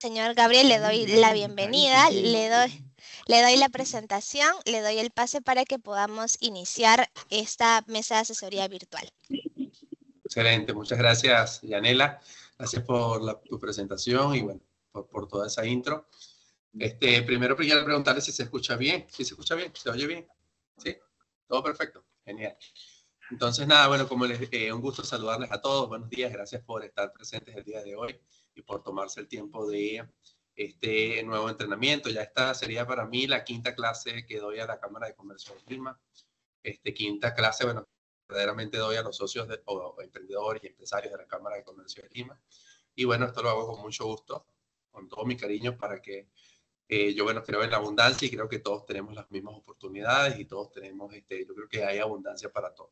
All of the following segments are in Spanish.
Señor Gabriel, le doy la bienvenida, le doy la presentación, le doy el pase para que podamos iniciar esta mesa de asesoría virtual. Excelente, muchas gracias, Yanela. Gracias por tu presentación y bueno, por toda esa intro. Primero quería preguntarle si se escucha bien. ¿Sí se escucha bien? ¿Se oye bien? ¿Sí? Todo perfecto. Genial. Entonces, nada, bueno, como un gusto saludarles a todos. Buenos días, gracias por estar presentes el día de hoy y por tomarse el tiempo de este nuevo entrenamiento. Ya esta sería para mí la quinta clase que doy a la Cámara de Comercio de Lima. Quinta clase, bueno, verdaderamente doy a los socios o emprendedores y empresarios de la Cámara de Comercio de Lima. Y bueno, esto lo hago con mucho gusto, con todo mi cariño para que yo, bueno, creo en la abundancia y creo que todos tenemos las mismas oportunidades y todos tenemos, yo creo que hay abundancia para todos.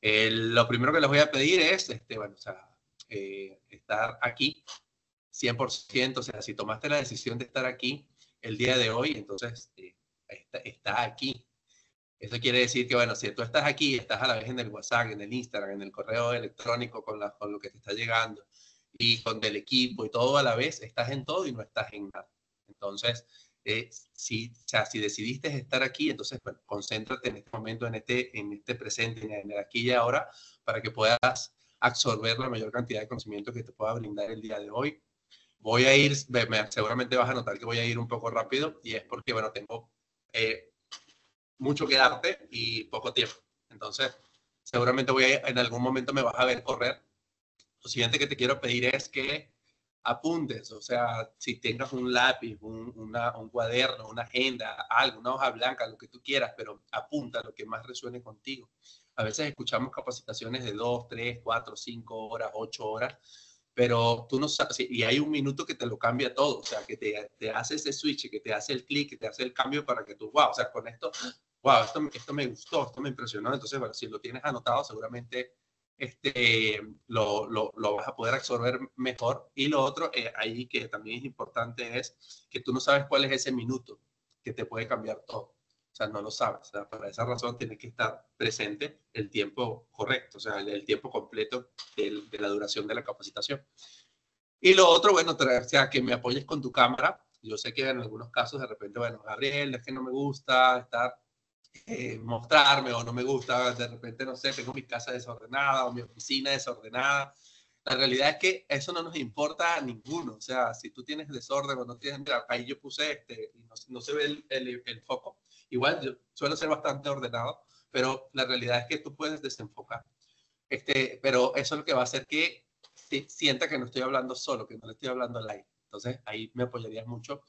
Lo primero que les voy a pedir es, bueno, o sea, estar aquí 100%, o sea, si tomaste la decisión de estar aquí el día de hoy, entonces está aquí. Eso quiere decir que, bueno, si tú estás aquí, estás a la vez en el WhatsApp, en el Instagram, en el correo electrónico con lo que te está llegando y con el equipo y todo a la vez, estás en todo y no estás en nada. Entonces, o sea, si decidiste estar aquí, entonces, bueno, concéntrate en este momento, en este presente, en el aquí y ahora, para que puedas absorber la mayor cantidad de conocimiento que te pueda brindar el día de hoy. Voy a ir, seguramente vas a notar que voy a ir un poco rápido y es porque, bueno, tengo mucho que darte y poco tiempo. Entonces, seguramente en algún momento me vas a ver correr. Lo siguiente que te quiero pedir es que apuntes, o sea, si tengas un lápiz, un cuaderno, una agenda, algo, una hoja blanca, lo que tú quieras, pero apunta lo que más resuene contigo. A veces escuchamos capacitaciones de 2, 3, 4, 5 horas, 8 horas, pero tú no sabes, y hay un minuto que te lo cambia todo, o sea, que te hace ese switch, que te hace el clic, que te hace el cambio para que tú, wow, o sea, con esto, wow, esto me gustó, esto me impresionó. Entonces, bueno, si lo tienes anotado, seguramente lo vas a poder absorber mejor. Y lo otro, ahí que también es importante, es que tú no sabes cuál es ese minuto que te puede cambiar todo. O sea, no lo sabes. O sea, por esa razón tienes que estar presente el tiempo correcto, o sea, el tiempo completo de la duración de la capacitación. Y lo otro, bueno, o sea, que me apoyes con tu cámara. Yo sé que en algunos casos de repente, bueno, Gabriel, es que no me gusta estar mostrarme o no me gusta, de repente, no sé, tengo mi casa desordenada o mi oficina desordenada. La realidad es que eso no nos importa a ninguno. O sea, si tú tienes desorden o no tienes, mira, ahí yo puse y no se ve el foco. Igual yo suelo ser bastante ordenado, pero la realidad es que tú puedes desenfocar. Pero eso es lo que va a hacer que sienta que no estoy hablando solo, que no le estoy hablando al aire. Entonces ahí me apoyarías mucho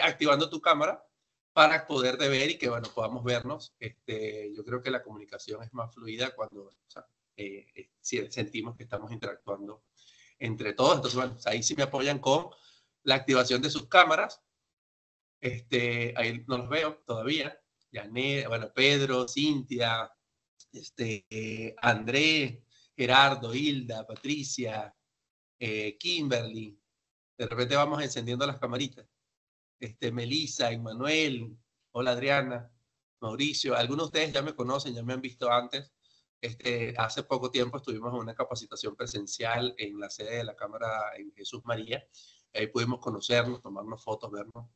activando tu cámara para poder de ver y que, bueno, podamos vernos. Yo creo que la comunicación es más fluida cuando, o sea, sentimos que estamos interactuando entre todos. Entonces, bueno, ahí sí me apoyan con la activación de sus cámaras. Ahí no los veo todavía. Yané, bueno, Pedro, Cintia, André, Gerardo, Hilda, Patricia, Kimberly. De repente vamos encendiendo las camaritas. Melissa, Emmanuel, hola Adriana, Mauricio, algunos de ustedes ya me conocen, ya me han visto antes. Hace poco tiempo estuvimos en una capacitación presencial en la sede de la Cámara en Jesús María. Ahí pudimos conocernos, tomarnos fotos, vernos.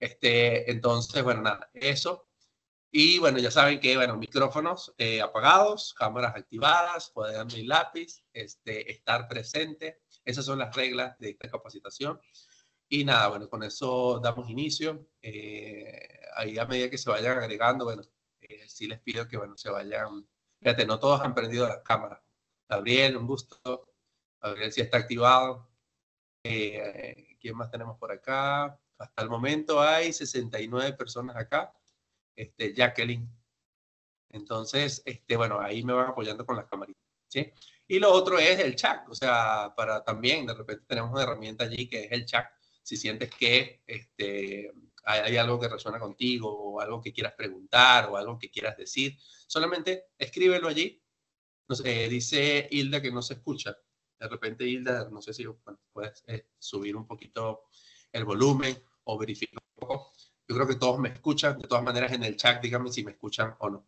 Entonces, bueno, nada, eso. Y bueno, ya saben que, bueno, micrófonos apagados, cámaras activadas, cuaderno y lápiz, estar presente. Esas son las reglas de esta capacitación. Y nada, bueno, con eso damos inicio. Ahí a medida que se vayan agregando, bueno, sí les pido que, bueno, se vayan. Fíjate, no todos han prendido las cámaras. Gabriel, un gusto. Gabriel sí está activado. ¿Quién más tenemos por acá? Hasta el momento hay 69 personas acá. Jacqueline. Entonces, bueno, ahí me van apoyando con las camaritas, ¿sí? Y lo otro es el chat, o sea, para también, de repente tenemos una herramienta allí que es el chat. Si sientes que hay algo que resuena contigo o algo que quieras preguntar o algo que quieras decir, solamente escríbelo allí. No sé, dice Hilda que no se escucha. De repente, Hilda, no sé si bueno, puedes subir un poquito el volumen o verificar un poco. Yo creo que todos me escuchan. De todas maneras, en el chat, díganme si me escuchan o no.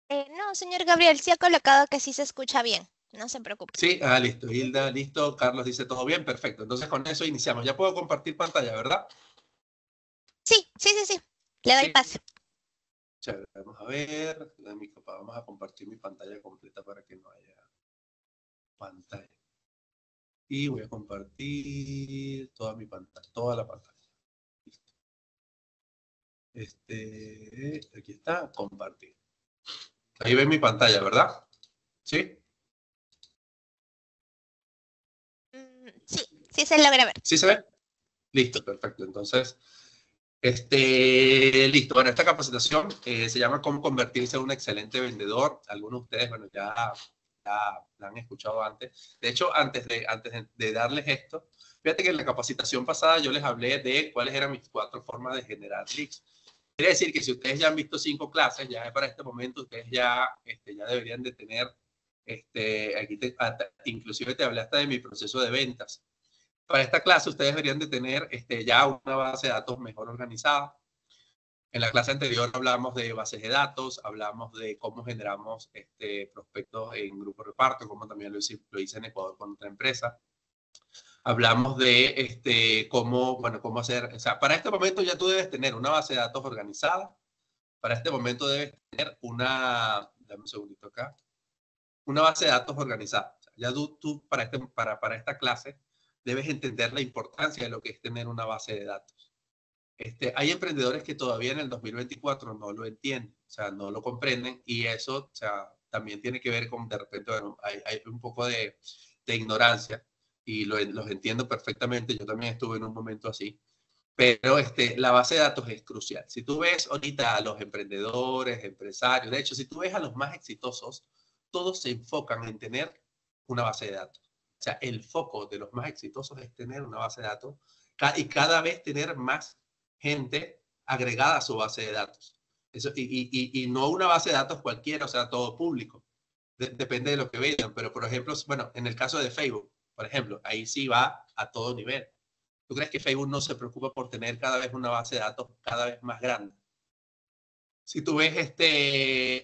No, señor Gabriel, sí ha colocado que sí se escucha bien. no se preocupe. Sí, listo. Hilda, listo. Carlos dice todo bien, perfecto. Entonces con eso iniciamos. Ya puedo compartir pantalla, ¿verdad? Sí, sí, sí, sí. Le doy Sí. paso. Chévere. Vamos a ver. Vamos a compartir mi pantalla completa para que no haya pantalla. Y voy a compartir toda mi pantalla, toda la pantalla. Listo. Aquí está, compartir. Ahí ven mi pantalla, ¿verdad? ¿Sí? Sí, sí se logra ver. ¿Sí se ve? Listo, perfecto. Entonces, listo. Bueno, esta capacitación se llama Cómo convertirse en un excelente vendedor. Algunos de ustedes, bueno, ya la han escuchado antes. De hecho, antes de darles esto, fíjate que en la capacitación pasada yo les hablé de cuáles eran mis 4 formas de generar leads. Quiere decir que si ustedes ya han visto 5 clases, ya para este momento ustedes ya deberían de tener, inclusive te hablé hasta de mi proceso de ventas. Para esta clase ustedes deberían de tener ya una base de datos mejor organizada. En la clase anterior hablamos de bases de datos, hablamos de cómo generamos prospectos en grupo reparto, como también lo hice en Ecuador con otra empresa. Hablamos de cómo hacer, o sea, para este momento ya tú debes tener una base de datos organizada. Para este momento debes tener dame un segundito acá, una base de datos organizada. O sea, ya tú para esta clase debes entender la importancia de lo que es tener una base de datos. Hay emprendedores que todavía en el 2024 no lo entienden, o sea, no lo comprenden y eso, o sea, también tiene que ver con, de repente, bueno, hay un poco de ignorancia y los entiendo perfectamente. Yo también estuve en un momento así, pero la base de datos es crucial. Si tú ves ahorita a los emprendedores, empresarios, de hecho, si tú ves a los más exitosos, todos se enfocan en tener una base de datos. O sea, el foco de los más exitosos es tener una base de datos y cada vez tener más gente agregada a su base de datos. Eso, y no una base de datos cualquiera, o sea, todo público. Depende de lo que vean, pero por ejemplo, bueno, en el caso de Facebook, por ejemplo, ahí sí va a todo nivel. ¿Tú crees que Facebook no se preocupa por tener cada vez una base de datos cada vez más grande? Si tú ves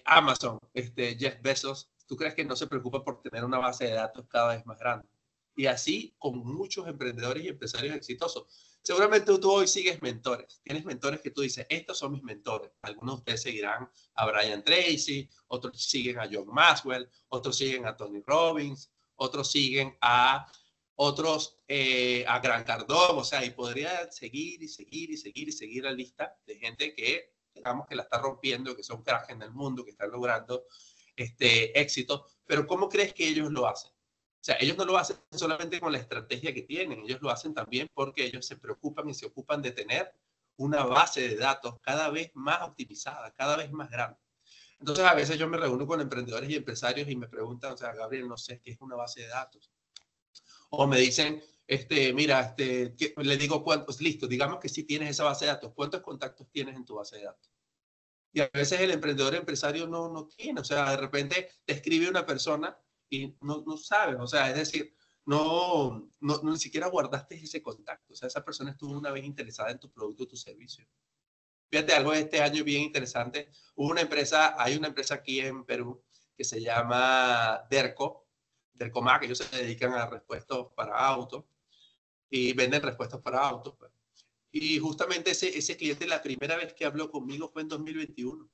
Amazon, Jeff Bezos, ¿tú crees que no se preocupa por tener una base de datos cada vez más grande? Y así con muchos emprendedores y empresarios exitosos. Seguramente tú hoy sigues mentores. Tienes mentores que tú dices, estos son mis mentores. Algunos de ustedes seguirán a Brian Tracy, otros siguen a John Maxwell, otros siguen a Tony Robbins, otros siguen a Grant Cardone, o sea, y podría seguir y seguir y seguir y seguir la lista de gente que, digamos, que la está rompiendo, que son cracks en el mundo, que están logrando éxito, pero ¿cómo crees que ellos lo hacen? O sea, ellos no lo hacen solamente con la estrategia que tienen, ellos lo hacen también porque ellos se preocupan y se ocupan de tener una base de datos cada vez más optimizada, cada vez más grande. Entonces, a veces yo me reúno con emprendedores y empresarios y me preguntan, o sea, Gabriel, no sé qué es una base de datos. O me dicen, mira, le digo cuántos, listo, digamos que sí tienes esa base de datos, ¿cuántos contactos tienes en tu base de datos? Y a veces el emprendedor empresario no tiene, o sea, de repente te escribe una persona y no sabes, o sea, es decir, ni siquiera guardaste ese contacto, o sea, esa persona estuvo una vez interesada en tu producto o tu servicio. Fíjate, algo de este año bien interesante, hay una empresa aquí en Perú que se llama Dercomá, que ellos se dedican a repuestos para autos y venden repuestos para autos. Pues. Y justamente ese cliente, la primera vez que habló conmigo fue en 2021.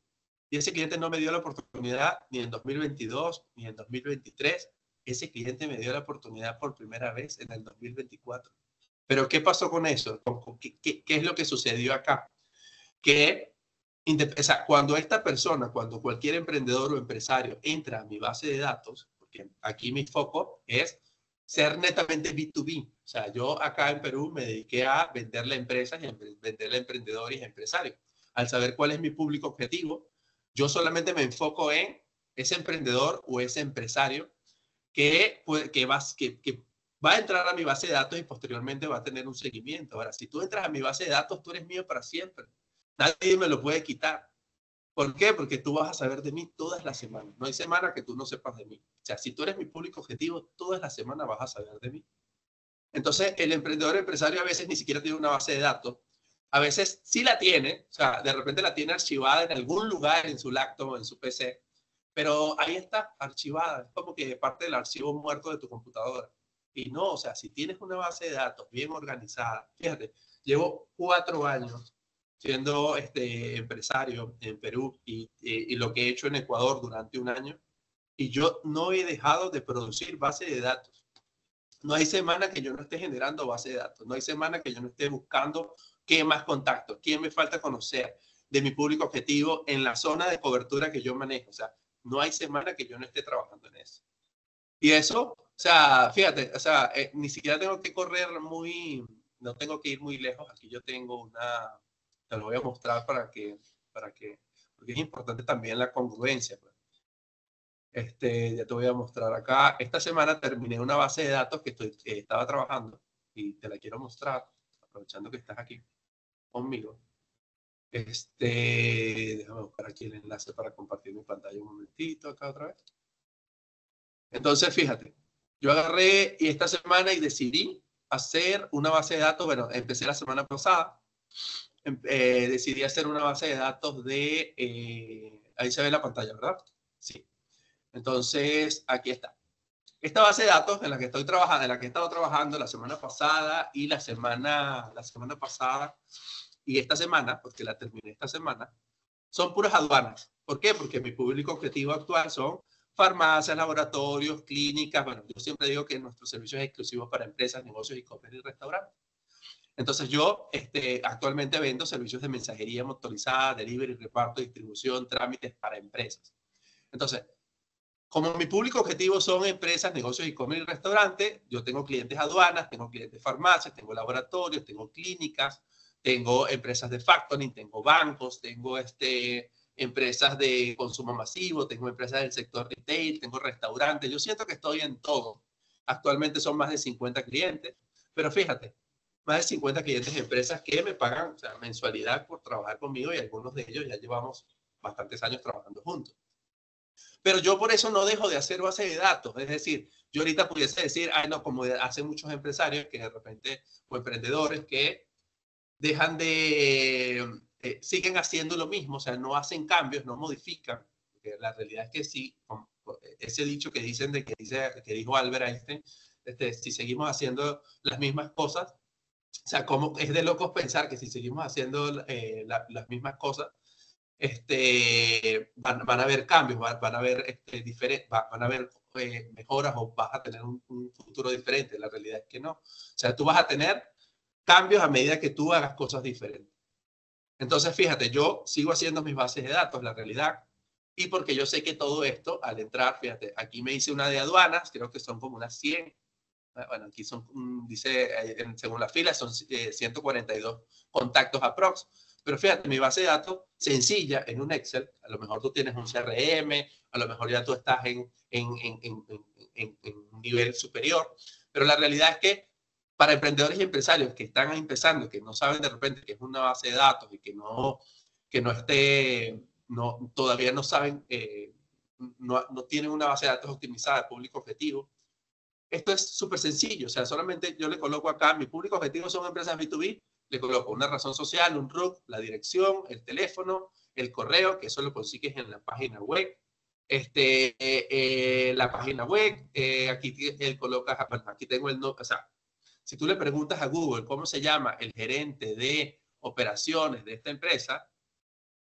Y ese cliente no me dio la oportunidad ni en 2022 ni en 2023. Ese cliente me dio la oportunidad por primera vez en el 2024. Pero ¿qué pasó con eso? ¿Qué es lo que sucedió acá? Que o sea, cuando cualquier emprendedor o empresario entra a mi base de datos, porque aquí mi foco es ser netamente B2B. O sea, yo acá en Perú me dediqué a venderle a empresas y venderle a emprendedores y empresarios. Al saber cuál es mi público objetivo, yo solamente me enfoco en ese emprendedor o ese empresario que va a entrar a mi base de datos y posteriormente va a tener un seguimiento. Ahora, si tú entras a mi base de datos, tú eres mío para siempre. Nadie me lo puede quitar. ¿Por qué? Porque tú vas a saber de mí todas las semanas. No hay semana que tú no sepas de mí. O sea, si tú eres mi público objetivo, todas las semanas vas a saber de mí. Entonces, el emprendedor empresario a veces ni siquiera tiene una base de datos. A veces sí la tiene, o sea, de repente la tiene archivada en algún lugar en su laptop o en su PC, pero ahí está, archivada, es como que parte del archivo muerto de tu computadora. Y no, o sea, si tienes una base de datos bien organizada, fíjate, llevo 4 años siendo empresario en Perú y lo que he hecho en Ecuador durante un año, y yo no he dejado de producir base de datos. No hay semana que yo no esté generando base de datos, no hay semana que yo no esté buscando qué más contactos, quién me falta conocer de mi público objetivo en la zona de cobertura que yo manejo. O sea, no hay semana que yo no esté trabajando en eso. Y eso, o sea, fíjate, o sea, ni siquiera tengo que correr no tengo que ir muy lejos. Aquí yo tengo te lo voy a mostrar porque es importante también la congruencia. Pues. Ya te voy a mostrar acá. Esta semana terminé una base de datos que estaba trabajando y te la quiero mostrar, aprovechando que estás aquí conmigo. Déjame buscar aquí el enlace para compartir mi pantalla un momentito acá otra vez. Entonces, fíjate, yo agarré y esta semana y decidí hacer una base de datos. Bueno, empecé la semana pasada. Decidí hacer una base de datos ahí se ve la pantalla, ¿verdad? Sí. Entonces, aquí está. Esta base de datos en la que estoy trabajando, en la que he estado trabajando la semana pasada y la semana pasada y esta semana, porque la terminé esta semana, son puras aduanas. ¿Por qué? Porque mi público objetivo actual son farmacias, laboratorios, clínicas. Bueno, yo siempre digo que nuestros servicios exclusivos para empresas, negocios, e-commerce y restaurantes. Entonces yo actualmente vendo servicios de mensajería motorizada, delivery, reparto, distribución, trámites para empresas. Entonces, como mi público objetivo son empresas, negocios, e-commerce y restaurantes, yo tengo clientes aduanas, tengo clientes farmacias, tengo laboratorios, tengo clínicas, tengo empresas de factoring, tengo bancos, tengo empresas de consumo masivo, tengo empresas del sector retail, tengo restaurantes. Yo siento que estoy en todo. Actualmente son más de 50 clientes, pero fíjate, más de 50 clientes de empresas que me pagan, o sea, mensualidad por trabajar conmigo y algunos de ellos ya llevamos bastantes años trabajando juntos. Pero yo por eso no dejo de hacer base de datos. Es decir, yo ahorita pudiese decir, ay, no, como hacen muchos empresarios que de repente, o emprendedores que dejan siguen haciendo lo mismo, o sea, no hacen cambios, no modifican. Porque la realidad es que sí, ese dicho que dicen que dijo Albert Einstein, si seguimos haciendo las mismas cosas, o sea, como es de locos pensar que si seguimos haciendo las mismas cosas, van a haber cambios, van a haber, van a haber mejoras o vas a tener un futuro diferente. La realidad es que no. O sea, tú vas a tener cambios a medida que tú hagas cosas diferentes. Entonces, fíjate, yo sigo haciendo mis bases de datos, la realidad, y porque yo sé que todo esto, al entrar, fíjate, aquí me hice una de aduanas, creo que son como unas 100. Bueno, aquí son, dice, según la fila, son 142 contactos aprox. Pero fíjate, mi base de datos sencilla en un Excel, a lo mejor tú tienes un CRM, a lo mejor ya tú estás en un nivel superior, pero la realidad es que para emprendedores y empresarios que están empezando, que no saben de repente que es una base de datos y que no todavía no saben, no tienen una base de datos optimizada de público objetivo, esto es súper sencillo. O sea, solamente yo le coloco acá, mi público objetivo son empresas B2B, le coloco una razón social, un RUC, la dirección, el teléfono, el correo, que eso lo consigues en la página web. La página web, aquí él coloca, bueno, aquí tengo el nombre, o sea, si tú le preguntas a Google cómo se llama el gerente de operaciones de esta empresa,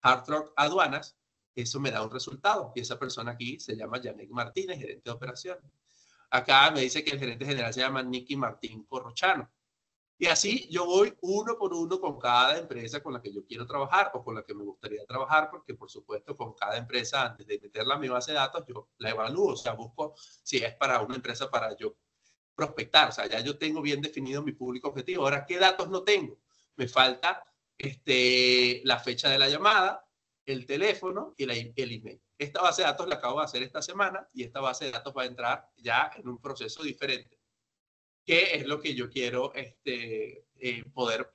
Hard Rock Aduanas, eso me da un resultado. Y esa persona aquí se llama Janek Martínez, gerente de operaciones. Acá me dice que el gerente general se llama Nicky Martín Corrochano. Y así yo voy uno por uno con cada empresa con la que yo quiero trabajar o con la que me gustaría trabajar, porque por supuesto con cada empresa, antes de meterla a mi base de datos, yo la evalúo, o sea, busco si es para una empresa para yo prospectar. O sea, ya yo tengo bien definido mi público objetivo. Ahora, ¿qué datos no tengo? Me falta la fecha de la llamada, el teléfono y el email. Esta base de datos la acabo de hacer esta semana y esta base de datos va a entrar ya en un proceso diferente, que es lo que yo quiero poder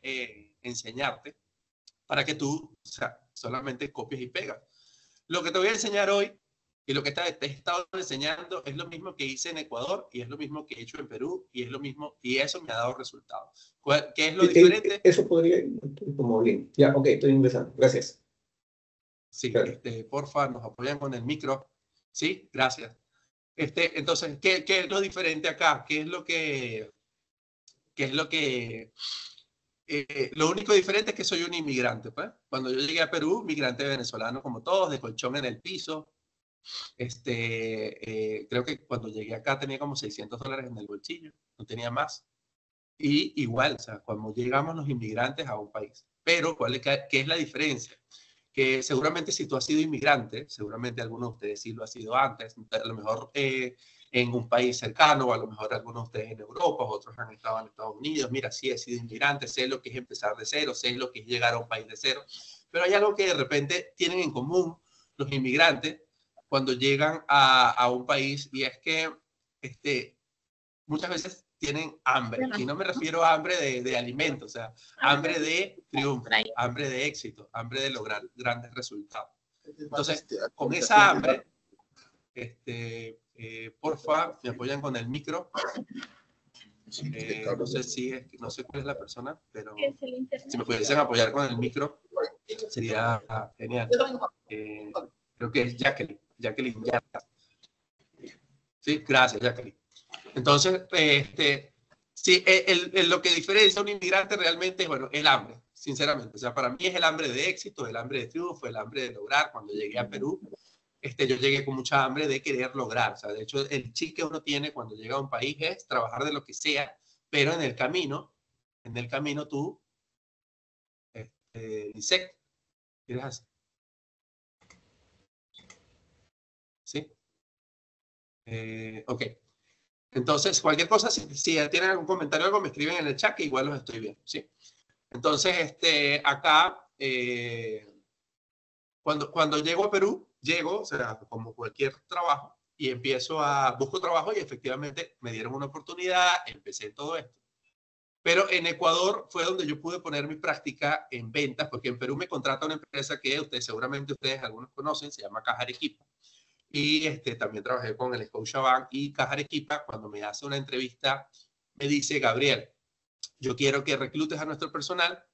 enseñarte para que tú, o sea, solamente copies y pegas. Lo que te voy a enseñar hoy y lo que te he estado enseñando es lo mismo que hice en Ecuador y es lo mismo que he hecho en Perú y es lo mismo, y eso me ha dado resultados. ¿Qué es lo diferente? Eso podría ir como bien. Ya, ok, estoy ingresando. Gracias. Sí, claro. Porfa, nos apoyan con el micro. Sí, gracias. Entonces, ¿qué es lo diferente acá? Lo único diferente es que soy un inmigrante, pues. Cuando yo llegué a Perú, migrante venezolano como todos, de colchón en el piso. Creo que cuando llegué acá tenía como $600 en el bolsillo, no tenía más. Y igual, o sea, cuando llegamos los inmigrantes a un país. Pero, ¿qué es la diferencia? Que seguramente si tú has sido inmigrante, seguramente algunos de ustedes sí lo ha sido antes, a lo mejor en un país cercano, o a lo mejor algunos de ustedes en Europa, otros han estado en Estados Unidos. Mira, sí he sido inmigrante, sé lo que es empezar de cero, sé lo que es llegar a un país de cero, pero hay algo que de repente tienen en común los inmigrantes cuando llegan a un país, y es que muchas veces tienen hambre, y no me refiero a hambre de alimentos, o sea, hambre de triunfo, hambre de éxito, hambre de lograr grandes resultados. Entonces, con esa hambre, porfa, me apoyan con el micro. No sé cuál es la persona, pero si me pudiesen apoyar con el micro, sería genial. Creo que es Jacqueline Yarta. Sí, gracias, Jacqueline. Entonces, sí, lo que diferencia a un inmigrante realmente es, bueno, el hambre, sinceramente. O sea, para mí es el hambre de éxito, el hambre de triunfo, el hambre de lograr. Cuando llegué a Perú, yo llegué con mucha hambre de querer lograr. O sea, de hecho, el chip que uno tiene cuando llega a un país es trabajar de lo que sea, pero en el camino tú, dices, ¿quieres? ¿Sí? Ok. Entonces, cualquier cosa, si tienen algún comentario o algo, me escriben en el chat, que igual los estoy viendo, ¿sí? Entonces, acá, cuando llego a Perú, o sea, como cualquier trabajo, y busco trabajo, y efectivamente me dieron una oportunidad, empecé todo esto. Pero en Ecuador fue donde yo pude poner mi práctica en ventas, porque en Perú me contrata una empresa que seguramente ustedes algunos conocen, se llama Caja Arequipa. Y también trabajé con el Scotiabank, y Caja Arequipa, cuando me hace una entrevista, me dice: Gabriel, yo quiero que reclutes a nuestro personal.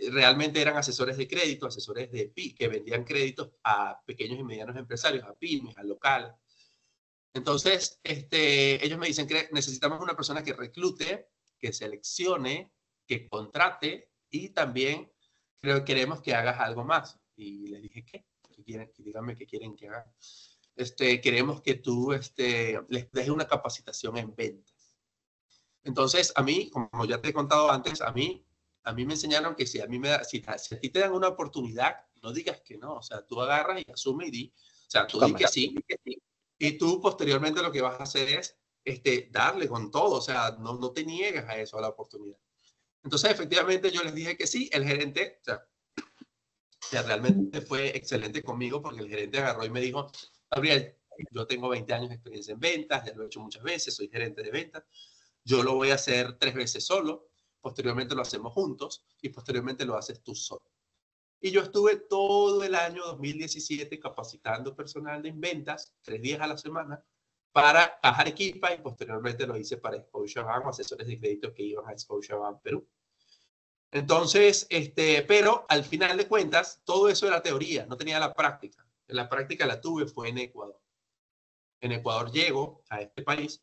Realmente eran asesores de crédito, asesores de PI, que vendían créditos a pequeños y medianos empresarios, a pymes, a locales. Entonces, ellos me dicen que necesitamos una persona que reclute, que seleccione, que contrate, y también queremos que hagas algo más. Y les dije: ¿qué? Díganme qué quieren que haga. Queremos que tú les dejes una capacitación en ventas. Entonces, a mí, como ya te he contado antes, a mí me enseñaron que si a ti te dan una oportunidad, no digas que no. O sea, tú agarras y asumes y di. O sea, tú di que sí. Y tú posteriormente lo que vas a hacer es darle con todo. O sea, no te niegues a eso, a la oportunidad. Entonces, efectivamente, yo les dije que sí. El gerente, o sea, realmente fue excelente conmigo, porque el gerente agarró y me dijo: Gabriel, yo tengo 20 años de experiencia en ventas, ya lo he hecho muchas veces, soy gerente de ventas. Yo lo voy a hacer 3 veces solo, posteriormente lo hacemos juntos, y posteriormente lo haces tú solo. Y yo estuve todo el año 2017 capacitando personal en ventas, 3 días a la semana, para Caja Arequipa, y posteriormente lo hice para Scotiabank, asesores de crédito que iban a Scotiabank Perú. Entonces, pero al final de cuentas, todo eso era teoría, no tenía la práctica. La práctica la tuve fue en Ecuador. En Ecuador llego a este país.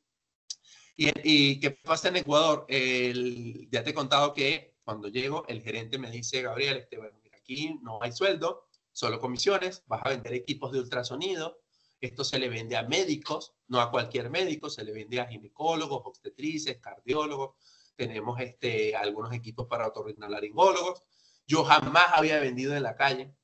¿Y qué pasa en Ecuador? Ya te he contado que cuando llego, el gerente me dice: Gabriel, bueno, mira, aquí no hay sueldo, solo comisiones, vas a vender equipos de ultrasonido. Esto se le vende a médicos, no a cualquier médico, se le vende a ginecólogos, obstetrices, cardiólogos. Tenemos algunos equipos para otorrinolaringólogos. Yo jamás había vendido en la calle.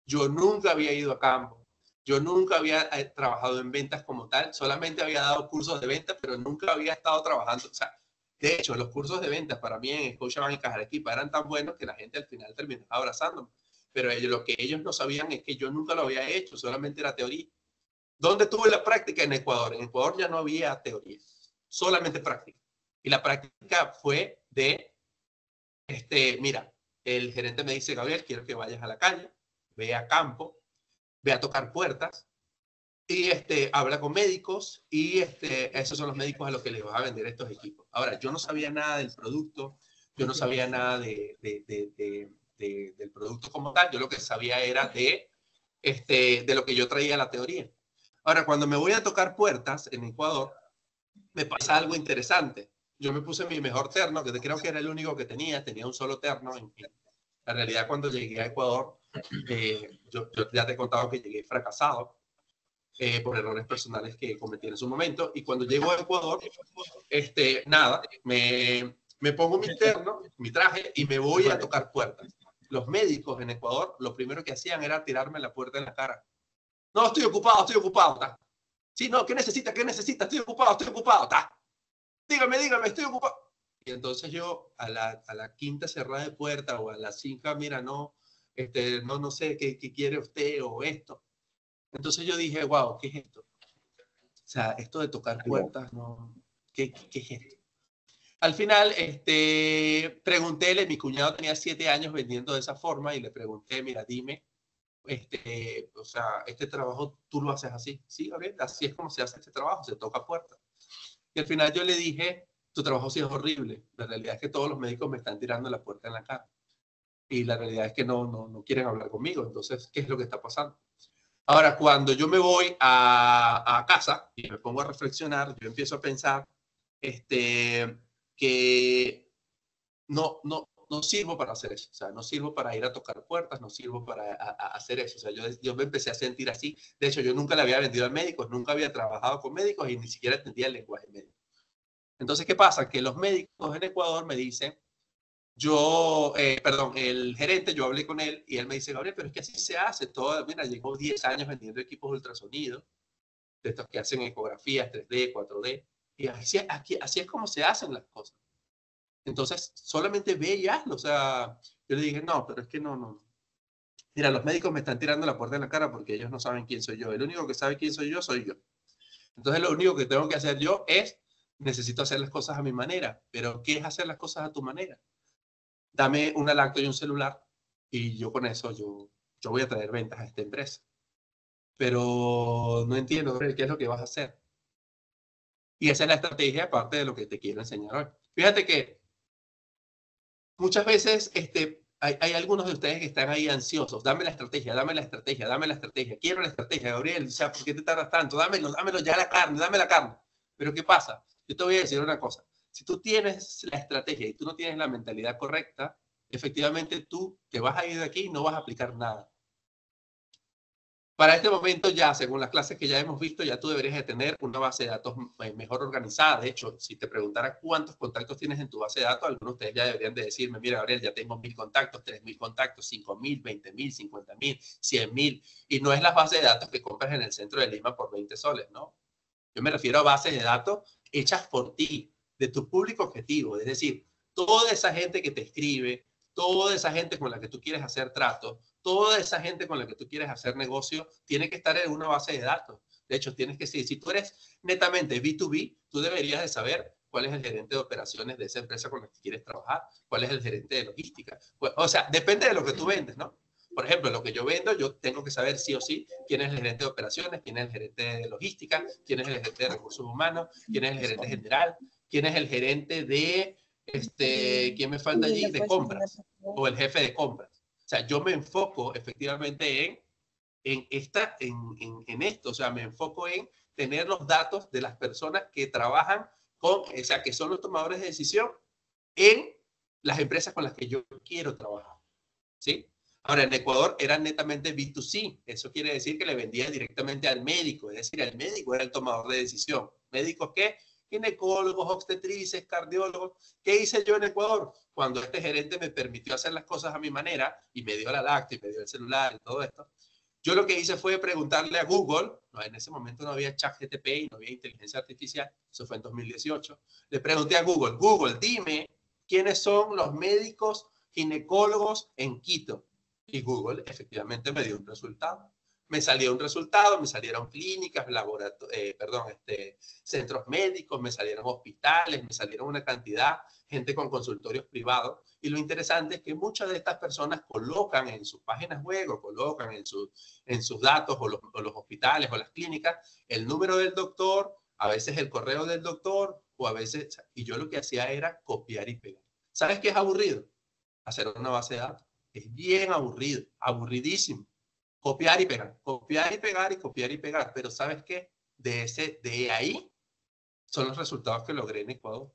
Yo nunca había ido a campo. Yo nunca había trabajado en ventas como tal. Solamente había dado cursos de ventas, pero nunca había estado trabajando. O sea, de hecho, los cursos de ventas para mí en Scotiabank y Caja Arequipa eran tan buenos que la gente al final terminaba abrazándome. Pero lo que ellos no sabían es que yo nunca lo había hecho, solamente era teoría. ¿Dónde tuve la práctica? En Ecuador. En Ecuador ya no había teoría, solamente práctica. Y la práctica fue mira, el gerente me dice: Gabriel, quiero que vayas a la calle, ve a campo, ve a tocar puertas, y habla con médicos, y esos son los médicos a los que les vas a vender estos equipos. Ahora, yo no sabía nada del producto, yo no sabía nada del producto como tal. Yo lo que sabía era de lo que yo traía, la teoría. Ahora, cuando me voy a tocar puertas en Ecuador, me pasa algo interesante. Yo me puse mi mejor terno, que creo que era el único que tenía un solo terno. En fin. La realidad, cuando llegué a Ecuador, yo ya te he contado que llegué fracasado por errores personales que cometí en su momento. Y cuando llego a Ecuador, nada, me pongo mi terno, mi traje y me voy a tocar puertas. Los médicos en Ecuador, lo primero que hacían era tirarme la puerta en la cara. No, estoy ocupado. Ta. Sí, no, ¿qué necesita? Estoy ocupado. Ta. Dígame, estoy ocupado. Y entonces yo a la quinta cerrada de puerta o a la cinco, mira, no, no sé qué quiere usted o esto. Entonces yo dije, wow, ¿qué es esto? O sea, esto de tocar puertas, no, ¿qué es esto? Al final, preguntéle, mi cuñado tenía 7 años vendiendo de esa forma y le pregunté, mira, dime, o sea, este trabajo tú lo haces así. Sí, Gabriel, así es como se hace este trabajo, se toca puertas. Y al final yo le dije, tu trabajo sí es horrible. La realidad es que todos los médicos me están tirando la puerta en la cara. Y la realidad es que no quieren hablar conmigo. Entonces, ¿qué es lo que está pasando? Ahora, cuando yo me voy a casa y me pongo a reflexionar, yo empiezo a pensar que no sirvo para hacer eso. O sea, no sirvo para ir a tocar puertas, no sirvo para hacer eso. O sea, yo me empecé a sentir así. De hecho, yo nunca le había vendido a médicos, nunca había trabajado con médicos y ni siquiera entendía el lenguaje médico. Entonces, ¿qué pasa? Que los médicos en Ecuador me dicen, el gerente, yo hablé con él y él me dice, Gabriel, pero es que así se hace todo. Mira, llevo 10 años vendiendo equipos de ultrasonido, de estos que hacen ecografías 3D, 4D, y así es como se hacen las cosas. Entonces, solamente ve y hazlo. O sea, yo le dije, no, pero es que no. Mira, los médicos me están tirando la puerta en la cara porque ellos no saben quién soy yo. El único que sabe quién soy yo. Entonces, lo único que tengo que hacer yo es, necesito hacer las cosas a mi manera. Pero, ¿qué es hacer las cosas a tu manera? Dame una lacto y un celular y yo con eso, yo voy a traer ventas a esta empresa. Pero no entiendo qué es lo que vas a hacer. Y esa es la estrategia, aparte de lo que te quiero enseñar hoy. Fíjate que muchas veces hay algunos de ustedes que están ahí ansiosos. Dame la estrategia. Quiero la estrategia, Gabriel. O sea, ¿por qué te tardas tanto? Dámelo ya dame la carne. Pero ¿qué pasa? Yo te voy a decir una cosa. Si tú tienes la estrategia y tú no tienes la mentalidad correcta, efectivamente tú te vas a ir de aquí y no vas a aplicar nada. Para este momento ya, según las clases que ya hemos visto, ya tú deberías de tener una base de datos mejor organizada. De hecho, si te preguntara cuántos contactos tienes en tu base de datos, algunos de ustedes ya deberían de decirme, mira, Gabriel, ya tengo 1000 contactos, 3000 contactos, 5000, 20000, 50000, 100,000. Y no es la base de datos que compras en el centro de Lima por 20 soles, ¿no? Yo me refiero a bases de datos hechas por ti, de tu público objetivo. Es decir, toda esa gente que te escribe, toda esa gente con la que tú quieres hacer trato, toda esa gente con la que tú quieres hacer negocio, tiene que estar en una base de datos. De hecho, tienes que si tú eres netamente B2B, tú deberías de saber cuál es el gerente de operaciones de esa empresa con la que quieres trabajar, cuál es el gerente de logística. O sea, depende de lo que tú vendes, ¿no? Por ejemplo, lo que yo vendo, yo tengo que saber sí o sí quién es el gerente de operaciones, quién es el gerente de logística, quién es el gerente de recursos humanos, quién es el gerente general, quién es el gerente de, ¿quién me falta allí? De compras, o el jefe de compras. O sea, yo me enfoco efectivamente en esto, o sea, me enfoco en tener los datos de las personas que trabajan o sea, que son los tomadores de decisión en las empresas con las que yo quiero trabajar, ¿sí? Ahora, en Ecuador era netamente B2C. Eso quiere decir que le vendía directamente al médico. Es decir, el médico era el tomador de decisión. ¿Médicos qué? Ginecólogos, obstetrices, cardiólogos. ¿Qué hice yo en Ecuador? Cuando este gerente me permitió hacer las cosas a mi manera y me dio la lacto y me dio el celular y todo esto, yo lo que hice fue preguntarle a Google, no, en ese momento no había ChatGPT y no había inteligencia artificial, eso fue en 2018, le pregunté a Google, dime quiénes son los médicos ginecólogos en Quito. Y Google efectivamente me dio un resultado. Me salió un resultado, me salieron clínicas, centros médicos, me salieron hospitales, me salieron una cantidad, gente con consultorios privados. Y lo interesante es que muchas de estas personas colocan en sus páginas web o colocan en sus datos o los hospitales o las clínicas el número del doctor, a veces el correo del doctor o a veces... Y yo lo que hacía era copiar y pegar. ¿Sabes qué es aburrido? Hacer una base de datos. Es bien aburrido, aburridísimo. copiar y pegar, copiar y pegar y copiar y pegar. Pero ¿sabes qué? De ahí son los resultados que logré en Ecuador.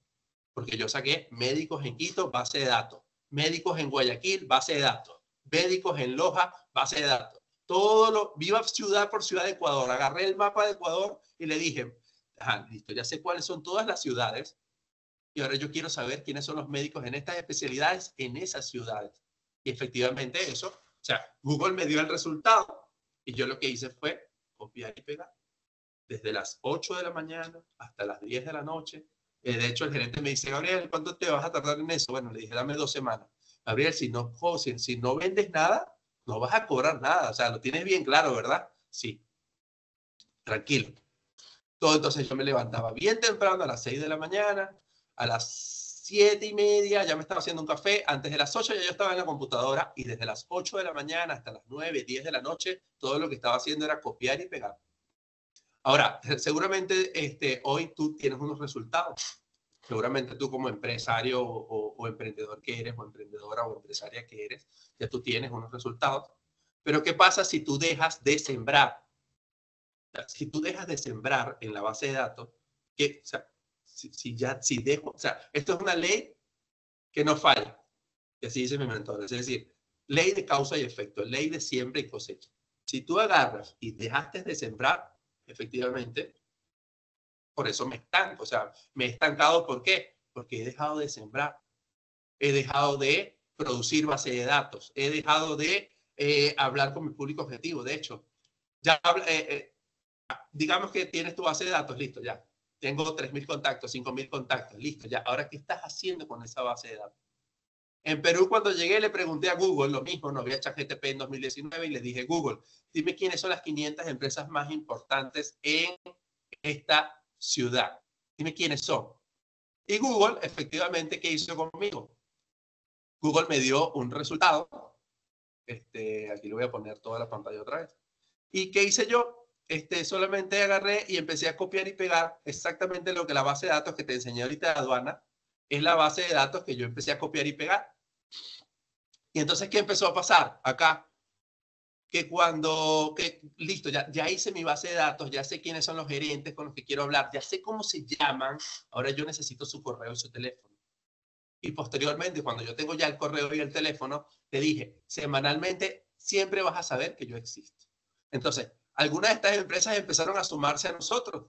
Porque yo saqué médicos en Quito, base de datos. Médicos en Guayaquil, base de datos. Médicos en Loja, base de datos. Viva ciudad por ciudad de Ecuador. Agarré el mapa de Ecuador y le dije, listo, ya sé cuáles son todas las ciudades. Y ahora yo quiero saber quiénes son los médicos en estas especialidades en esas ciudades. Y efectivamente eso, o sea, Google me dio el resultado. Y yo lo que hice fue copiar y pegar. Desde las 8 de la mañana hasta las 10 de la noche. De hecho, el gerente me dice, Gabriel, ¿cuánto te vas a tardar en eso? Bueno, le dije, dame 2 semanas. Gabriel, si no vendes nada, no vas a cobrar nada. O sea, lo tienes bien claro, ¿verdad? Sí. Tranquilo. Entonces yo me levantaba bien temprano a las 6 de la mañana, a las 7:30 ya me estaba haciendo un café, antes de las 8 ya yo estaba en la computadora y desde las 8 de la mañana hasta las 9, 10 de la noche, todo lo que estaba haciendo era copiar y pegar. Ahora, seguramente hoy tú tienes unos resultados. Seguramente tú como empresario o emprendedor que eres, o emprendedora o empresaria que eres, ya tú tienes unos resultados. Pero ¿qué pasa si tú dejas de sembrar? Si tú dejas de sembrar en la base de datos, o sea, o sea, esto es una ley que no falla. Y así dice mi mentor. Es decir, ley de causa y efecto, ley de siembra y cosecha. Si tú agarras y dejaste de sembrar, efectivamente, por eso me estanco. O sea, me he estancado, ¿por qué? Porque he dejado de sembrar. He dejado de producir base de datos. He dejado de hablar con mi público objetivo. De hecho, ya digamos que tienes tu base de datos, listo, ya. Tengo 3.000 contactos, 5.000 contactos, listo, ya. Ahora, ¿qué estás haciendo con esa base de datos? En Perú, cuando llegué, le pregunté a Google lo mismo, no había ChatGPT en 2019, y le dije, Google, dime quiénes son las 500 empresas más importantes en esta ciudad. Dime quiénes son. Y Google, efectivamente, ¿qué hizo conmigo? Google me dio un resultado. Aquí le voy a poner toda la pantalla otra vez. ¿Y qué hice yo? Solamente agarré y empecé a copiar y pegar exactamente lo que la base de datos que te enseñé ahorita de aduana es la base de datos que yo empecé a copiar y pegar. Y entonces, ¿qué empezó a pasar acá? Listo, ya hice mi base de datos, ya sé quiénes son los gerentes con los que quiero hablar, ya sé cómo se llaman, ahora yo necesito su correo y su teléfono. Y posteriormente, cuando yo tengo ya el correo y el teléfono, te dije, semanalmente siempre vas a saber que yo existo. Entonces, algunas de estas empresas empezaron a sumarse a nosotros,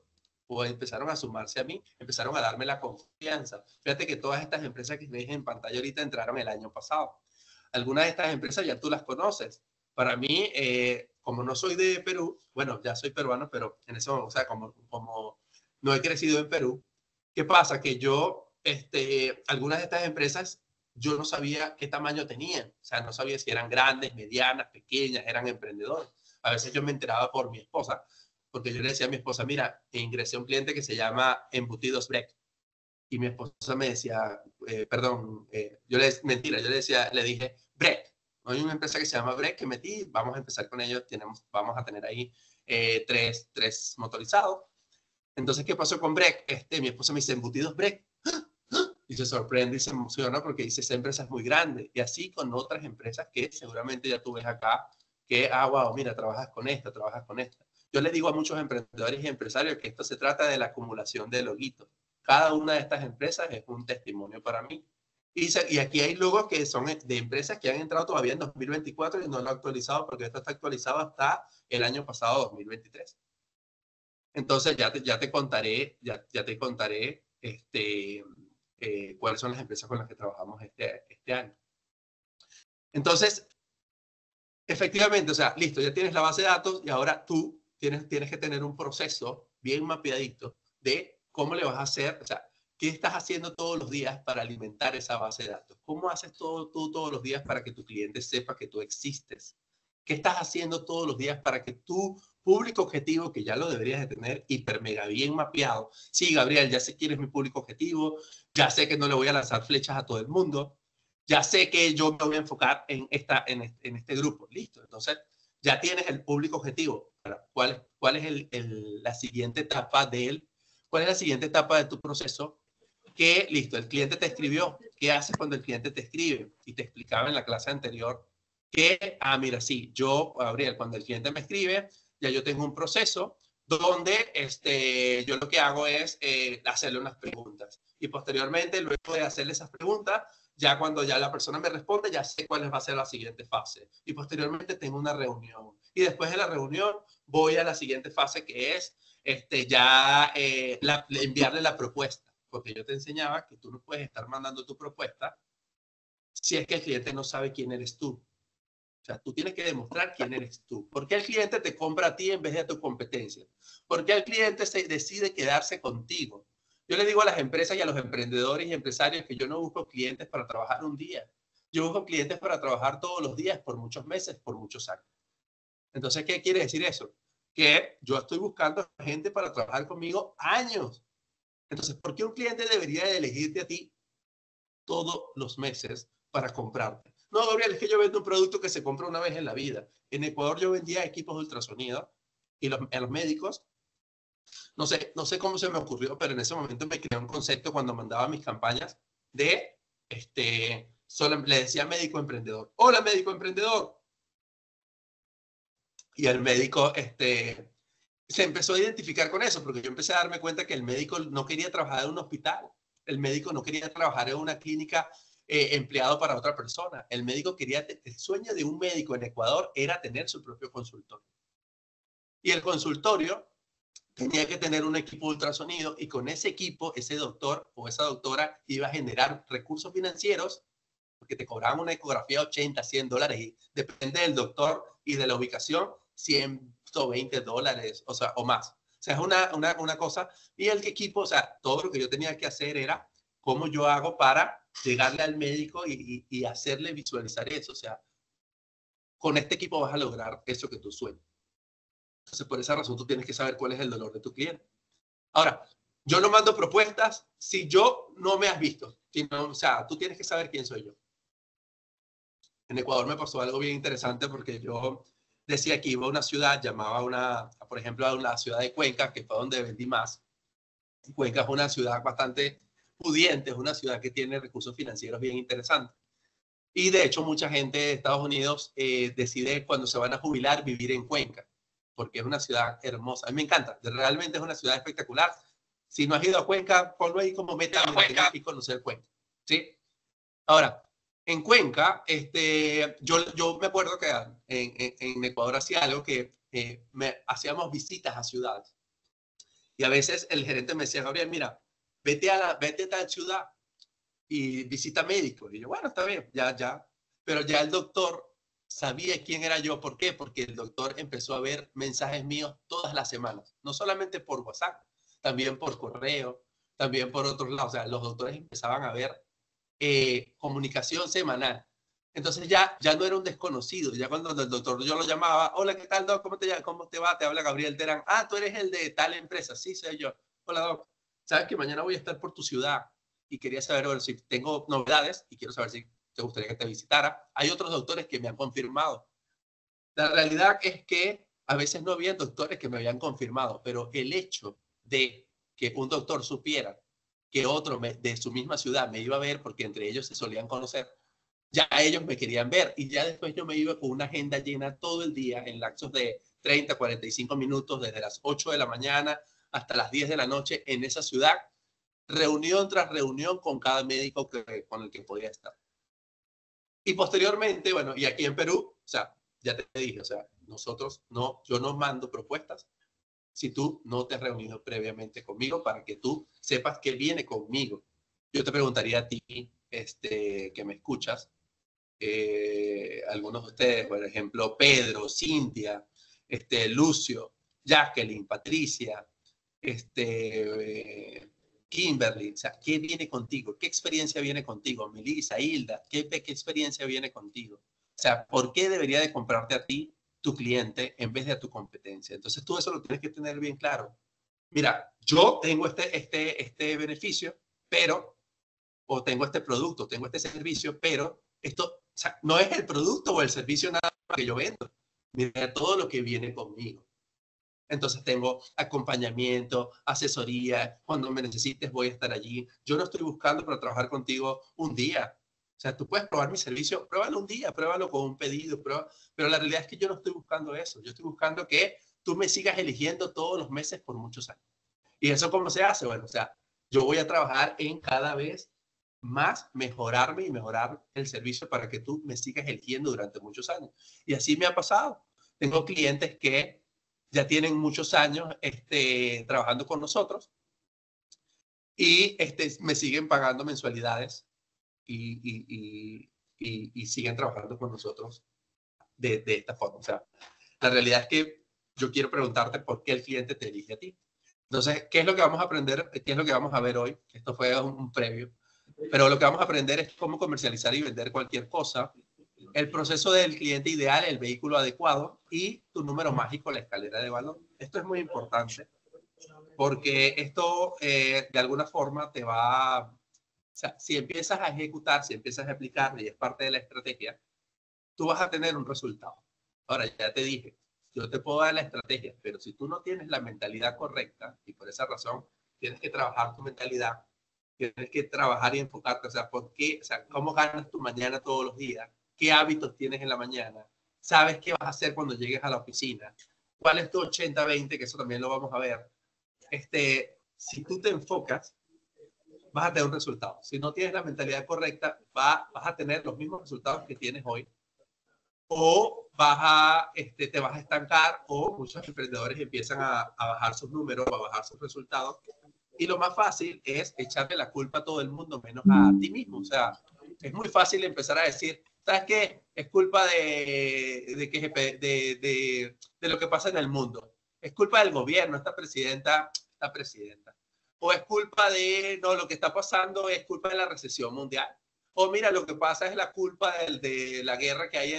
o empezaron a sumarse a mí, empezaron a darme la confianza. Fíjate que todas estas empresas que ves en pantalla ahorita entraron el año pasado. Algunas de estas empresas ya tú las conoces. Para mí, como no soy de Perú, bueno, ya soy peruano, pero en eso, o sea, como no he crecido en Perú, ¿qué pasa? Que yo, algunas de estas empresas, yo no sabía qué tamaño tenían. O sea, no sabía si eran grandes, medianas, pequeñas, eran emprendedores. A veces yo me enteraba por mi esposa, porque yo le decía a mi esposa, mira, ingresé a un cliente que se llama Embutidos Breck. Y mi esposa me decía, mentira, yo le dije, Breck. Hay una empresa que se llama Breck que metí, vamos a empezar con ellos, vamos a tener ahí tres motorizados. Entonces, ¿qué pasó con Breck? Mi esposa me dice, Embutidos Breck. Y se sorprende y se emociona porque dice, esa empresa es muy grande. Y así con otras empresas que seguramente ya tú ves acá, que, wow, mira, trabajas con esta, trabajas con esta. Yo le digo a muchos emprendedores y empresarios que esto se trata de la acumulación de loguitos. Cada una de estas empresas es un testimonio para mí. Y aquí hay logos que son de empresas que han entrado todavía en 2024 y no lo han actualizado porque esto está actualizado hasta el año pasado, 2023. Entonces ya te contaré cuáles son las empresas con las que trabajamos este año. Entonces, efectivamente, o sea, listo, ya tienes la base de datos y ahora tú tienes que tener un proceso bien mapeadito de cómo le vas a hacer, o sea, qué estás haciendo todos los días para alimentar esa base de datos. ¿Cómo haces tú todos los días para que tu cliente sepa que tú existes? ¿Qué estás haciendo todos los días para que tu público objetivo, que ya lo deberías de tener hiper mega bien mapeado? Sí, Gabriel, ya sé quién es mi público objetivo, ya sé que no le voy a lanzar flechas a todo el mundo, ya sé que yo me voy a enfocar en este grupo. Listo, entonces ya tienes el público objetivo. ¿Cuál es la siguiente etapa cuál es la siguiente etapa de tu proceso? Que, listo, el cliente te escribió. ¿Qué haces cuando el cliente te escribe? Y te explicaba en la clase anterior que, mira, sí, yo, Gabriel, cuando el cliente me escribe, ya yo tengo un proceso donde yo lo que hago es hacerle unas preguntas. Y posteriormente, luego de hacerle esas preguntas, ya cuando ya la persona me responde, ya sé cuál va a ser la siguiente fase. Y posteriormente tengo una reunión. Y después de la reunión voy a la siguiente fase, que es enviarle la propuesta. Porque yo te enseñaba que tú no puedes estar mandando tu propuesta si es que el cliente no sabe quién eres tú. O sea, tú tienes que demostrar quién eres tú. ¿Por qué el cliente te compra a ti en vez de a tu competencia? ¿Por qué el cliente decide quedarse contigo? Yo le digo a las empresas y a los emprendedores y empresarios que yo no busco clientes para trabajar un día. Yo busco clientes para trabajar todos los días, por muchos meses, por muchos años. Entonces, ¿qué quiere decir eso? Que yo estoy buscando gente para trabajar conmigo años. Entonces, ¿por qué un cliente debería de elegirte a ti todos los meses para comprarte? No, Gabriel, es que yo vendo un producto que se compra una vez en la vida. En Ecuador yo vendía equipos de ultrasonido y a los médicos, no sé cómo se me ocurrió, pero en ese momento me creé un concepto cuando mandaba mis campañas de, le decía médico emprendedor. Hola, médico emprendedor. Y el médico, se empezó a identificar con eso, porque yo empecé a darme cuenta que el médico no quería trabajar en un hospital. El médico no quería trabajar en una clínica empleado para otra persona. El médico quería, el sueño de un médico en Ecuador era tener su propio consultorio. Y el consultorio tenía que tener un equipo de ultrasonido y con ese equipo, ese doctor o esa doctora iba a generar recursos financieros porque te cobraban una ecografía 80, 100 dólares y depende del doctor y de la ubicación, 120 dólares, o sea, o más. O sea, es una cosa. Y el equipo, o sea, todo lo que yo tenía que hacer era cómo yo hago para llegarle al médico y hacerle visualizar eso. O sea, con este equipo vas a lograr eso que tú sueñas. Entonces, por esa razón, tú tienes que saber cuál es el dolor de tu cliente. Ahora, yo no mando propuestas si yo no me has visto. Sino, o sea, tú tienes que saber quién soy yo. En Ecuador me pasó algo bien interesante porque yo decía que iba a una ciudad, por ejemplo, a la ciudad de Cuenca, que fue donde vendí más. Cuenca es una ciudad bastante pudiente, es una ciudad que tiene recursos financieros bien interesantes. Y de hecho, mucha gente de Estados Unidos decide cuando se van a jubilar vivir en Cuenca, porque es una ciudad hermosa. A mí me encanta, realmente es una ciudad espectacular. Si no has ido a Cuenca, ponlo ahí como meta y conocer Cuenca. ¿Sí? Ahora, en Cuenca, yo me acuerdo que en Ecuador hacía algo que hacíamos visitas a ciudades. Y a veces el gerente me decía, Gabriel, mira, vete a tal ciudad y visita médicos. Y yo, bueno, está bien, ya. Pero ya el doctor sabía quién era yo. ¿Por qué? Porque el doctor empezó a ver mensajes míos todas las semanas. No solamente por WhatsApp, también por correo, también por otros lados. O sea, los doctores empezaban a ver comunicación semanal. Entonces ya no era un desconocido. Ya cuando el doctor yo lo llamaba, hola, ¿qué tal, doc? ¿Cómo te va? Te habla Gabriel Terán. Tú eres el de tal empresa. Sí, soy yo. Hola, doc. Sabes que mañana voy a estar por tu ciudad y quería saber si tengo novedades y quiero saber si te gustaría que te visitara. Hay otros doctores que me han confirmado. La realidad es que a veces no habían doctores que me habían confirmado, pero el hecho de que un doctor supiera que otro de su misma ciudad me iba a ver, porque entre ellos se solían conocer, ya ellos me querían ver y ya después yo me iba con una agenda llena todo el día en lapsos de 30, 45 minutos desde las 8 de la mañana hasta las 10 de la noche en esa ciudad, reunión tras reunión con cada médico con el que podía estar. Y posteriormente, bueno, y aquí en Perú, o sea, ya te dije, o sea, yo no mando propuestas si tú no te has reunido previamente conmigo para que tú sepas qué viene conmigo. Yo te preguntaría a ti, que me escuchas, algunos de ustedes, por ejemplo, Pedro, Cintia, Lucio, Jacqueline, Patricia, Kimberly, o sea, ¿qué viene contigo? ¿Qué experiencia viene contigo? Melissa, Hilda, ¿qué experiencia viene contigo? O sea, ¿por qué debería de comprarte a ti tu cliente en vez de a tu competencia? Entonces tú eso lo tienes que tener bien claro. Mira, yo tengo este beneficio, pero, o tengo este producto, tengo este servicio, pero esto, o sea, no es el producto o el servicio nada que yo vendo. Mira todo lo que viene conmigo. Entonces tengo acompañamiento, asesoría. Cuando me necesites voy a estar allí. Yo no estoy buscando para trabajar contigo un día. O sea, tú puedes probar mi servicio, pruébalo un día, pruébalo con un pedido, pero la realidad es que yo no estoy buscando eso. Yo estoy buscando que tú me sigas eligiendo todos los meses por muchos años. ¿Y eso cómo se hace? Bueno, o sea, yo voy a trabajar en cada vez más mejorarme y mejorar el servicio para que tú me sigas eligiendo durante muchos años. Y así me ha pasado. Tengo clientes que ya tienen muchos años trabajando con nosotros y me siguen pagando mensualidades y siguen trabajando con nosotros de esta forma. O sea, la realidad es que yo quiero preguntarte por qué el cliente te elige a ti. Entonces, ¿qué es lo que vamos a aprender? ¿Qué es lo que vamos a ver hoy? Esto fue un previo. Pero lo que vamos a aprender es cómo comercializar y vender cualquier cosa, el proceso del cliente ideal, el vehículo adecuado y tu número mágico, la escalera de valor. Esto es muy importante porque esto de alguna forma te va, o sea, si empiezas a ejecutar, si empiezas a aplicar y es parte de la estrategia, tú vas a tener un resultado. Ahora, ya te dije, yo te puedo dar la estrategia, pero si tú no tienes la mentalidad correcta, y por esa razón tienes que trabajar tu mentalidad, tienes que trabajar y enfocarte, o sea, ¿por qué? O sea, ¿cómo ganas tu mañana todos los días? ¿Qué hábitos tienes en la mañana? ¿Sabes qué vas a hacer cuando llegues a la oficina? ¿Cuál es tu 80-20? Que eso también lo vamos a ver. Si tú te enfocas, vas a tener un resultado. Si no tienes la mentalidad correcta, vas a tener los mismos resultados que tienes hoy, o te vas a estancar, o muchos emprendedores empiezan a bajar sus números, a bajar sus resultados. Y lo más fácil es echarle la culpa a todo el mundo menos a ti mismo. O sea, es muy fácil empezar a decir, ¿sabes qué? Es culpa de lo que pasa en el mundo. Es culpa del gobierno, esta presidenta. O es culpa no, lo que está pasando es culpa de la recesión mundial. O mira, lo que pasa es la culpa de la guerra que hay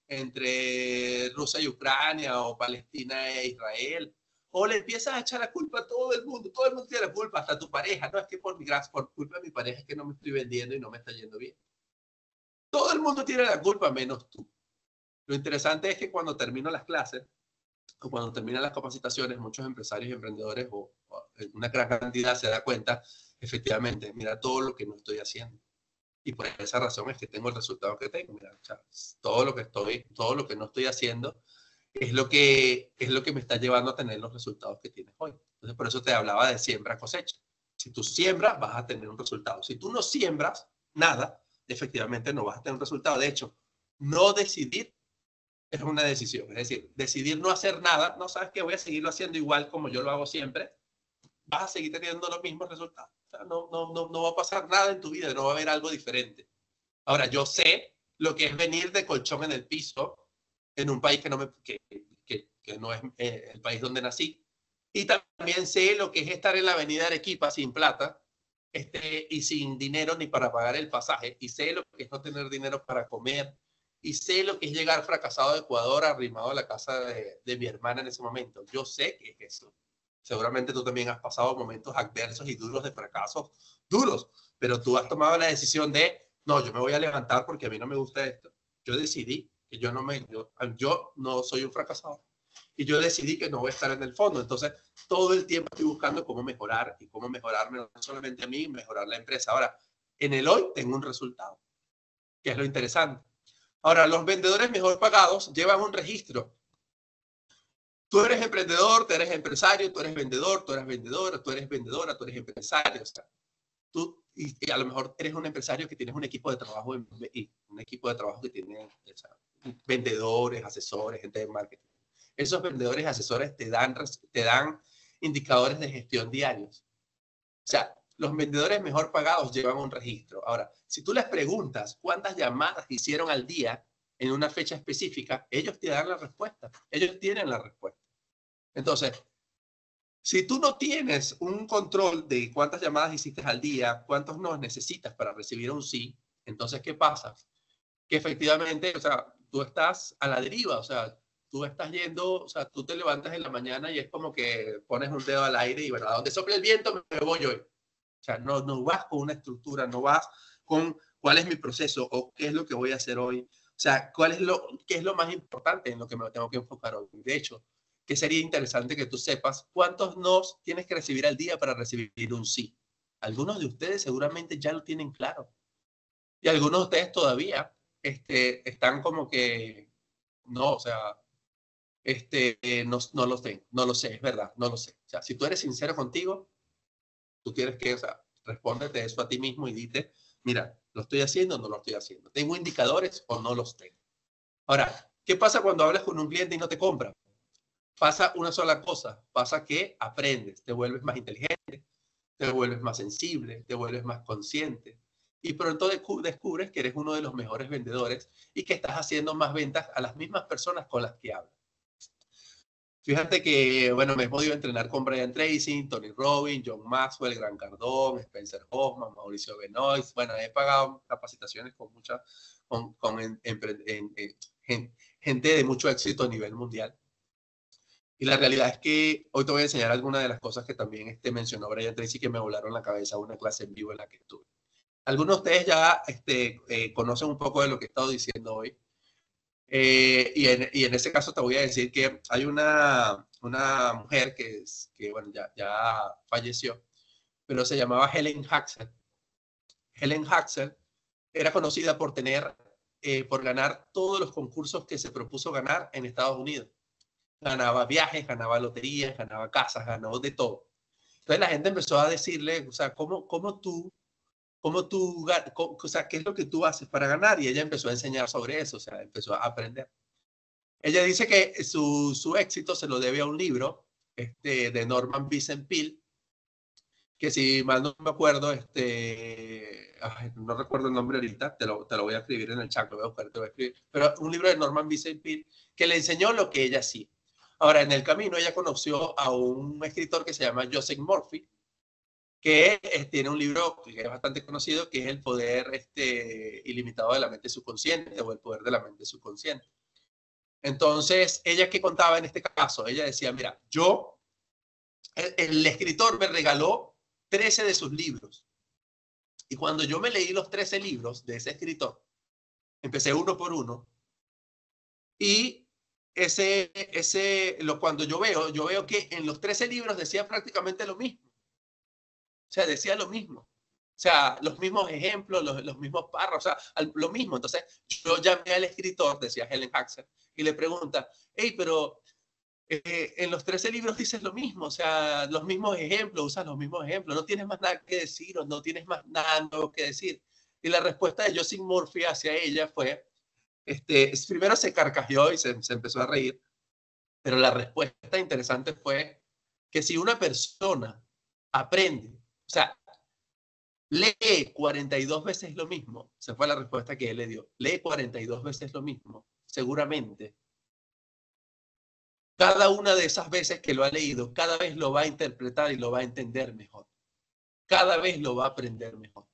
entre Rusia y Ucrania, o Palestina e Israel. O le empiezas a echar la culpa a todo el mundo tiene la culpa, hasta tu pareja. No es que por culpa de mi pareja es que no me estoy vendiendo y no me está yendo bien. Todo el mundo tiene la culpa menos tú. Lo interesante es que cuando termino las clases o cuando terminan las capacitaciones, muchos empresarios y emprendedores o una gran cantidad se da cuenta, efectivamente, mira todo lo que no estoy haciendo. Y por esa razón es que tengo el resultado que tengo. Mira, o sea, todo lo que no estoy haciendo es lo que me está llevando a tener los resultados que tienes hoy. Entonces, por eso te hablaba de siembra cosecha. Si tú siembras, vas a tener un resultado. Si tú no siembras nada, efectivamente no vas a tener un resultado. De hecho, no decidir es una decisión. Es decir, decidir no hacer nada, no sabes que voy a seguirlo haciendo igual como yo lo hago siempre, vas a seguir teniendo los mismos resultados. O sea, no va a pasar nada en tu vida, no va a haber algo diferente. Ahora, yo sé lo que es venir de colchón en el piso en un país que no es el país donde nací. Y también sé lo que es estar en la avenida Arequipa sin plata y sin dinero ni para pagar el pasaje. Y sé lo que es no tener dinero para comer. Y sé lo que es llegar fracasado de Ecuador arrimado a la casa de mi hermana en ese momento. Yo sé que es eso. Seguramente tú también has pasado momentos adversos y duros de fracasos duros, pero tú has tomado la decisión de, no, yo me voy a levantar porque a mí no me gusta esto. Yo decidí que yo no soy un fracasado. Y yo decidí que no voy a estar en el fondo. Entonces, todo el tiempo estoy buscando cómo mejorar y cómo mejorarme no solamente a mí, mejorar la empresa. Ahora, en el hoy tengo un resultado, que es lo interesante. Ahora, los vendedores mejor pagados llevan un registro. Tú eres emprendedor, tú eres empresario, tú eres vendedor, tú eres vendedora, tú eres vendedora, tú eres empresario. O sea, y a lo mejor eres un empresario que tienes un equipo de trabajo y un equipo de trabajo que tiene, o sea, vendedores, asesores, gente de marketing. Esos vendedores y asesores te dan indicadores de gestión diarios. O sea, los vendedores mejor pagados llevan un registro. Ahora, si tú les preguntas cuántas llamadas hicieron al día en una fecha específica, ellos te dan la respuesta. Ellos tienen la respuesta. Entonces, si tú no tienes un control de cuántas llamadas hiciste al día, cuántos no necesitas para recibir un sí, entonces, ¿qué pasa? Que efectivamente, o sea, tú estás a la deriva, o sea, tú estás yendo, o sea, tú te levantas en la mañana y es como que pones un dedo al aire y, bueno, a donde sople el viento me voy hoy. O sea, no vas con una estructura, no vas con cuál es mi proceso o qué es lo que voy a hacer hoy. O sea, qué es lo más importante en lo que me tengo que enfocar hoy. De hecho, que sería interesante que tú sepas cuántos nos tienes que recibir al día para recibir un sí. Algunos de ustedes seguramente ya lo tienen claro. Y algunos de ustedes todavía están como que, no, o sea, no lo sé, no lo sé, es verdad, no lo sé. O sea, si tú eres sincero contigo, tú quieres que, o sea, respóndete eso a ti mismo y dite, mira, ¿lo estoy haciendo o no lo estoy haciendo? ¿Tengo indicadores o no los tengo? Ahora, ¿qué pasa cuando hablas con un cliente y no te compra? Pasa una sola cosa, pasa que aprendes, te vuelves más inteligente, te vuelves más sensible, te vuelves más consciente y pronto descubres que eres uno de los mejores vendedores y que estás haciendo más ventas a las mismas personas con las que hablas. Fíjate que, bueno, me he podido entrenar con Brian Tracy, Tony Robbins, John Maxwell, Grant Cardone, Spencer Hoffman, Mauricio Benoist. Bueno, he pagado capacitaciones con gente de mucho éxito a nivel mundial. Y la realidad es que hoy te voy a enseñar algunas de las cosas que también mencionó Brian Tracy que me volaron la cabeza una clase en vivo en la que estuve. Algunos de ustedes ya conocen un poco de lo que he estado diciendo hoy. Y en ese caso te voy a decir que hay una mujer que bueno, ya falleció, pero se llamaba Helen Huxley. Helen Huxley era conocida por por ganar todos los concursos que se propuso ganar en Estados Unidos. Ganaba viajes, ganaba loterías, ganaba casas, ganó de todo. Entonces la gente empezó a decirle, o sea, o sea, ¿qué es lo que tú haces para ganar? Y ella empezó a enseñar sobre eso, o sea, empezó a aprender. Ella dice que su éxito se lo debe a un libro de Norman Vincent Peale, que si mal no me acuerdo, no recuerdo el nombre ahorita, te lo voy a escribir en el chat, lo voy a buscar, te voy a escribir, pero un libro de Norman Vincent Peale que le enseñó lo que ella hacía. Ahora, en el camino ella conoció a un escritor que se llama Joseph Murphy, que tiene un libro que es bastante conocido, que es El poder ilimitado de la mente subconsciente o El poder de la mente subconsciente. Entonces, ella que contaba en este caso, ella decía, mira, el escritor me regaló 13 de sus libros. Y cuando yo me leí los 13 libros de ese escritor, empecé uno por uno, y cuando yo veo que en los 13 libros decía prácticamente lo mismo. O sea, decía lo mismo. O sea, los mismos ejemplos, los mismos párrafos, o sea, lo mismo. Entonces, yo llamé al escritor, decía Helen Huxley, y le pregunta, hey, pero en los 13 libros dices lo mismo, o sea, los mismos ejemplos, usas los mismos ejemplos, no tienes más nada que decir o no tienes más nada nuevo que decir. Y la respuesta de Joseph Murphy hacia ella fue, primero se carcajeó y se empezó a reír, pero la respuesta interesante fue que si una persona aprende, o sea, lee 42 veces lo mismo, esa fue la respuesta que él le dio, lee 42 veces lo mismo, seguramente cada una de esas veces que lo ha leído, cada vez lo va a interpretar y lo va a entender mejor. Cada vez lo va a aprender mejor.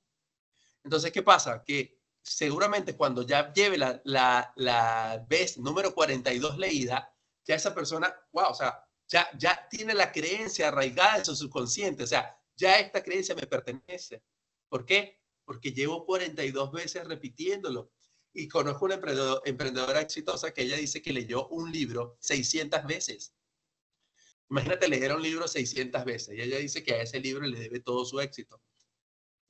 Entonces, ¿qué pasa? Que seguramente cuando ya lleve la vez número 42 leída, ya esa persona, wow, o sea, ya tiene la creencia arraigada en su subconsciente. O sea, ya esta creencia me pertenece. ¿Por qué? Porque llevo 42 veces repitiéndolo. Y conozco una emprendedora exitosa que ella dice que leyó un libro 600 veces. Imagínate leer un libro 600 veces. Y ella dice que a ese libro le debe todo su éxito.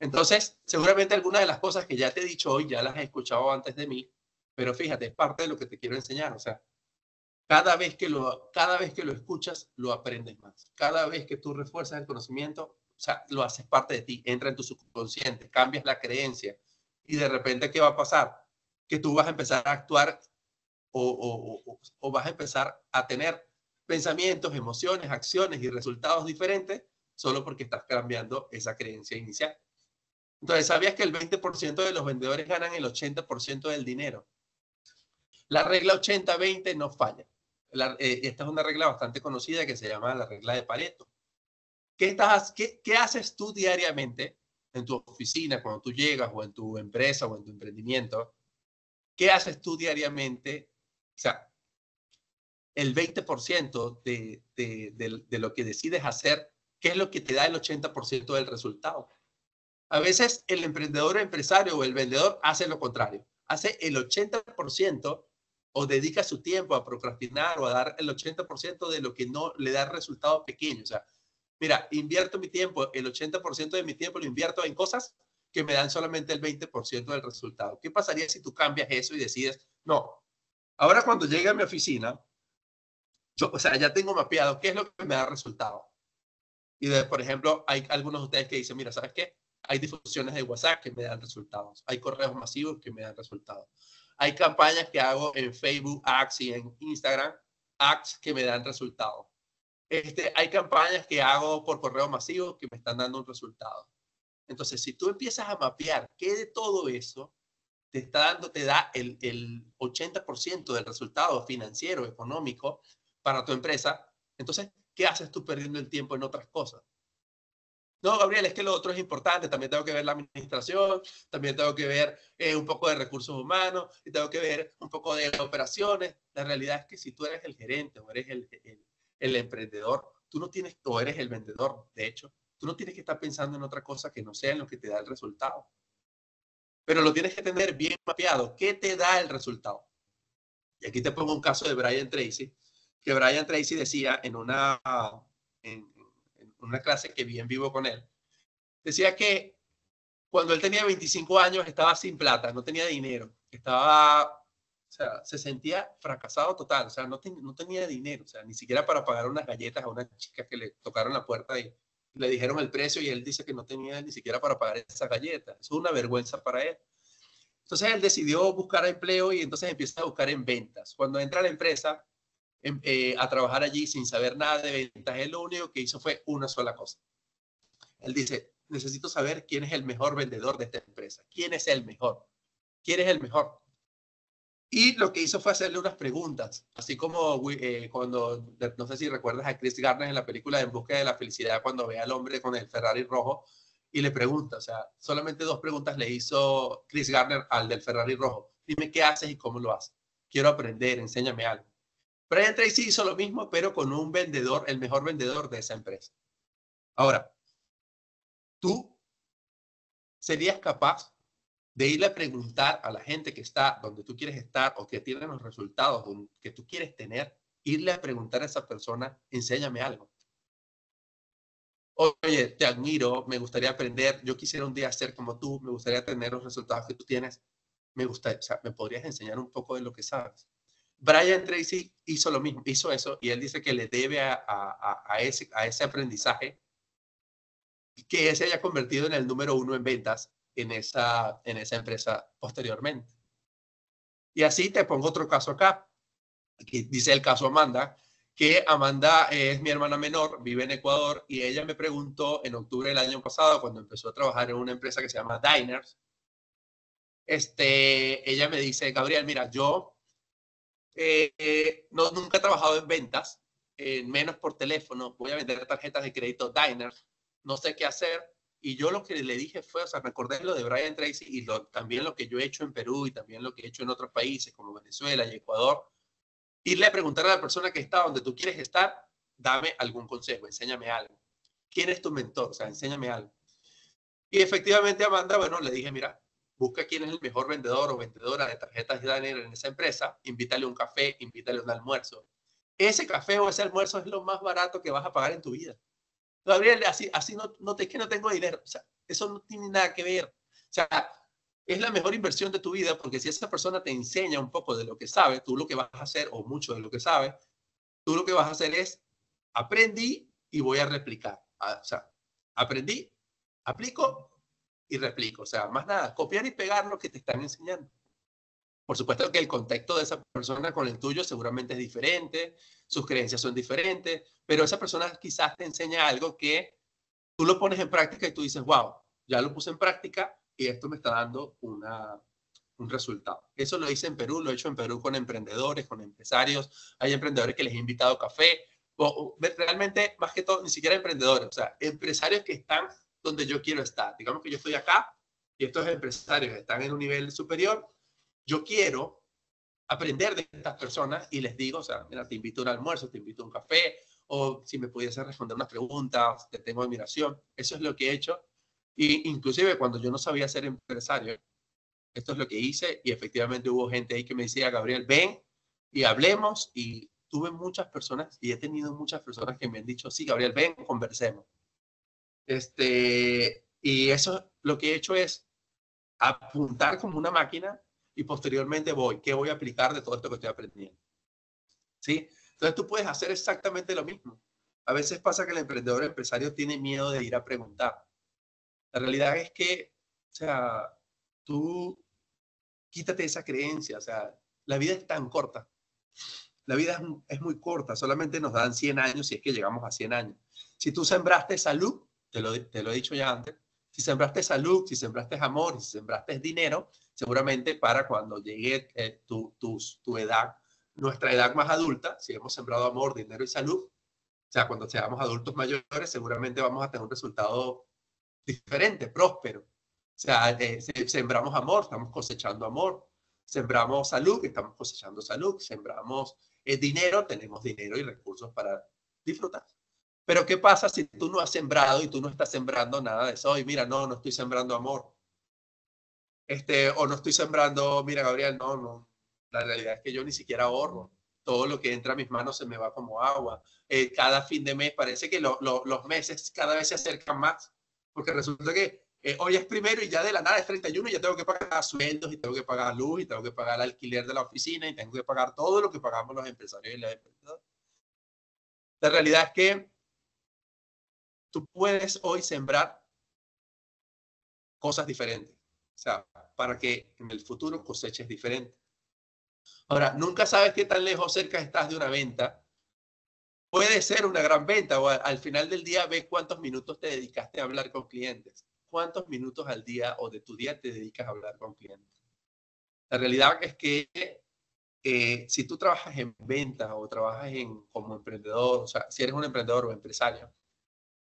Entonces, seguramente algunas de las cosas que ya te he dicho hoy ya las he escuchado antes de mí, pero fíjate, es parte de lo que te quiero enseñar. O sea, cada vez que lo escuchas, lo aprendes más. Cada vez que tú refuerzas el conocimiento, o sea, lo haces parte de ti, entra en tu subconsciente, cambias la creencia. Y de repente, ¿qué va a pasar? Que tú vas a empezar a actuar o vas a empezar a tener pensamientos, emociones, acciones y resultados diferentes solo porque estás cambiando esa creencia inicial. Entonces, ¿sabías que el 20% de los vendedores ganan el 80% del dinero? La regla 80-20 no falla. Esta es una regla bastante conocida que se llama la regla de Pareto. ¿Qué haces tú diariamente en tu oficina cuando tú llegas o en tu empresa o en tu emprendimiento? ¿Qué haces tú diariamente? O sea, el 20% de lo que decides hacer, ¿qué es lo que te da el 80% del resultado? A veces el emprendedor o empresario o el vendedor hace lo contrario. Hace el 80% o dedica su tiempo a procrastinar o a dar el 80% de lo que no le da resultados pequeños. O sea, mira, invierto mi tiempo, el 80% de mi tiempo lo invierto en cosas que me dan solamente el 20% del resultado. ¿Qué pasaría si tú cambias eso y decides, no, ahora cuando llegue a mi oficina, yo, o sea, ya tengo mapeado qué es lo que me da resultado? Y por ejemplo, hay algunos de ustedes que dicen, mira, ¿sabes qué? Hay difusiones de WhatsApp que me dan resultados. Hay correos masivos que me dan resultados. Hay campañas que hago en Facebook Ads y en Instagram Ads que me dan resultados. Hay campañas que hago por correo masivo que me están dando un resultado. Entonces, si tú empiezas a mapear qué de todo eso te da el 80% del resultado financiero, económico para tu empresa, entonces, ¿qué haces tú perdiendo el tiempo en otras cosas? No, Gabriel, es que lo otro es importante. También tengo que ver la administración, también tengo que ver un poco de recursos humanos y tengo que ver un poco de operaciones. La realidad es que si tú eres el gerente o eres el emprendedor, tú no tienes, o eres el vendedor, de hecho, tú no tienes que estar pensando en otra cosa que no sea en lo que te da el resultado. Pero lo tienes que tener bien mapeado. ¿Qué te da el resultado? Y aquí te pongo un caso de Brian Tracy, que Brian Tracy decía en una clase que vi en vivo con él, decía que cuando él tenía 25 años estaba sin plata, no tenía dinero, o sea, se sentía fracasado total, o sea, no tenía dinero, o sea, ni siquiera para pagar unas galletas a una chica que le tocaron la puerta y le dijeron el precio y él dice que no tenía ni siquiera para pagar esas galletas. Eso es una vergüenza para él. Entonces él decidió buscar empleo y entonces empieza a buscar en ventas. Cuando entra a la empresa a trabajar allí sin saber nada de ventas, él lo único que hizo fue una sola cosa. Él dice, necesito saber quién es el mejor vendedor de esta empresa. ¿Quién es el mejor? ¿Quién es el mejor? Y lo que hizo fue hacerle unas preguntas, así como cuando, no sé si recuerdas a Chris Gardner en la película En busca de la felicidad, cuando ve al hombre con el Ferrari rojo y le pregunta, o sea, solamente 2 preguntas le hizo Chris Gardner al del Ferrari rojo. Dime qué haces y cómo lo haces. Quiero aprender, enséñame algo. Brian Tracy hizo lo mismo, pero con un vendedor, el mejor vendedor de esa empresa. Ahora, tú serías capaz de irle a preguntar a la gente que está donde tú quieres estar o que tiene los resultados que tú quieres tener, irle a preguntar a esa persona, enséñame algo. Oye, te admiro, me gustaría aprender, yo quisiera un día ser como tú, me gustaría tener los resultados que tú tienes, o sea, me podrías enseñar un poco de lo que sabes. Brian Tracy hizo lo mismo, hizo eso y él dice que le debe a ese aprendizaje que se haya convertido en el número 1 en ventas en esa empresa posteriormente. Y así te pongo otro caso acá. Aquí dice el caso Amanda, que Amanda es mi hermana menor, vive en Ecuador y ella me preguntó en octubre del año pasado, cuando empezó a trabajar en una empresa que se llama Diners, ella me dice, Gabriel, mira, yo nunca he trabajado en ventas, menos por teléfono, voy a vender tarjetas de crédito Diners, no sé qué hacer. Y yo lo que le dije fue, o sea, me acordé de lo de Brian Tracy y también lo que yo he hecho en Perú y también lo que he hecho en otros países como Venezuela y Ecuador. Irle a preguntar a la persona que está donde tú quieres estar, dame algún consejo, enséñame algo. ¿Quién es tu mentor? O sea, enséñame algo. Y efectivamente, Amanda, bueno, le dije, mira, busca quién es el mejor vendedor o vendedora de tarjetas de Daniel en esa empresa, invítale un café, invítale un almuerzo. Ese café o ese almuerzo es lo más barato que vas a pagar en tu vida. Gabriel, así es que no tengo dinero. O sea, eso no tiene nada que ver. O sea, es la mejor inversión de tu vida porque si esa persona te enseña un poco de lo que sabe, tú lo que vas a hacer, o mucho de lo que sabe, tú lo que vas a hacer es, aprendí y voy a replicar. O sea, aprendí, aplico y replico. O sea, más nada, copiar y pegar lo que te están enseñando. Por supuesto que el contexto de esa persona con el tuyo seguramente es diferente, sus creencias son diferentes, pero esa persona quizás te enseña algo que tú lo pones en práctica y tú dices, wow, ya lo puse en práctica y esto me está dando un resultado. Eso lo hice en Perú, lo he hecho en Perú con emprendedores, con empresarios. Hay emprendedores que les he invitado café, realmente más que todo, ni siquiera emprendedores, o sea, empresarios que están donde yo quiero estar. Digamos que yo estoy acá y estos empresarios están en un nivel superior. Yo quiero aprender de estas personas y les digo, o sea, mira, te invito a un almuerzo, te invito a un café, o si me pudiese responder unas preguntas, te tengo admiración. Eso es lo que he hecho. Y inclusive cuando yo no sabía ser empresario, esto es lo que hice y efectivamente hubo gente ahí que me decía, Gabriel, ven y hablemos. Y tuve muchas personas y he tenido muchas personas que me han dicho, sí, Gabriel, ven, conversemos. Y eso lo que he hecho es apuntar como una máquina y posteriormente ¿qué voy a aplicar de todo esto que estoy aprendiendo? ¿Sí? Entonces tú puedes hacer exactamente lo mismo. A veces pasa que el emprendedor, el empresario tiene miedo de ir a preguntar. La realidad es que, o sea, tú quítate esa creencia, o sea, la vida es tan corta. La vida es muy corta, solamente nos dan 100 años si es que llegamos a 100 años. Si tú sembraste salud, te lo he dicho ya antes, si sembraste salud, si sembraste amor, si sembraste dinero, seguramente para cuando llegue tu edad, nuestra edad más adulta, si hemos sembrado amor, dinero y salud, o sea, cuando seamos adultos mayores, seguramente vamos a tener un resultado diferente, próspero. O sea, sembramos amor, estamos cosechando amor. Sembramos salud, estamos cosechando salud. Sembramos dinero, tenemos dinero y recursos para disfrutar. Pero ¿qué pasa si tú no has sembrado y tú no estás sembrando nada de eso? Y mira, no estoy sembrando amor. O no estoy sembrando, mira, Gabriel, no. La realidad es que yo ni siquiera ahorro. Todo lo que entra a mis manos se me va como agua. Cada fin de mes parece que los meses cada vez se acercan más. Porque resulta que hoy es primero y ya de la nada es 31 y ya tengo que pagar sueldos y tengo que pagar luz y tengo que pagar el alquiler de la oficina y tengo que pagar todo lo que pagamos los empresarios y las empresas. La realidad es que tú puedes hoy sembrar cosas diferentes. O sea, para que en el futuro coseches diferente. Ahora, nunca sabes qué tan lejos o cerca estás de una venta. Puede ser una gran venta o al final del día ves cuántos minutos te dedicaste a hablar con clientes. ¿Cuántos minutos al día o de tu día te dedicas a hablar con clientes? La realidad es que si tú trabajas en ventas o trabajas como emprendedor, o sea, si eres un emprendedor o empresario,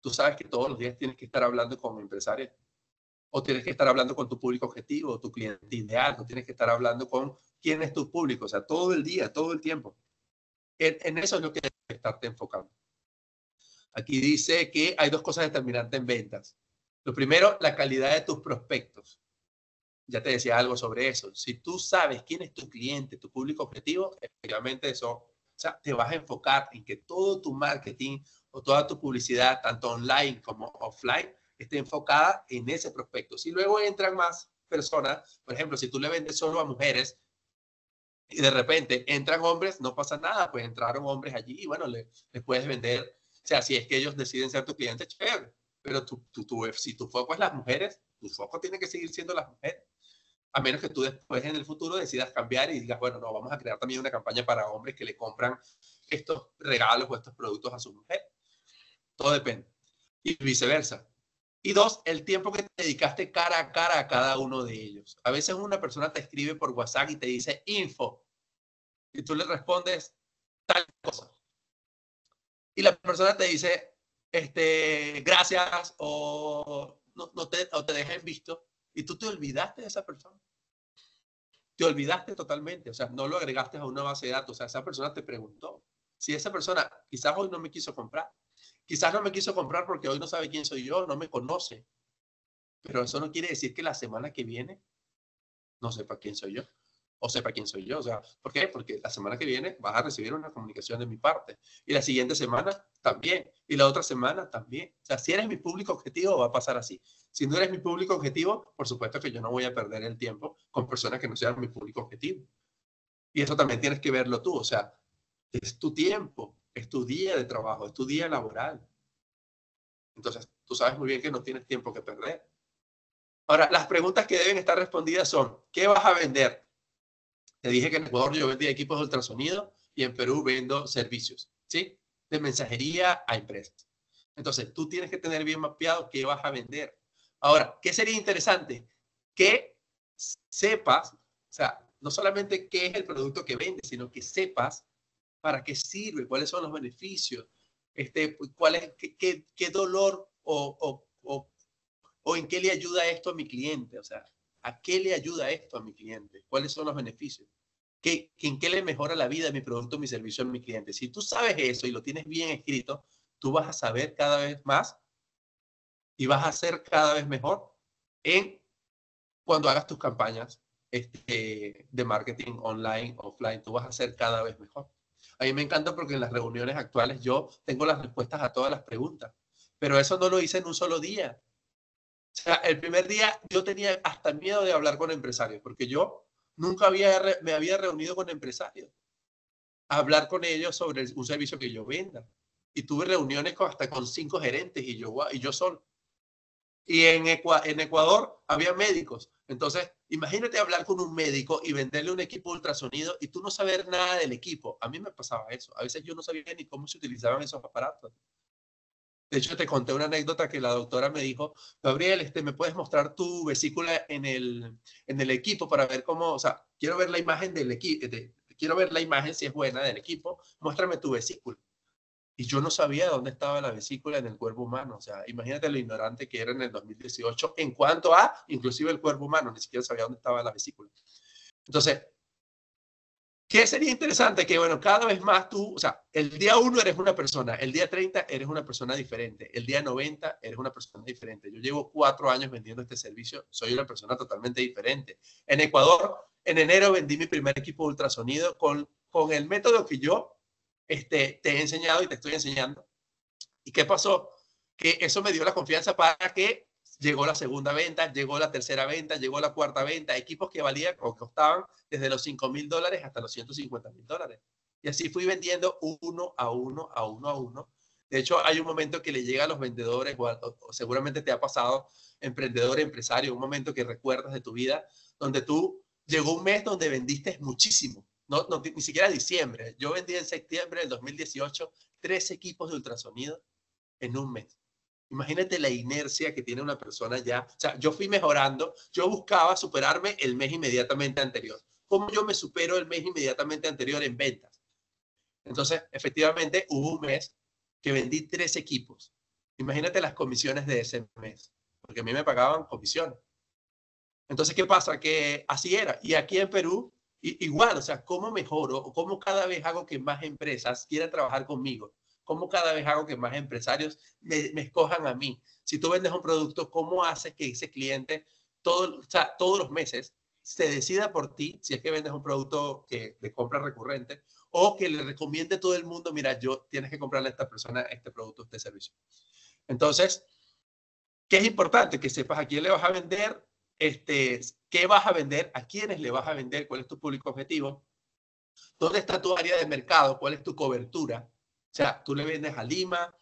tú sabes que todos los días tienes que estar hablando con empresarios o tienes que estar hablando con tu público objetivo o tu cliente ideal, o tienes que estar hablando con quién es tu público, o sea, todo el día, todo el tiempo. En eso es lo que debes estarte enfocando. Aquí dice que hay dos cosas determinantes en ventas. Lo primero, la calidad de tus prospectos. Ya te decía algo sobre eso. Si tú sabes quién es tu cliente, tu público objetivo, efectivamente eso, o sea, te vas a enfocar en que todo tu marketing o toda tu publicidad, tanto online como offline, esté enfocada en ese prospecto. Si luego entran más personas, por ejemplo, si tú le vendes solo a mujeres y de repente entran hombres, no pasa nada, pues entraron hombres allí y bueno, les puedes vender. O sea, si es que ellos deciden ser tu cliente, chévere. Pero si tu foco es las mujeres, tu foco tiene que seguir siendo las mujeres. A menos que tú después en el futuro decidas cambiar y digas, bueno, no, vamos a crear también una campaña para hombres que le compran estos regalos o estos productos a su mujer. Todo depende. Y viceversa. Y dos, el tiempo que te dedicaste cara a cara a cada uno de ellos. A veces una persona te escribe por WhatsApp y te dice info. Y tú le respondes tal cosa. Y la persona te dice, gracias o te deja en visto. Y tú te olvidaste de esa persona. Te olvidaste totalmente, o sea, no lo agregaste a una base de datos, o sea, esa persona te preguntó. Si esa persona quizás hoy no me quiso comprar, quizás no me quiso comprar porque hoy no sabe quién soy yo, no me conoce, pero eso no quiere decir que la semana que viene no sepa quién soy yo o sepa quién soy yo. O sea, ¿por qué? Porque la semana que viene vas a recibir una comunicación de mi parte y la siguiente semana también y la otra semana también. O sea, si eres mi público objetivo va a pasar así. Si no eres mi público objetivo, por supuesto que yo no voy a perder el tiempo con personas que no sean mi público objetivo. Y eso también tienes que verlo tú. O sea, es tu tiempo, es tu día de trabajo, es tu día laboral. Entonces, tú sabes muy bien que no tienes tiempo que perder. Ahora, las preguntas que deben estar respondidas son, ¿qué vas a vender? Te dije que en Ecuador yo vendía equipos de ultrasonido y en Perú vendo servicios, ¿sí? De mensajería a empresas. Entonces, tú tienes que tener bien mapeado qué vas a vender. Ahora, ¿qué sería interesante? Que sepas, o sea, no solamente qué es el producto que vendes, sino que sepas para qué sirve, cuáles son los beneficios, cuál es, qué dolor o en qué le ayuda esto a mi cliente. O sea, ¿a qué le ayuda esto a mi cliente? ¿Cuáles son los beneficios? ¿En qué le mejora la vida mi producto, mi servicio a mi cliente? Si tú sabes eso y lo tienes bien escrito, tú vas a saber cada vez más y vas a ser cada vez mejor en cuando hagas tus campañas de marketing online, offline, tú vas a ser cada vez mejor. A mí me encanta porque en las reuniones actuales yo tengo las respuestas a todas las preguntas, pero eso no lo hice en un solo día. O sea, el primer día yo tenía hasta miedo de hablar con empresarios, porque yo nunca me había reunido con empresarios a hablar con ellos sobre un servicio que yo venda. Y tuve reuniones hasta con 5 gerentes y yo solo. Y en Ecuador había médicos. Entonces, imagínate hablar con un médico y venderle un equipo de ultrasonido y tú no saber nada del equipo. A mí me pasaba eso. A veces yo no sabía ni cómo se utilizaban esos aparatos. De hecho, te conté una anécdota que la doctora me dijo, Gabriel, ¿me puedes mostrar tu vesícula en el equipo para ver cómo, o sea, quiero ver la imagen del equipo, quiero ver la imagen si es buena del equipo, muéstrame tu vesícula. Y yo no sabía dónde estaba la vesícula en el cuerpo humano. O sea, imagínate lo ignorante que era en el 2018 en cuanto a, inclusive el cuerpo humano, ni siquiera sabía dónde estaba la vesícula. Entonces, ¿qué sería interesante? Que, bueno, cada vez más tú, o sea, el día 1 eres una persona, el día 30 eres una persona diferente, el día 90 eres una persona diferente. Yo llevo 4 años vendiendo este servicio, soy una persona totalmente diferente. En Ecuador, en enero vendí mi primer equipo de ultrasonido con el método que yo te he enseñado y te estoy enseñando. ¿Y qué pasó? Que eso me dio la confianza para que llegó la segunda venta, llegó la tercera venta, llegó la cuarta venta, equipos que valían o costaban desde los $5,000 hasta los $150,000. Y así fui vendiendo uno a uno, a uno a uno. De hecho, hay un momento que le llega a los vendedores, o seguramente te ha pasado, emprendedor, empresario, un momento que recuerdas de tu vida, donde tú llegó un mes donde vendiste muchísimo. No, ni siquiera diciembre. Yo vendí en septiembre del 2018 3 equipos de ultrasonido en un mes. Imagínate la inercia que tiene una persona ya. O sea, yo fui mejorando, yo buscaba superarme el mes inmediatamente anterior. ¿Cómo yo me supero el mes inmediatamente anterior en ventas? Entonces, efectivamente, hubo un mes que vendí 3 equipos. Imagínate las comisiones de ese mes, porque a mí me pagaban comisiones. Entonces, ¿qué pasa? Que así era. Y aquí en Perú, igual, o sea, ¿cómo mejoro o cómo cada vez hago que más empresas quieran trabajar conmigo? ¿Cómo cada vez hago que más empresarios me escojan a mí? Si tú vendes un producto, ¿cómo haces que ese cliente o sea, todos los meses se decida por ti, si es que vendes un producto de compra recurrente, o que le recomiende a todo el mundo, mira, tienes que comprarle a esta persona este producto, este servicio? Entonces, ¿qué es importante? Que sepas a quién le vas a vender, qué vas a vender, a quiénes le vas a vender, cuál es tu público objetivo, dónde está tu área de mercado, cuál es tu cobertura. O sea, tú le vendes a Lima,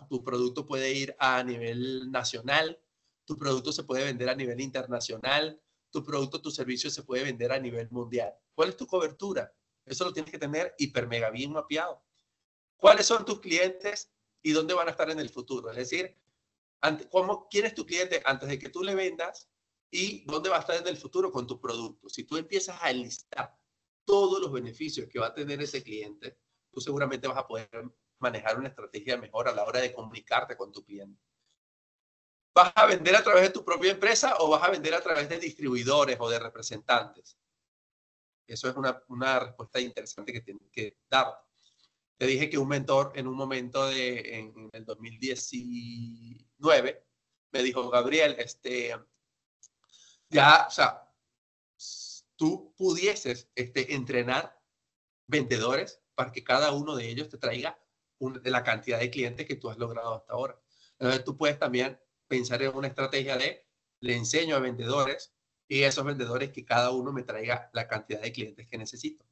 tu producto puede ir a nivel nacional, tu producto se puede vender a nivel internacional, tu servicio se puede vender a nivel mundial. ¿Cuál es tu cobertura? Eso lo tienes que tener hiper mega bien mapeado. ¿Cuáles son tus clientes y dónde van a estar en el futuro? Es decir, ¿quién es tu cliente antes de que tú le vendas y dónde va a estar en el futuro con tu producto? Si tú empiezas a enlistar todos los beneficios que va a tener ese cliente, tú seguramente vas a poder manejar una estrategia mejor a la hora de comunicarte con tu cliente. ¿Vas a vender a través de tu propia empresa o vas a vender a través de distribuidores o de representantes? Eso es una respuesta interesante que tienes que dar. Te dije que un mentor en un momento en el 2019 me dijo, Gabriel, ya, o sea, tú pudieses entrenar vendedores para que cada uno de ellos te traiga la cantidad de clientes que tú has logrado hasta ahora. Entonces tú puedes también pensar en una estrategia le enseño a vendedores y esos vendedores que cada uno me traiga la cantidad de clientes que necesito.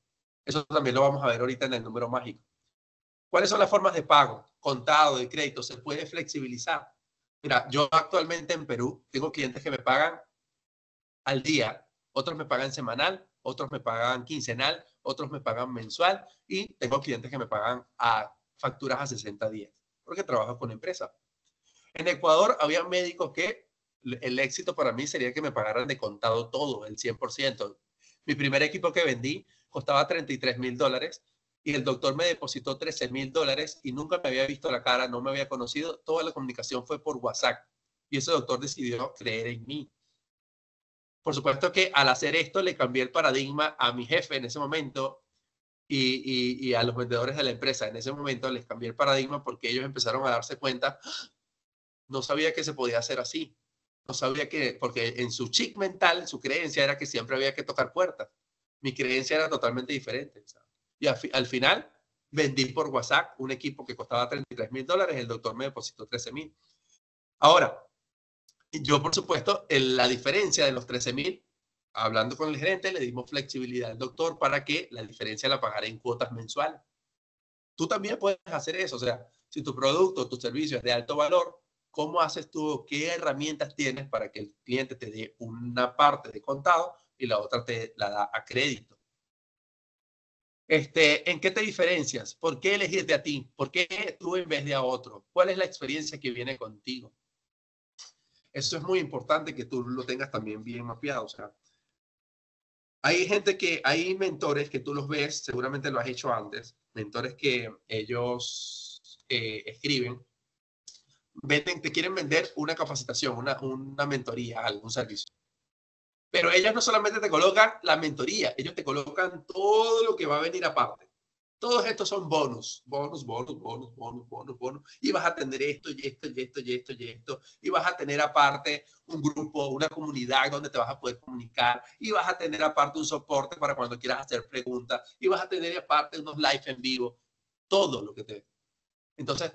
Eso también lo vamos a ver ahorita en el número mágico. ¿Cuáles son las formas de pago? Contado, de crédito, se puede flexibilizar. Mira, yo actualmente en Perú tengo clientes que me pagan al día, otros me pagan semanal, otros me pagan quincenal, otros me pagan mensual y tengo clientes que me pagan a facturas a 60 días, porque trabajo con empresas. En Ecuador había médicos que el éxito para mí sería que me pagaran de contado todo, el 100%. Mi primer equipo que vendí costaba $33,000 y el doctor me depositó $13,000 y nunca me había visto la cara, no me había conocido. Toda la comunicación fue por WhatsApp y ese doctor decidió creer en mí. Por supuesto que al hacer esto le cambié el paradigma a mi jefe en ese momento y a los vendedores de la empresa. En ese momento les cambié el paradigma porque ellos empezaron a darse cuenta, no sabía que se podía hacer así. No sabía porque en su chip mental, su creencia era que siempre había que tocar puertas. Mi creencia era totalmente diferente, ¿sabes? Y al final vendí por WhatsApp un equipo que costaba $33,000, el doctor me depositó $13,000. Ahora, Yo, por supuesto, la diferencia de los 13.000, hablando con el gerente, le dimos flexibilidad al doctor para que la diferencia la pagara en cuotas mensuales. Tú también puedes hacer eso. O sea, si tu producto o tu servicio es de alto valor, ¿cómo haces tú? ¿Qué herramientas tienes para que el cliente te dé una parte de contado y la otra te la da a crédito? ¿En qué te diferencias? ¿Por qué elegirte a ti? ¿Por qué tú en vez de a otro? ¿Cuál es la experiencia que viene contigo? Eso es muy importante que tú lo tengas también bien mapeado. O sea, hay mentores que tú los ves, seguramente lo has hecho antes, mentores que ellos escriben, te quieren vender una capacitación, una mentoría, algún servicio. Pero ellos no solamente te colocan la mentoría, ellos te colocan todo lo que va a venir aparte. Todos estos son bonus. Y vas a tener esto, y esto, y esto, y esto, y esto. Y vas a tener aparte un grupo, una comunidad donde te vas a poder comunicar. Y vas a tener aparte un soporte para cuando quieras hacer preguntas. Y vas a tener aparte unos live en vivo. Todo lo que te... Entonces,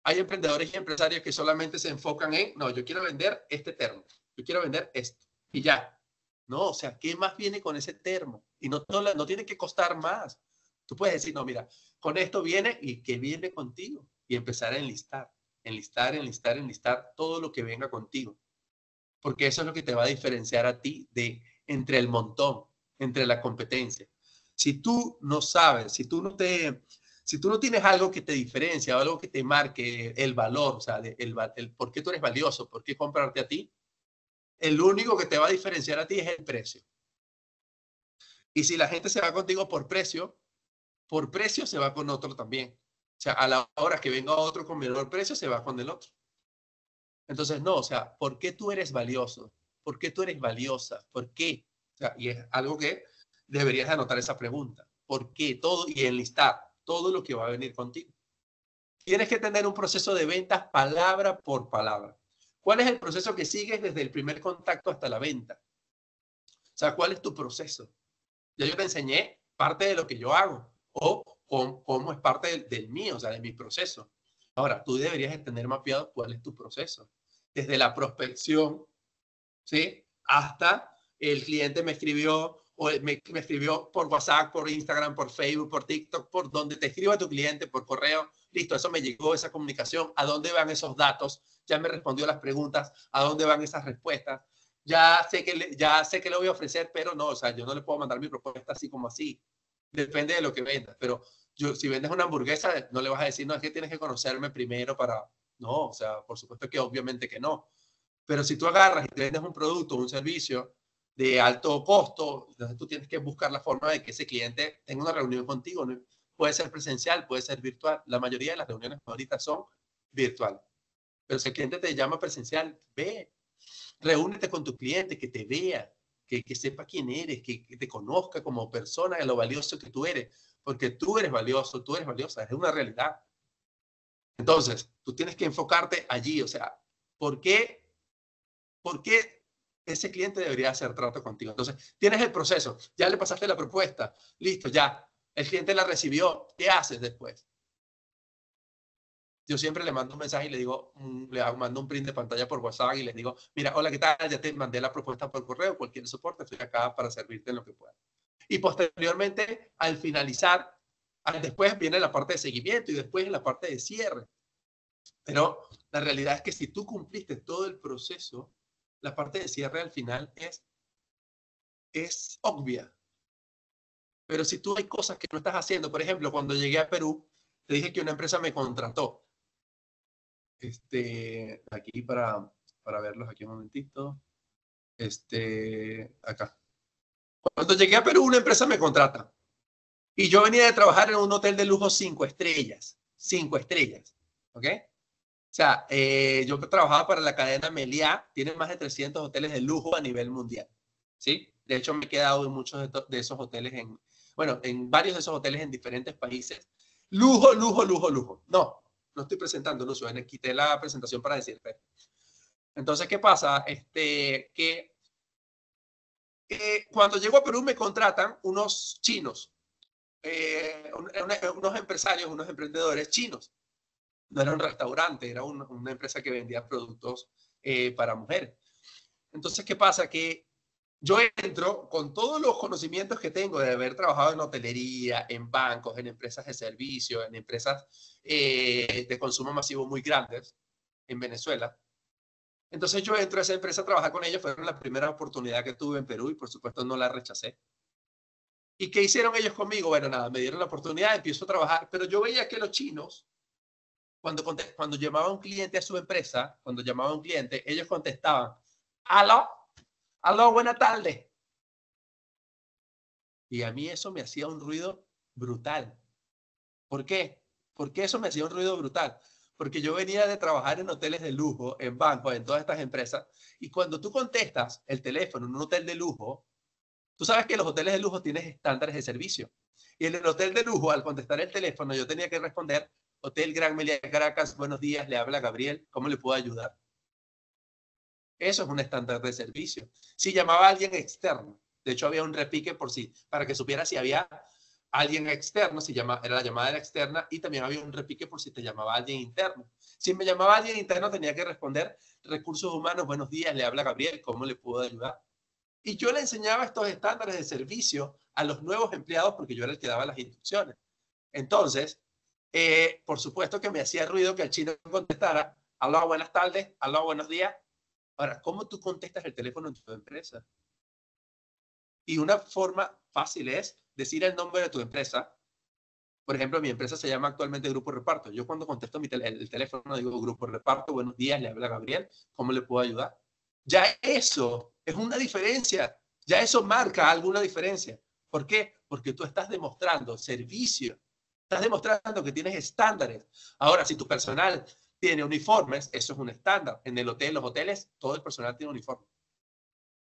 hay emprendedores y empresarios que solamente se enfocan en, no, yo quiero vender este termo. Yo quiero vender esto. Y ya. No, o sea, ¿qué más viene con ese termo? Y no tiene que costar más. Tú puedes decir, no, mira, con esto viene y que viene contigo. Y empezar a enlistar todo lo que venga contigo. Porque eso es lo que te va a diferenciar a ti entre el montón, entre la competencia. Si tú no sabes, si tú no tienes algo que te diferencia o algo que te marque el valor, o sea, el por qué tú eres valioso, por qué comprarte a ti, el único que te va a diferenciar a ti es el precio. Y si la gente se va contigo por precio se va con otro también. O sea, a la hora que venga otro con menor precio, se va con el otro. Entonces, no, o sea, ¿por qué tú eres valioso? ¿Por qué tú eres valiosa? ¿Por qué? O sea, y es algo que deberías anotar esa pregunta. ¿Por qué? Todo y enlistar todo lo que va a venir contigo. Tienes que tener un proceso de ventas palabra por palabra. ¿Cuál es el proceso que sigues desde el primer contacto hasta la venta? O sea, ¿cuál es tu proceso? Ya yo te enseñé parte de lo que yo hago o cómo es parte del mío, o sea, de mi proceso. Ahora, tú deberías tener mapeado cuál es tu proceso. Desde la prospección, ¿sí? Hasta el cliente me escribió o me escribió por WhatsApp, por Instagram, por Facebook, por TikTok, por donde te escriba tu cliente, por correo. Listo, eso me llegó, esa comunicación. ¿A dónde van esos datos? Ya me respondió las preguntas. ¿A dónde van esas respuestas? Ya sé que le voy a ofrecer, pero no, o sea, yo no le puedo mandar mi propuesta así como así. Depende de lo que vendas, pero si vendes una hamburguesa, no le vas a decir, no, es que tienes que conocerme primero para... No, o sea, por supuesto que obviamente que no. Pero si tú agarras y te vendes un producto o un servicio de alto costo, entonces tú tienes que buscar la forma de que ese cliente tenga una reunión contigo. ¿No? Puede ser presencial, puede ser virtual. La mayoría de las reuniones ahorita son virtual. Pero si el cliente te llama presencial, ve, reúnete con tu cliente, que te vea, que sepa quién eres, que te conozca como persona, de lo valioso que tú eres, porque tú eres valioso, tú eres valiosa, es una realidad. Entonces, tú tienes que enfocarte allí, o sea, ¿por qué ese cliente debería hacer trato contigo? Entonces, tienes el proceso, ya le pasaste la propuesta, listo, ya, el cliente la recibió, ¿qué haces después? Yo siempre le mando un mensaje y le digo, le mando un print de pantalla por WhatsApp y les digo, mira, hola, ¿qué tal? Ya te mandé la propuesta por correo, cualquier soporte, estoy acá para servirte en lo que pueda. Y posteriormente, al finalizar, después viene la parte de seguimiento y después la parte de cierre. Pero la realidad es que si tú cumpliste todo el proceso, la parte de cierre al final es obvia. Pero si tú hay cosas que no estás haciendo, por ejemplo, cuando llegué a Perú, te dije que una empresa me contrató. Aquí para verlos aquí un momentito. Acá. Cuando llegué a Perú, una empresa me contrata. Y yo venía de trabajar en un hotel de lujo 5 estrellas. 5 estrellas. ¿Ok? O sea, yo trabajaba para la cadena Meliá. Tiene más de 300 hoteles de lujo a nivel mundial. ¿Sí? De hecho, me he quedado en muchos de esos hoteles, en varios de esos hoteles en diferentes países. Lujo, lujo, lujo, lujo. No estoy presentando, no suena. Quité la presentación para decirte. Entonces, ¿qué pasa? Cuando llego a Perú me contratan unos chinos, unos empresarios, unos emprendedores chinos. No era un restaurante, era una empresa que vendía productos para mujeres. Entonces, ¿qué pasa? Que yo entro con todos los conocimientos que tengo de haber trabajado en hotelería, en bancos, en empresas de servicio, en empresas de consumo masivo muy grandes en Venezuela. Entonces yo entro a esa empresa a trabajar con ellos, fue la primera oportunidad que tuve en Perú y por supuesto no la rechacé. ¿Y qué hicieron ellos conmigo? Bueno, nada, me dieron la oportunidad, empiezo a trabajar, pero yo veía que los chinos, cuando llamaba un cliente a su empresa, cuando llamaba a un cliente, ellos contestaban, aló, aló, buenas tardes. Y a mí eso me hacía un ruido brutal. ¿Por qué? Porque eso me hacía un ruido brutal. Porque yo venía de trabajar en hoteles de lujo, en bancos, en todas estas empresas, y cuando tú contestas el teléfono en un hotel de lujo, tú sabes que los hoteles de lujo tienen estándares de servicio. Y en el hotel de lujo, al contestar el teléfono, yo tenía que responder, Hotel Gran Meliá Caracas, buenos días, le habla Gabriel, ¿cómo le puedo ayudar? Eso es un estándar de servicio. Si llamaba a alguien externo, de hecho había un repique por sí, para que supiera si había alguien externo, era la llamada externa, y también había un repique por si te llamaba alguien interno. Si me llamaba alguien interno, tenía que responder, recursos humanos, buenos días, le habla Gabriel, ¿cómo le puedo ayudar? Y yo le enseñaba estos estándares de servicio a los nuevos empleados porque yo era el que daba las instrucciones. Entonces, por supuesto que me hacía ruido que el chino contestara, aló, buenas tardes, aló, buenos días. Ahora, ¿cómo tú contestas el teléfono en tu empresa? Y una forma fácil es decir el nombre de tu empresa. Por ejemplo, mi empresa se llama actualmente Grupo Reparto. Yo cuando contesto el teléfono digo Grupo Reparto, buenos días, le habla Gabriel, ¿cómo le puedo ayudar? Ya eso es una diferencia. Ya eso marca alguna diferencia. ¿Por qué? Porque tú estás demostrando servicio. Estás demostrando que tienes estándares. Ahora, si tu personal tiene uniformes, eso es un estándar. En el hotel, los hoteles, todo el personal tiene uniforme.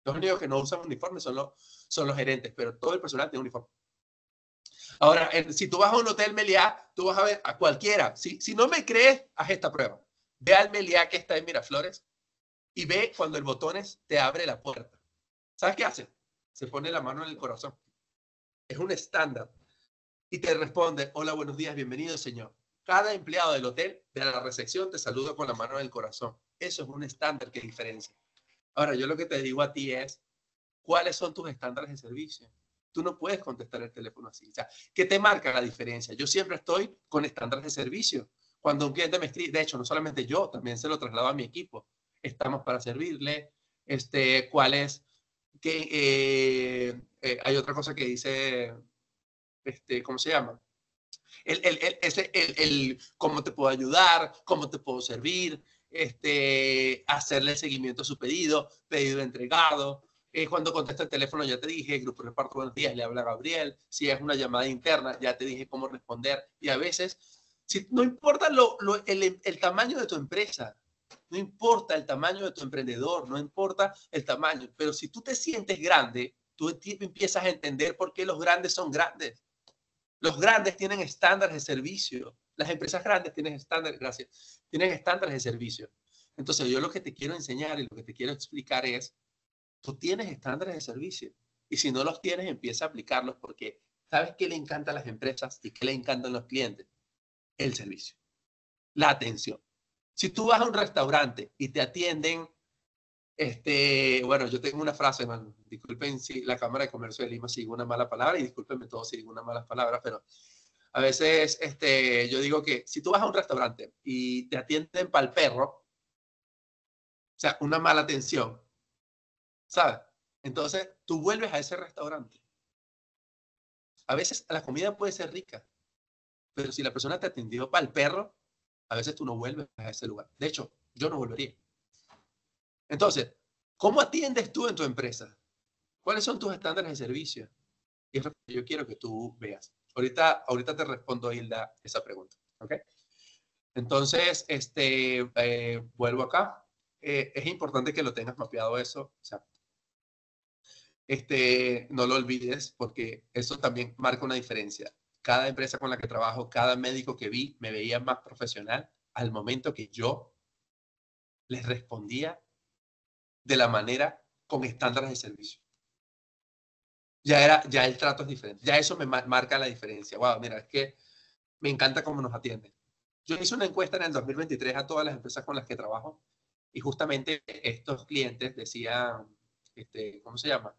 Los únicos que no usan uniformes son los gerentes, pero todo el personal tiene uniforme. Ahora, si tú vas a un hotel Meliá, tú vas a ver a cualquiera. Si no me crees, haz esta prueba. Ve al Meliá que está en Miraflores y ve cuando el botones te abre la puerta. ¿Sabes qué hace? Se pone la mano en el corazón. Es un estándar. Y te responde, hola, buenos días, bienvenido, señor. Cada empleado del hotel de la recepción te saluda con la mano en el corazón. Eso es un estándar que diferencia. Ahora, yo lo que te digo a ti es, ¿cuáles son tus estándares de servicio? Tú no puedes contestar el teléfono así. O sea, ¿qué te marca la diferencia? Yo siempre estoy con estándares de servicio. Cuando un cliente me escribe, de hecho, no solamente yo, también se lo traslado a mi equipo. Estamos para servirle. ¿Cuál es? Hay otra cosa que dice, ¿cómo se llama? Cómo te puedo ayudar, cómo te puedo servir, hacerle seguimiento a su pedido, pedido entregado. Cuando contesta el teléfono ya te dije, Grupo Reparto, buenos días, le habla Gabriel. Si es una llamada interna, ya te dije cómo responder. Y a veces, no importa el tamaño de tu empresa, no importa el tamaño de tu emprendedor, no importa el tamaño, pero si tú te sientes grande, tú empiezas a entender por qué los grandes son grandes. Los grandes tienen estándares de servicio. Las empresas grandes tienen estándares, gracias, tienen estándares de servicio. Entonces, yo lo que te quiero enseñar y lo que te quiero explicar es, tú tienes estándares de servicio. Y si no los tienes, empieza a aplicarlos porque ¿sabes qué le encanta a las empresas y qué le encantan a los clientes? El servicio, la atención. Si tú vas a un restaurante y te atienden, bueno, yo tengo una frase, man, disculpen si la Cámara de Comercio de Lima sigue una mala palabra y discúlpenme todos si digo una mala palabra, pero a veces yo digo que si tú vas a un restaurante y te atienden para el perro, o sea, una mala atención, ¿sabes? Entonces, tú vuelves a ese restaurante. A veces la comida puede ser rica, pero si la persona te atendió para el perro, a veces tú no vuelves a ese lugar. De hecho, yo no volvería. Entonces, ¿cómo atiendes tú en tu empresa? ¿Cuáles son tus estándares de servicio? Y es lo que yo quiero que tú veas. Ahorita te respondo, Hilda, esa pregunta. ¿Ok? Entonces, vuelvo acá. Es importante que lo tengas mapeado eso. O sea, no lo olvides porque eso también marca una diferencia. Cada empresa con la que trabajo, cada médico que vi, me veía más profesional al momento que yo les respondía de la manera con estándares de servicio. Ya el trato es diferente. Ya eso me marca la diferencia. Wow, mira, es que me encanta cómo nos atienden. Yo hice una encuesta en el 2023 a todas las empresas con las que trabajo y justamente estos clientes decían, ¿cómo se llama?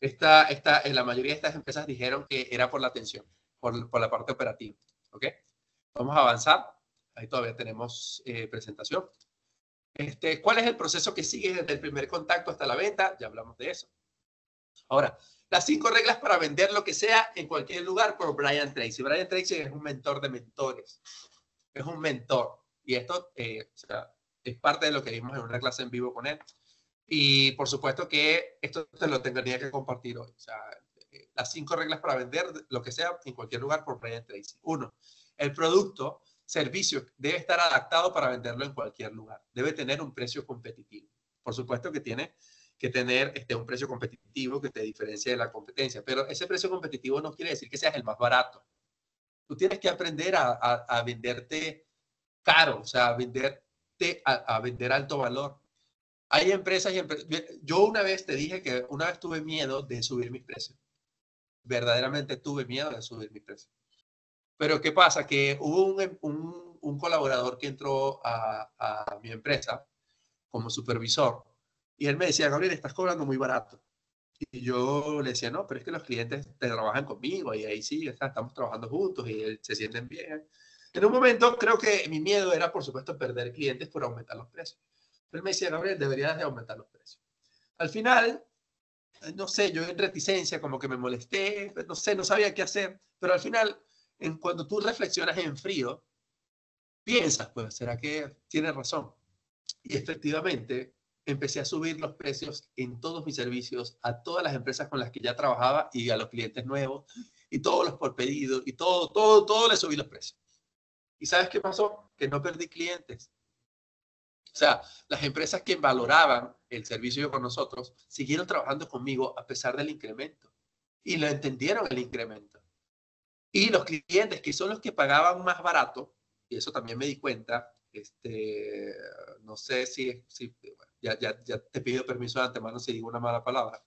En la mayoría de estas empresas dijeron que era por la atención, por la parte operativa. ¿Ok? Vamos a avanzar. Ahí todavía tenemos presentación. ¿Cuál es el proceso que sigue desde el primer contacto hasta la venta? Ya hablamos de eso. Ahora, las 5 reglas para vender lo que sea en cualquier lugar por Brian Tracy. Brian Tracy es un mentor de mentores. Es un mentor. Y esto o sea, es parte de lo que vimos en una clase en vivo con él. Y por supuesto que esto te lo tendría que compartir hoy. O sea, las 5 reglas para vender lo que sea en cualquier lugar por Brian Tracy. 1. El producto, servicio debe estar adaptado para venderlo en cualquier lugar. Debe tener un precio competitivo. Por supuesto que tiene que tener un precio competitivo que te diferencie de la competencia. Pero ese precio competitivo no quiere decir que seas el más barato. Tú tienes que aprender a venderte caro, o sea, a vender alto valor. Hay empresas y yo una vez te dije que una vez tuve miedo de subir mis precios. Verdaderamente tuve miedo de subir mis precios. Pero ¿qué pasa? Que hubo un colaborador que entró a mi empresa como supervisor y él me decía, Gabriel, estás cobrando muy barato. Y yo le decía, no, pero es que los clientes trabajan conmigo y ahí sí, estamos trabajando juntos y se sienten bien. En un momento creo que mi miedo era, por supuesto, perder clientes por aumentar los precios. Él me decía, Gabriel, deberías de aumentar los precios. Al final, no sé, yo en reticencia, como que me molesté, no sé, no sabía qué hacer, pero al final, cuando tú reflexionas en frío, piensas, pues, ¿será que tiene razón? Y efectivamente, empecé a subir los precios en todos mis servicios, a todas las empresas con las que ya trabajaba y a los clientes nuevos, y todos los por pedido, y todo le subí los precios. ¿Y sabes qué pasó? Que no perdí clientes. O sea, las empresas que valoraban el servicio con nosotros siguieron trabajando conmigo a pesar del incremento. Y lo entendieron el incremento. Y los clientes que son los que pagaban más barato, y eso también me di cuenta, no sé si bueno, ya te pido permiso de antemano si digo una mala palabra,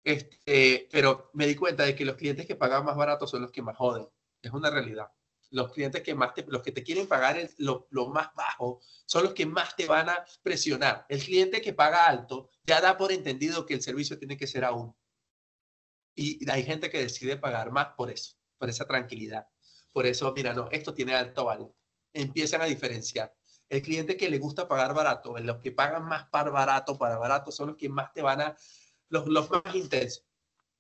pero me di cuenta de que los clientes que pagaban más barato son los que más joden. Es una realidad. Los clientes que los que te quieren pagar lo más bajo son los que más te van a presionar. El cliente que paga alto ya da por entendido que el servicio tiene que ser aún. Y hay gente que decide pagar más por eso, por esa tranquilidad. Por eso, mira, no, esto tiene alto valor. Empiezan a diferenciar. El cliente que le gusta pagar barato, los que pagan más para barato, son los que más te van a, los más intensos.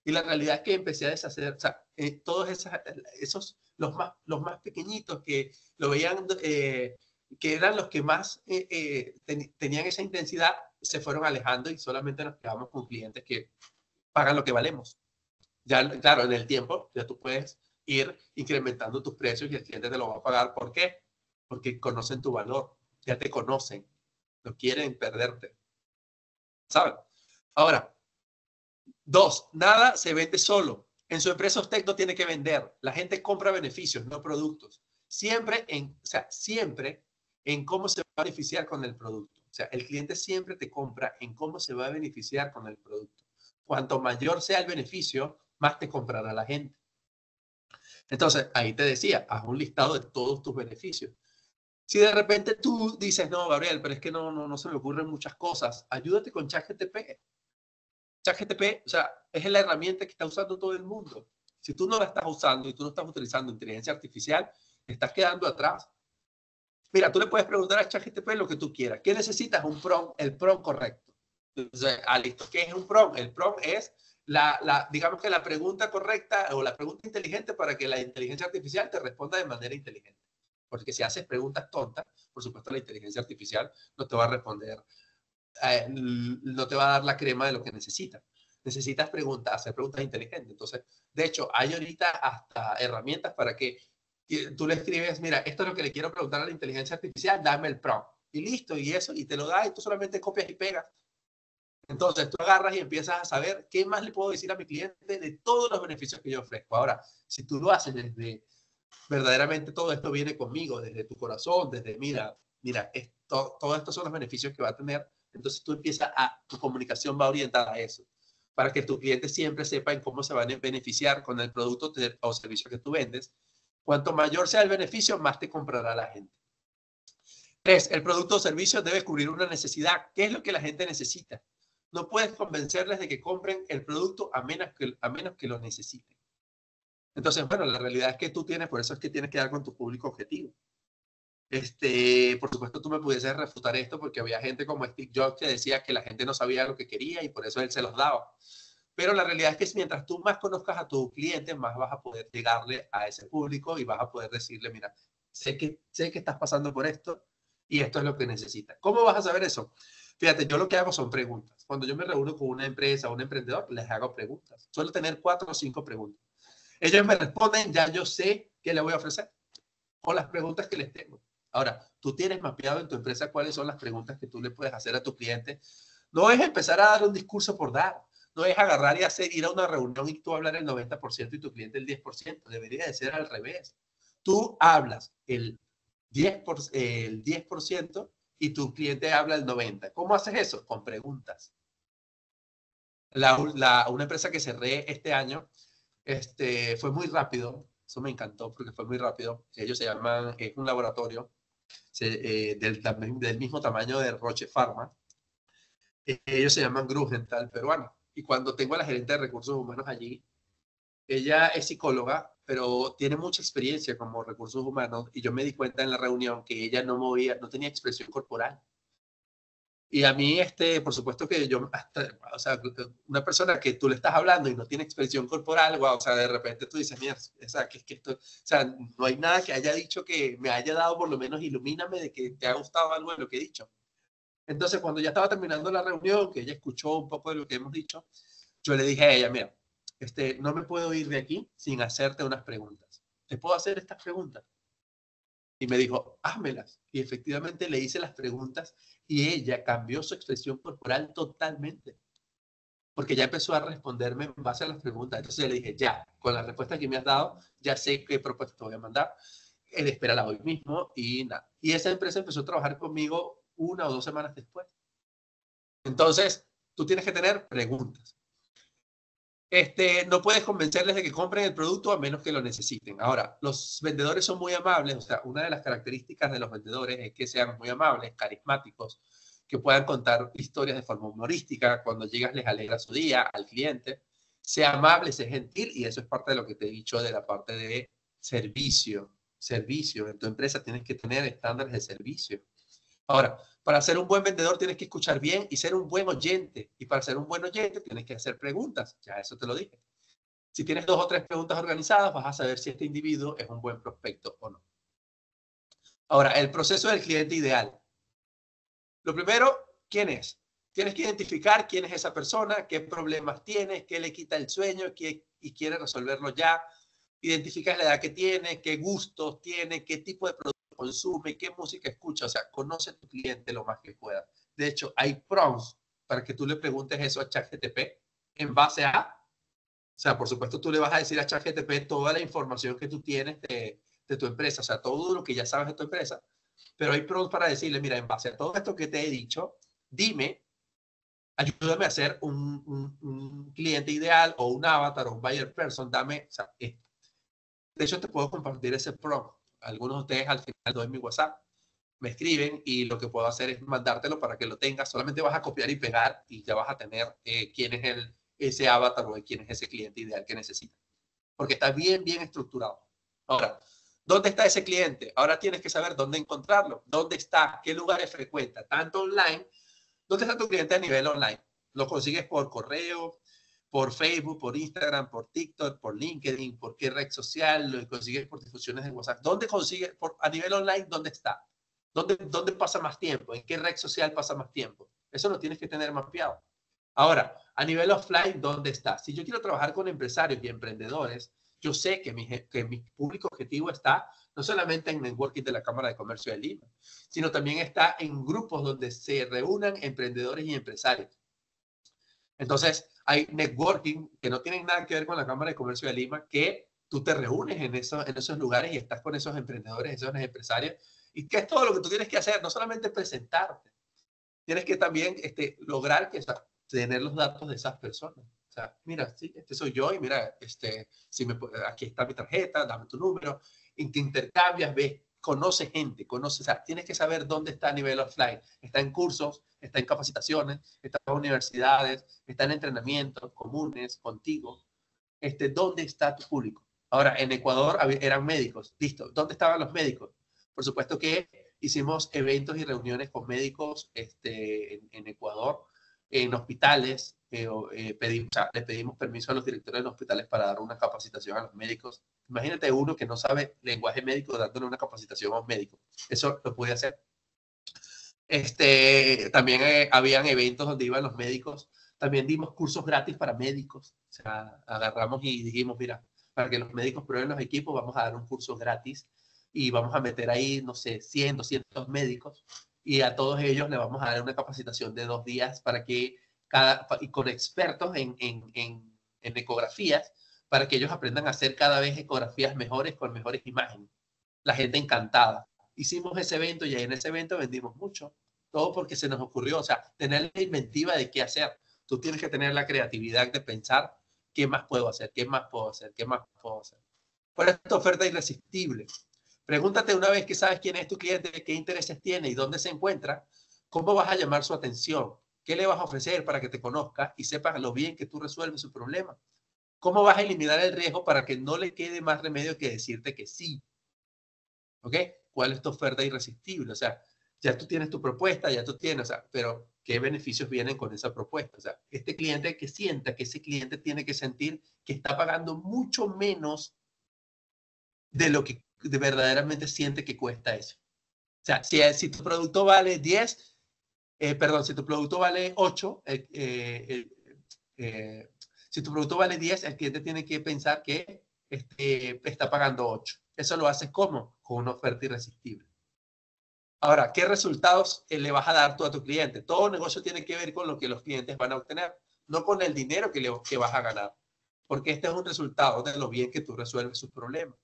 Y la realidad es que empecé a deshacer, o sea, todos los más pequeñitos que lo veían, que eran los que más tenían esa intensidad, se fueron alejando y solamente nos quedamos con clientes que pagan lo que valemos. Ya, claro, en el tiempo ya tú puedes ir incrementando tus precios y el cliente te lo va a pagar. ¿Por qué? Porque conocen tu valor, ya te conocen, no quieren perderte. ¿Saben? Ahora, 2, nada se vende solo. En su empresa usted no tiene que vender. La gente compra beneficios, no productos. Siempre en cómo se va a beneficiar con el producto. O sea, el cliente siempre te compra en cómo se va a beneficiar con el producto. Cuanto mayor sea el beneficio, más te comprará la gente. Entonces, ahí te decía, haz un listado de todos tus beneficios. Si de repente tú dices, no, Gabriel, pero es que no se me ocurren muchas cosas, ayúdate con ChatGPT. ChatGPT, o sea, es la herramienta que está usando todo el mundo. Si tú no la estás usando y tú no estás utilizando inteligencia artificial, te estás quedando atrás. Mira, tú le puedes preguntar a ChatGPT lo que tú quieras. ¿Qué necesitas? Un prompt, el prompt correcto. Entonces, listo. ¿Qué es un prompt? El prompt es digamos que la pregunta correcta o la pregunta inteligente para que la inteligencia artificial te responda de manera inteligente. Porque si haces preguntas tontas, por supuesto la inteligencia artificial no te va a responder, no te va a dar la crema de lo que necesitas. Necesitas hacer preguntas inteligentes. Entonces, de hecho, hay ahorita hasta herramientas para que tú le escribes, mira, esto es lo que le quiero preguntar a la inteligencia artificial, dame el prompt. Y listo, y eso, y te lo da, y tú solamente copias y pegas. Entonces tú agarras y empiezas a saber qué más le puedo decir a mi cliente de todos los beneficios que yo ofrezco. Ahora, si tú lo haces desde, verdaderamente todo esto viene conmigo, desde tu corazón, desde, mira, todos estos son los beneficios que va a tener, entonces tú tu comunicación va orientada a eso, para que tu cliente siempre sepa en cómo se van a beneficiar con el producto o servicio que tú vendes. Cuanto mayor sea el beneficio, más te comprará la gente. 3, el producto o servicio debe cubrir una necesidad. ¿Qué es lo que la gente necesita? No puedes convencerles de que compren el producto a menos que lo necesiten. Entonces, bueno, la realidad es que tú tienes, por eso es que tienes que dar con tu público objetivo. Por supuesto, tú me pudieses refutar esto porque había gente como Steve Jobs que decía que la gente no sabía lo que quería y por eso él se los daba. Pero la realidad es que mientras tú más conozcas a tu cliente, más vas a poder llegarle a ese público y vas a poder decirle, mira, sé que estás pasando por esto y esto es lo que necesitas. ¿Cómo vas a saber eso? Fíjate, yo lo que hago son preguntas. Cuando yo me reúno con una empresa o un emprendedor, les hago preguntas. Suelo tener 4 o 5 preguntas. Ellos me responden, ya yo sé qué le voy a ofrecer con las preguntas que les tengo. Ahora, tú tienes mapeado en tu empresa cuáles son las preguntas que tú le puedes hacer a tu cliente. No es empezar a dar un discurso por dar. No es agarrar y ir a una reunión y tú hablar el 90% y tu cliente el 10%. Debería de ser al revés. Tú hablas el 10% y tu cliente habla el 90%. ¿Cómo haces eso? Con preguntas. Una empresa que cerré este año, fue muy rápido. Eso me encantó porque fue muy rápido. Ellos se llaman, es un laboratorio del mismo tamaño de Roche Pharma. Ellos se llaman Grugenthal peruano. Y cuando tengo a la gerente de recursos humanos allí, ella es psicóloga, pero tiene mucha experiencia como recursos humanos. Y yo me di cuenta en la reunión que ella no tenía expresión corporal. Y a mí, por supuesto que yo, o sea, una persona que tú le estás hablando y no tiene expresión corporal, wow, o sea, de repente tú dices, mira, o sea, que esto, o sea, no hay nada que haya dicho que me haya dado, por lo menos ilumíname de que te ha gustado algo de lo que he dicho. Entonces, cuando ya estaba terminando la reunión, que ella escuchó un poco de lo que hemos dicho, yo le dije a ella, mira, no me puedo ir de aquí sin hacerte unas preguntas. ¿Te puedo hacer estas preguntas? Y me dijo, házmelas. Y efectivamente le hice las preguntas y ella cambió su expresión corporal totalmente. Porque ya empezó a responderme en base a las preguntas. Entonces le dije, ya, con la respuesta que me has dado, ya sé qué propuesta te voy a mandar. Espérala hoy mismo y nada. Y esa empresa empezó a trabajar conmigo 1 o 2 semanas después. Entonces, tú tienes que tener preguntas. No puedes convencerles de que compren el producto a menos que lo necesiten. Ahora, los vendedores son muy amables, o sea, una de las características de los vendedores es que sean muy amables, carismáticos, que puedan contar historias de forma humorística, cuando llegas les alegra su día al cliente, sea amable, sea gentil, y eso es parte de lo que te he dicho de la parte de servicio. Servicio, en tu empresa tienes que tener estándares de servicio. Ahora, para ser un buen vendedor tienes que escuchar bien y ser un buen oyente. Y para ser un buen oyente tienes que hacer preguntas. Ya eso te lo dije. Si tienes 2 o 3 preguntas organizadas, vas a saber si este individuo es un buen prospecto o no. Ahora, el proceso del cliente ideal. Lo primero, ¿quién es? Tienes que identificar quién es esa persona, qué problemas tiene, qué le quita el sueño y quiere resolverlo ya. Identificas la edad que tiene, qué gustos tiene, qué tipo de producto consume, qué música escucha. O sea, conoce a tu cliente lo más que pueda. De hecho, hay prompts para que tú le preguntes eso a ChatGPT en base a, o sea, por supuesto tú le vas a decir a ChatGPT toda la información que tú tienes de tu empresa, o sea, todo lo que ya sabes de tu empresa, pero hay prompts para decirle, mira, en base a todo esto que te he dicho, dime, ayúdame a hacer un cliente ideal o un avatar o un buyer person, dame, o sea, esto. De hecho, te puedo compartir ese prompt. Algunos de ustedes al final doy mi WhatsApp, me escriben y lo que puedo hacer es mandártelo para que lo tengas. Solamente vas a copiar y pegar y ya vas a tener quién es ese avatar o quién es ese cliente ideal que necesitas. Porque está bien, bien estructurado. Ahora, ¿dónde está ese cliente? Ahora tienes que saber dónde encontrarlo, dónde está, qué lugares frecuenta, tanto online. ¿Dónde está tu cliente a nivel online? ¿Lo consigues por correo, por Facebook, por Instagram, por TikTok, por LinkedIn, por qué red social? ¿Lo consigues por difusiones de WhatsApp? ¿Dónde consigues, a nivel online, dónde está? ¿Dónde pasa más tiempo? ¿En qué red social pasa más tiempo? Eso lo tienes que tener mapeado. Ahora, a nivel offline, ¿dónde está? Si yo quiero trabajar con empresarios y emprendedores, yo sé que mi público objetivo está no solamente en networking de la Cámara de Comercio de Lima, sino también está en grupos donde se reúnan emprendedores y empresarios. Entonces, hay networking que no tienen nada que ver con la Cámara de Comercio de Lima, que tú te reúnes en esos lugares y estás con esos emprendedores, esos empresarios, y que es todo lo que tú tienes que hacer, no solamente presentarte, tienes que también lograr tener los datos de esas personas. O sea, mira, sí, este soy yo y mira, aquí está mi tarjeta, dame tu número, en que intercambias, ves conoce gente, conoce, o sea, tienes que saber dónde está a nivel offline. Está en cursos, está en capacitaciones, está en universidades, está en entrenamientos comunes contigo. ¿Dónde está tu público? Ahora, en Ecuador eran médicos. Listo. ¿Dónde estaban los médicos? Por supuesto que hicimos eventos y reuniones con médicos en Ecuador, en hospitales. Le pedimos permiso a los directores de los hospitales para dar una capacitación a los médicos. Imagínate uno que no sabe lenguaje médico dándole una capacitación a un médico. Eso lo pude hacer. También habían eventos donde iban los médicos. También dimos cursos gratis para médicos. O sea, agarramos y dijimos, mira, para que los médicos prueben los equipos, vamos a dar un curso gratis y vamos a meter ahí, no sé, 100, 200 médicos y a todos ellos le vamos a dar una capacitación de 2 días para que y con expertos en ecografías, para que ellos aprendan a hacer cada vez ecografías mejores con mejores imágenes. La gente encantada. Hicimos ese evento y en ese evento vendimos mucho. Todo porque se nos ocurrió, o sea, tener la inventiva de qué hacer. Tú tienes que tener la creatividad de pensar qué más puedo hacer, qué más puedo hacer, qué más puedo hacer. Por esta oferta irresistible. Pregúntate una vez que sabes quién es tu cliente, qué intereses tiene y dónde se encuentra, cómo vas a llamar su atención, qué le vas a ofrecer para que te conozca y sepas lo bien que tú resuelves su problema. ¿Cómo vas a eliminar el riesgo para que no le quede más remedio que decirte que sí? ¿Ok? ¿Cuál es tu oferta irresistible? O sea, ya tú tienes tu propuesta, ya tú tienes, o sea, pero ¿qué beneficios vienen con esa propuesta? O sea, este cliente que sienta que ese cliente tiene que sentir que está pagando mucho menos de lo que verdaderamente siente que cuesta eso. O sea, si tu producto vale 10, si tu producto vale 8, si tu producto vale 10, el cliente tiene que pensar que está pagando 8. Eso lo haces ¿cómo? Con una oferta irresistible. Ahora, ¿qué resultados le vas a dar tú a tu cliente? Todo negocio tiene que ver con lo que los clientes van a obtener, no con el dinero que vas a ganar, porque este es un resultado de lo bien que tú resuelves sus problemas.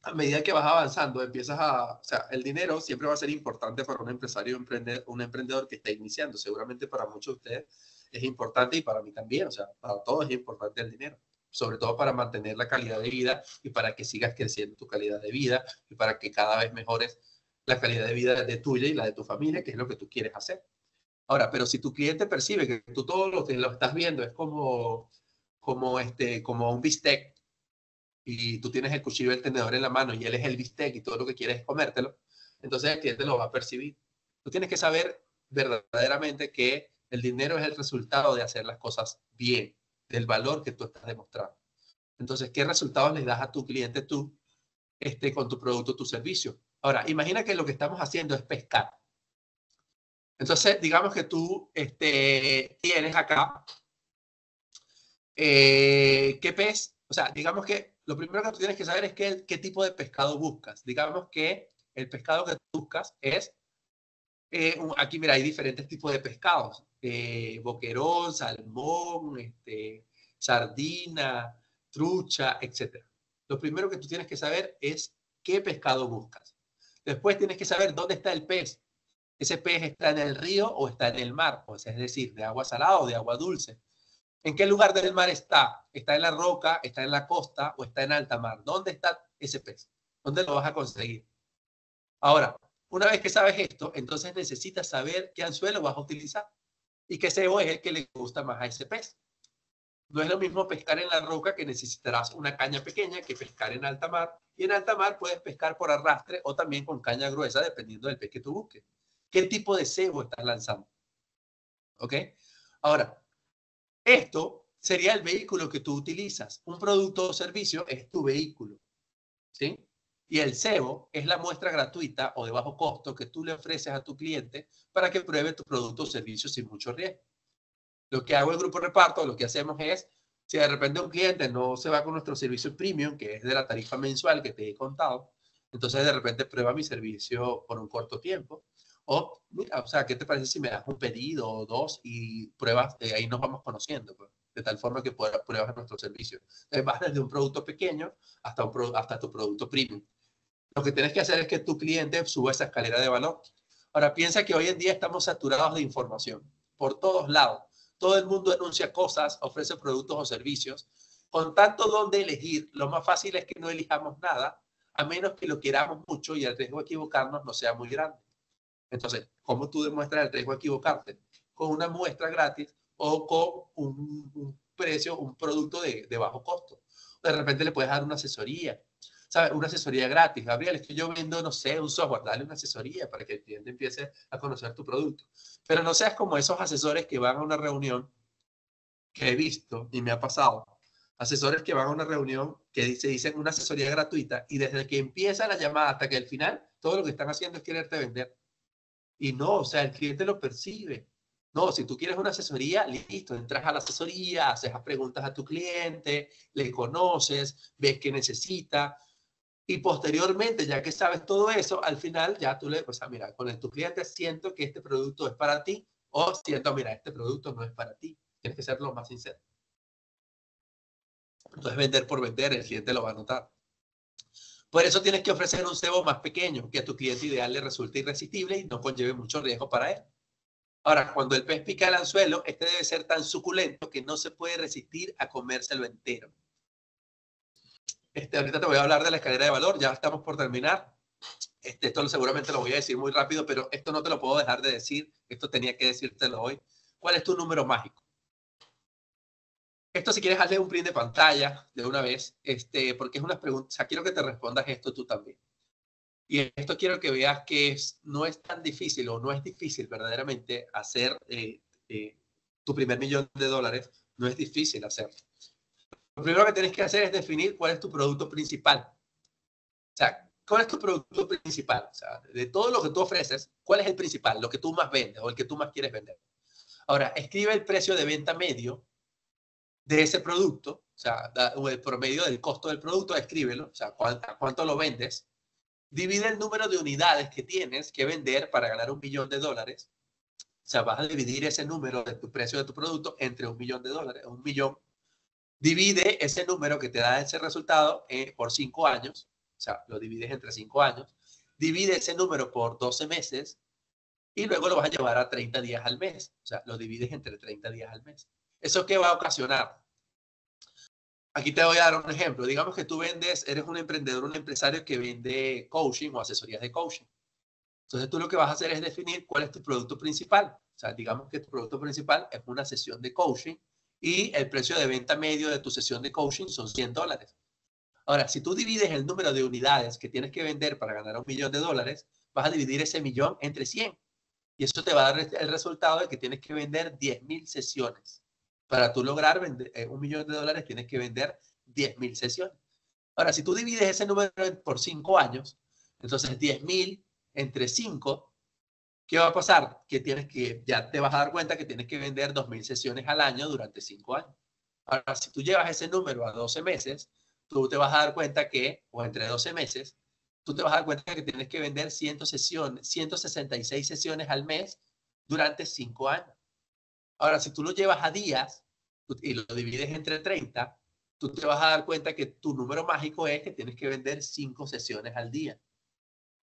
A medida que vas avanzando, o sea, el dinero siempre va a ser importante para un empresario, un emprendedor que está iniciando. Seguramente para muchos de ustedes es importante y para mí también, o sea, para todos es importante el dinero, sobre todo para mantener la calidad de vida y para que sigas creciendo tu calidad de vida y para que cada vez mejores la calidad de vida de tuya y la de tu familia, que es lo que tú quieres hacer. Ahora, pero si tu cliente percibe que tú todo lo que lo estás viendo es como un bistec, y tú tienes el cuchillo y el tenedor en la mano y él es el bistec y todo lo que quieres es comértelo, entonces el cliente lo va a percibir. Tú tienes que saber verdaderamente que el dinero es el resultado de hacer las cosas bien, del valor que tú estás demostrando. Entonces, ¿qué resultados les das a tu cliente tú con tu producto o tu servicio? Ahora, imagina que lo que estamos haciendo es pescar. Entonces, digamos que tú tienes acá, ¿qué pez? O sea, digamos que lo primero que tú tienes que saber es qué tipo de pescado buscas. Digamos que el pescado que tú buscas es, aquí mira, hay diferentes tipos de pescados. Boquerón, salmón, sardina, trucha, etc. Lo primero que tú tienes que saber es qué pescado buscas. Después tienes que saber dónde está el pez. Ese pez está en el río o está en el mar, o sea, es decir, de agua salada o de agua dulce. ¿En qué lugar del mar está? ¿Está en la roca, está en la costa o está en alta mar? ¿Dónde está ese pez? ¿Dónde lo vas a conseguir? Ahora, una vez que sabes esto, entonces necesitas saber qué anzuelo vas a utilizar y qué cebo es el que le gusta más a ese pez. No es lo mismo pescar en la roca, que necesitarás una caña pequeña, que pescar en alta mar. Y en alta mar puedes pescar por arrastre o también con caña gruesa, dependiendo del pez que tú busques. ¿Qué tipo de cebo estás lanzando? ¿Ok? Ahora, esto sería el vehículo que tú utilizas. Un producto o servicio es tu vehículo, ¿sí? Y el cebo es la muestra gratuita o de bajo costo que tú le ofreces a tu cliente para que pruebe tu producto o servicio sin mucho riesgo. Lo que hago en Grupo Reparto, lo que hacemos es, si de repente un cliente no se va con nuestro servicio premium, que es de la tarifa mensual que te he contado, entonces de repente prueba mi servicio por un corto tiempo. O, mira, o sea, ¿qué te parece si me das un pedido o 2 y pruebas? Ahí nos vamos conociendo, pues, de tal forma que pruebas nuestro servicio. Vas desde un producto pequeño hasta tu producto premium. Lo que tienes que hacer es que tu cliente suba esa escalera de valor. Ahora, piensa que hoy en día estamos saturados de información por todos lados. Todo el mundo anuncia cosas, ofrece productos o servicios. Con tanto donde elegir, lo más fácil es que no elijamos nada a menos que lo queramos mucho y el riesgo de equivocarnos no sea muy grande. Entonces, ¿cómo tú demuestras el riesgo de equivocarte? Con una muestra gratis o con un precio, un producto de bajo costo. De repente le puedes dar una asesoría, ¿sabes? Una asesoría gratis. Gabriel, es que yo vendo, no sé, un software, dale una asesoría para que el cliente empiece a conocer tu producto. Pero no seas como esos asesores que van a una reunión que he visto y me ha pasado. Asesores que van a una reunión que se dicen una asesoría gratuita y desde que empieza la llamada hasta que el final, todo lo que están haciendo es quererte vender. Y no, o sea, el cliente lo percibe. No, si tú quieres una asesoría, listo, entras a la asesoría, haces las preguntas a tu cliente, le conoces, ves qué necesita. Y posteriormente, ya que sabes todo eso, al final ya tú le, pues, mira, con tu cliente siento que este producto es para ti o siento, mira, este producto no es para ti. Tienes que ser lo más sincero. Entonces, vender por vender, el cliente lo va a notar. Por eso tienes que ofrecer un cebo más pequeño, que a tu cliente ideal le resulte irresistible y no conlleve mucho riesgo para él. Ahora, cuando el pez pica el anzuelo, este debe ser tan suculento que no se puede resistir a comérselo entero. Ahorita te voy a hablar de la escalera de valor, ya estamos por terminar. Esto seguramente lo voy a decir muy rápido, pero esto no te lo puedo dejar de decir. Esto tenía que decírtelo hoy. ¿Cuál es tu número mágico? Esto si quieres hazle un print de pantalla de una vez, porque es una pregunta, o sea, quiero que te respondas esto tú también. Y esto quiero que veas que no es tan difícil o no es difícil verdaderamente hacer tu primer $1.000.000. No es difícil hacerlo. Lo primero que tienes que hacer es definir cuál es tu producto principal. O sea, ¿cuál es tu producto principal? O sea, de todo lo que tú ofreces, ¿cuál es el principal? Lo que tú más vendes o el que tú más quieres vender. Ahora, escribe el precio de venta medio de ese producto, o sea, el promedio del costo del producto, escríbelo, o sea, cuánto lo vendes. Divide el número de unidades que tienes que vender para ganar $1.000.000. O sea, vas a dividir ese número de tu precio de tu producto entre $1.000.000, 1.000.000. Divide ese número que te da ese resultado por 5 años. O sea, lo divides entre 5 años. Divide ese número por 12 meses y luego lo vas a llevar a 30 días al mes. O sea, lo divides entre 30 días al mes. ¿Eso qué va a ocasionar? Aquí te voy a dar un ejemplo. Digamos que tú vendes, eres un emprendedor, un empresario que vende coaching o asesorías de coaching. Entonces tú lo que vas a hacer es definir cuál es tu producto principal. O sea, digamos que tu producto principal es una sesión de coaching y el precio de venta medio de tu sesión de coaching son $100. Ahora, si tú divides el número de unidades que tienes que vender para ganar $1.000.000, vas a dividir ese millón entre 100. Y eso te va a dar el resultado de que tienes que vender 10.000 sesiones. Para tú lograr vender $1.000.000, tienes que vender 10.000 sesiones. Ahora, si tú divides ese número por 5 años, entonces 10.000 entre 5, ¿qué va a pasar? Ya te vas a dar cuenta que tienes que vender 2.000 sesiones al año durante 5 años. Ahora, si tú llevas ese número a 12 meses, tú te vas a dar cuenta que, o entre 12 meses, tú te vas a dar cuenta que tienes que vender 166 sesiones al mes durante 5 años. Ahora, si tú lo llevas a días y lo divides entre 30, tú te vas a dar cuenta que tu número mágico es que tienes que vender 5 sesiones al día.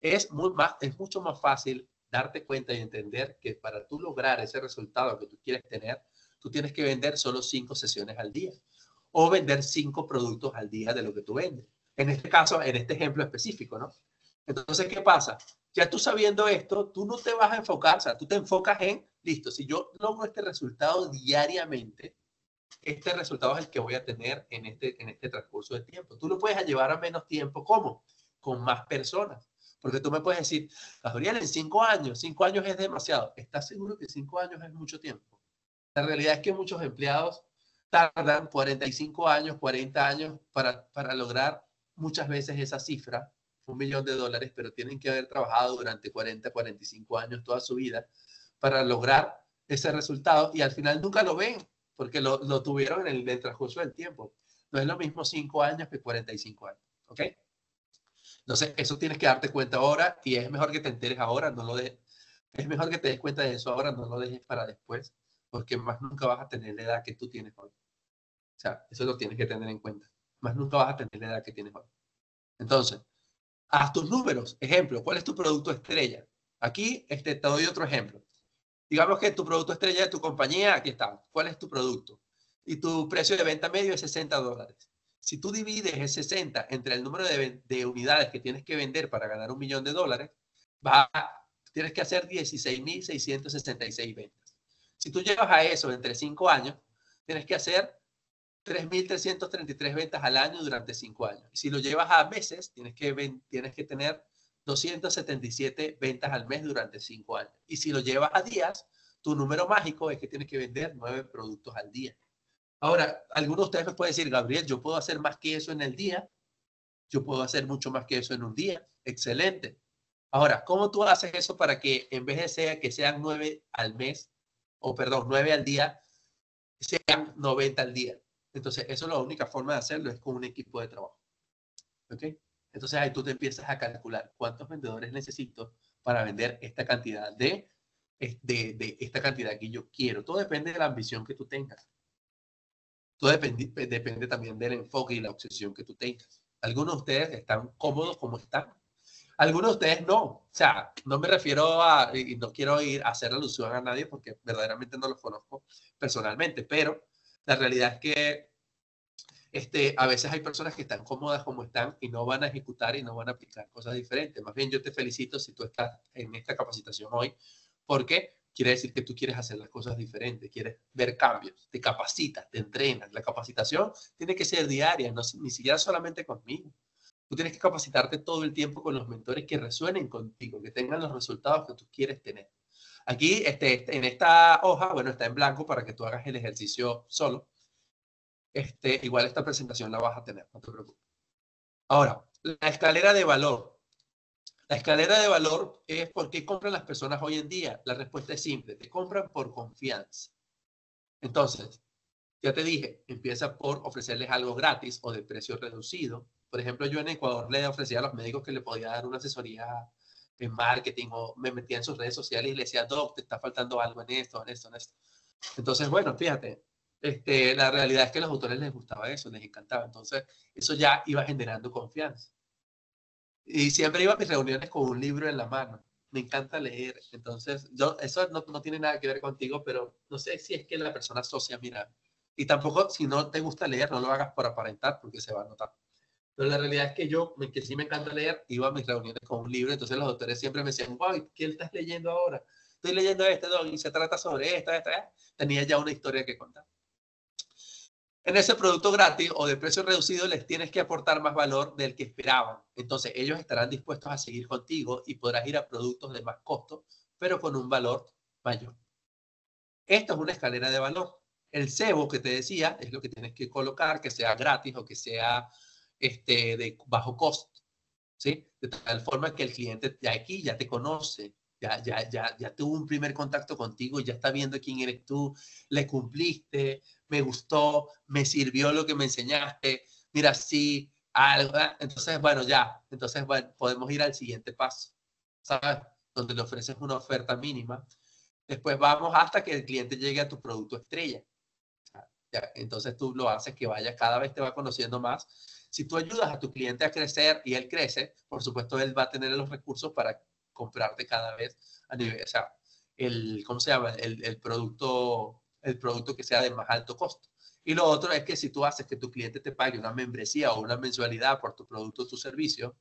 Es mucho más fácil darte cuenta y entender que para tú lograr ese resultado que tú quieres tener, tú tienes que vender solo 5 sesiones al día o vender 5 productos al día de lo que tú vendes. En este caso, en este ejemplo específico, ¿no? Entonces, ¿qué pasa? Ya tú sabiendo esto, tú no te vas a enfocar, o sea, tú te enfocas en, listo, si yo logro este resultado diariamente, este resultado es el que voy a tener en este transcurso de tiempo. Tú lo puedes llevar a menos tiempo, ¿cómo? Con más personas. Porque tú me puedes decir, Gabriel, en 5 años es demasiado. ¿Estás seguro que 5 años es mucho tiempo? La realidad es que muchos empleados tardan 45 años, 40 años para lograr muchas veces esa cifra, $1.000.000, pero tienen que haber trabajado durante 40, 45 años toda su vida para lograr ese resultado y al final nunca lo ven porque lo tuvieron en el transcurso del tiempo. No es lo mismo 5 años que 45 años, ¿ok? Entonces, eso tienes que darte cuenta ahora y es mejor que te enteres ahora, no lo dejes. Es mejor que te des cuenta de eso ahora, no lo dejes para después, porque más nunca vas a tener la edad que tú tienes hoy. O sea, eso lo tienes que tener en cuenta. Más nunca vas a tener la edad que tienes hoy. Entonces, haz tus números. Ejemplo, ¿cuál es tu producto estrella? Aquí te doy otro ejemplo. Digamos que tu producto estrella de tu compañía, aquí está. ¿Cuál es tu producto? Y tu precio de venta medio es $60. Si tú divides el 60 entre el número de unidades que tienes que vender para ganar $1 millón, tienes que hacer 16.666 ventas. Si tú llevas a eso entre 5 años, tienes que hacer 3.333 ventas al año durante 5 años. Y si lo llevas a meses, tienes que tener 277 ventas al mes durante 5 años. Y si lo llevas a días, tu número mágico es que tienes que vender 9 productos al día. Ahora, algunos de ustedes me pueden decir, Gabriel, yo puedo hacer más que eso en el día. Yo puedo hacer mucho más que eso en un día. Excelente. Ahora, ¿cómo tú haces eso para que en vez de que sean 9 al mes, o perdón, 9 al día, sean 90 al día? Entonces, eso es la única forma de hacerlo, es con un equipo de trabajo. ¿Ok? Entonces, ahí tú te empiezas a calcular cuántos vendedores necesito para vender esta cantidad de esta cantidad que yo quiero. Todo depende de la ambición que tú tengas. Todo depende también del enfoque y la obsesión que tú tengas. Algunos de ustedes están cómodos como están. Algunos de ustedes no. O sea, no me refiero a, y no quiero ir a hacer alusión a nadie porque verdaderamente no los conozco personalmente, pero la realidad es que a veces hay personas que están cómodas como están y no van a ejecutar y no van a aplicar cosas diferentes. Más bien, yo te felicito si tú estás en esta capacitación hoy, porque quiere decir que tú quieres hacer las cosas diferentes, quieres ver cambios, te capacitas, te entrenas. La capacitación tiene que ser diaria, no, ni siquiera solamente conmigo. Tú tienes que capacitarte todo el tiempo con los mentores que resuenen contigo, que tengan los resultados que tú quieres tener. Aquí, en esta hoja, bueno, está en blanco para que tú hagas el ejercicio solo. Igual esta presentación la vas a tener, no te preocupes. Ahora, la escalera de valor. La escalera de valor es por qué compran las personas hoy en día. La respuesta es simple, te compran por confianza. Entonces, ya te dije, empieza por ofrecerles algo gratis o de precio reducido. Por ejemplo, yo en Ecuador le ofrecía a los médicos que le podía dar una asesoría en marketing o me metía en sus redes sociales y le decía, Doc, te está faltando algo en esto, en esto, en esto. Entonces, bueno, fíjate, la realidad es que a los autores les gustaba eso, les encantaba. Entonces, eso ya iba generando confianza. Y siempre iba a mis reuniones con un libro en la mano. Me encanta leer. Entonces, eso no tiene nada que ver contigo, pero no sé si es que la persona asocia, mira. Y tampoco, si no te gusta leer, no lo hagas por aparentar, porque se va a notar. Pero la realidad es que que sí me encanta leer, iba a mis reuniones con un libro. Entonces, los doctores siempre me decían, wow, ¿qué estás leyendo ahora? Estoy leyendo y se trata sobre esto. Tenía ya una historia que contar. En ese producto gratis o de precio reducido les tienes que aportar más valor del que esperaban. Entonces ellos estarán dispuestos a seguir contigo y podrás ir a productos de más costo, pero con un valor mayor. Esto es una escalera de valor. El cebo que te decía es lo que tienes que colocar, que sea gratis o que sea de bajo costo, ¿sí? De tal forma que el cliente de aquí ya te conoce, ya tuvo un primer contacto contigo, ya está viendo quién eres tú, le cumpliste, me gustó, me sirvió lo que me enseñaste, mira, sí, algo, entonces, bueno, entonces, bueno, podemos ir al siguiente paso, ¿sabes? Donde le ofreces una oferta mínima, después vamos hasta que el cliente llegue a tu producto estrella. Entonces tú lo haces que vaya, cada vez te va conociendo más. Si tú ayudas a tu cliente a crecer y él crece, por supuesto, él va a tener los recursos para comprarte cada vez a nivel, o sea, ¿cómo se llama? El producto que sea de más alto costo. Y lo otro es que si tú haces que tu cliente te pague una membresía o una mensualidad por tu producto o tu servicio,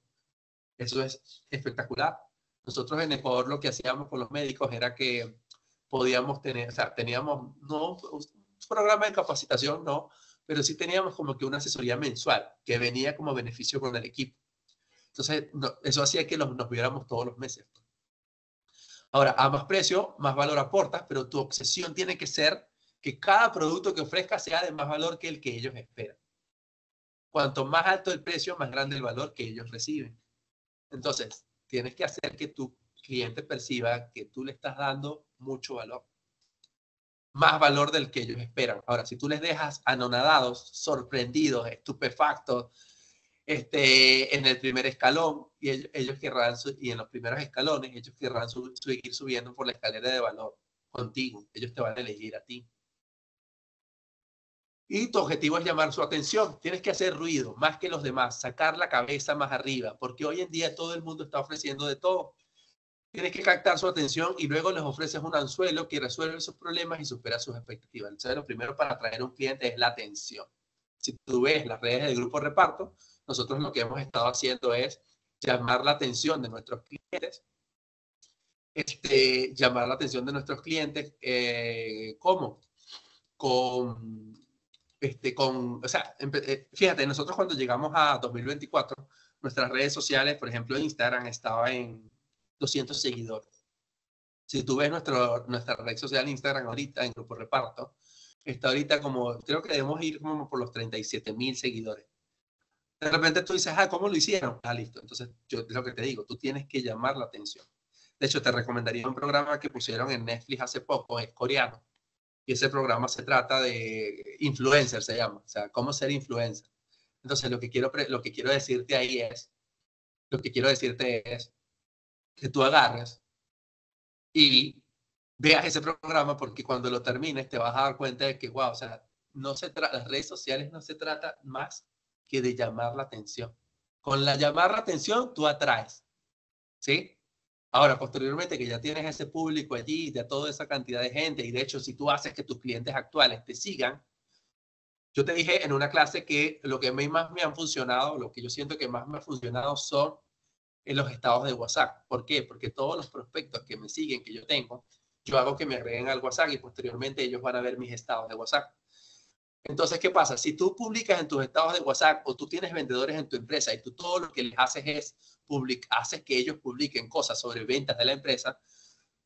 eso es espectacular. Nosotros en Ecuador lo que hacíamos con los médicos era que podíamos tener, o sea, teníamos, no un programa de capacitación, no, pero sí teníamos como que una asesoría mensual que venía como beneficio con el equipo. Entonces, eso hacía que nos viéramos todos los meses. Ahora, a más precio, más valor aportas, pero tu obsesión tiene que ser que cada producto que ofrezcas sea de más valor que el que ellos esperan. Cuanto más alto el precio, más grande el valor que ellos reciben. Entonces, tienes que hacer que tu cliente perciba que tú le estás dando mucho valor. Más valor del que ellos esperan. Ahora, si tú les dejas anonadados, sorprendidos, estupefactos, en el primer escalón, y ellos querrán, y en los primeros escalones, ellos querrán seguir subiendo por la escalera de valor contigo. Ellos te van a elegir a ti. Y tu objetivo es llamar su atención. Tienes que hacer ruido más que los demás, sacar la cabeza más arriba, porque hoy en día todo el mundo está ofreciendo de todo. Tienes que captar su atención y luego les ofreces un anzuelo que resuelve sus problemas y supera sus expectativas. Entonces, lo primero para atraer a un cliente es la atención. Si tú ves las redes del Grupo Reparto, nosotros lo que hemos estado haciendo es llamar la atención de nuestros clientes. Llamar la atención de nuestros clientes, ¿cómo? O sea, fíjate, nosotros cuando llegamos a 2024, nuestras redes sociales, por ejemplo, Instagram estaba en 200 seguidores. Si tú ves nuestra red social Instagram ahorita, en Grupo Reparto, está ahorita como, creo que debemos ir como por los 37,000 seguidores. De repente tú dices, ¿cómo lo hicieron? Listo. Entonces, yo es lo que te digo, tú tienes que llamar la atención. De hecho, te recomendaría un programa que pusieron en Netflix hace poco, es coreano. Y ese programa se trata de influencer, se llama. O sea, cómo ser influencer. Entonces, lo que quiero decirte ahí es, que tú agarres y veas ese programa, porque cuando lo termines te vas a dar cuenta de que, wow, o sea, las redes sociales no se trata más que de llamar la atención. Con llamar la atención, tú atraes, ¿sí? Ahora, posteriormente que ya tienes ese público allí, de toda esa cantidad de gente, y de hecho, si tú haces que tus clientes actuales te sigan, yo te dije en una clase que lo que a mí más me han funcionado, lo que yo siento que más me ha funcionado son en los estados de WhatsApp. ¿Por qué? Porque todos los prospectos que me siguen, que yo tengo, yo hago que me agreguen al WhatsApp y posteriormente ellos van a ver mis estados de WhatsApp. Entonces, ¿qué pasa? Si tú publicas en tus estados de WhatsApp o tú tienes vendedores en tu empresa y tú todo lo que les haces es haces que ellos publiquen cosas sobre ventas de la empresa,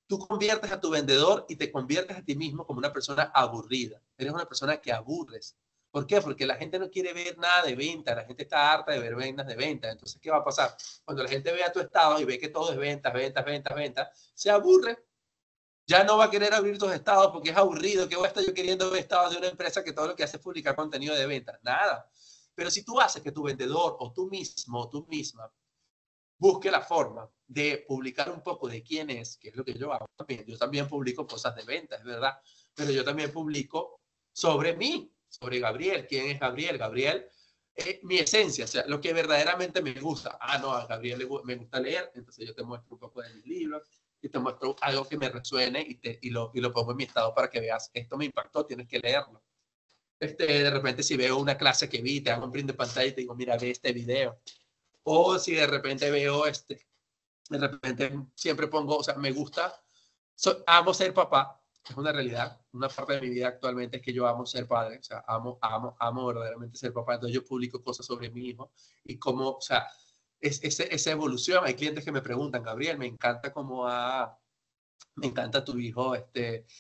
tú conviertes a tu vendedor y te conviertes a ti mismo como una persona aburrida. Eres una persona que aburres. ¿Por qué? Porque la gente no quiere ver nada de venta, la gente está harta de ver ventas de venta. Entonces, ¿qué va a pasar? Cuando la gente vea tu estado y ve que todo es ventas, ventas, ventas, ventas, se aburre. Ya no va a querer abrir tus estados porque es aburrido. ¿Qué voy a estar yo queriendo ver estados de una empresa que todo lo que hace es publicar contenido de venta? Nada. Pero si tú haces que tu vendedor o tú mismo o tú misma busque la forma de publicar un poco de quién es, que es lo que yo hago también. Yo también publico cosas de venta, es verdad, pero yo también publico sobre mí, sobre Gabriel. ¿Quién es Gabriel? Gabriel, mi esencia, o sea, lo que verdaderamente me gusta. No, a Gabriel me gusta leer, entonces yo te muestro un poco de mis libros y te muestro algo que me resuene y lo pongo en mi estado para que veas, esto me impactó, tienes que leerlo. De repente si veo una clase que vi, te hago un print de pantalla y te digo, mira, ve este video. O si de repente veo de repente siempre pongo, o sea, me gusta, amo ser papá, es una realidad, una parte de mi vida actualmente es que yo amo ser padre, o sea, amo verdaderamente ser papá, entonces yo publico cosas sobre mi hijo y cómo, o sea, esa evolución. Hay clientes que me preguntan, Gabriel, me encanta tu hijo,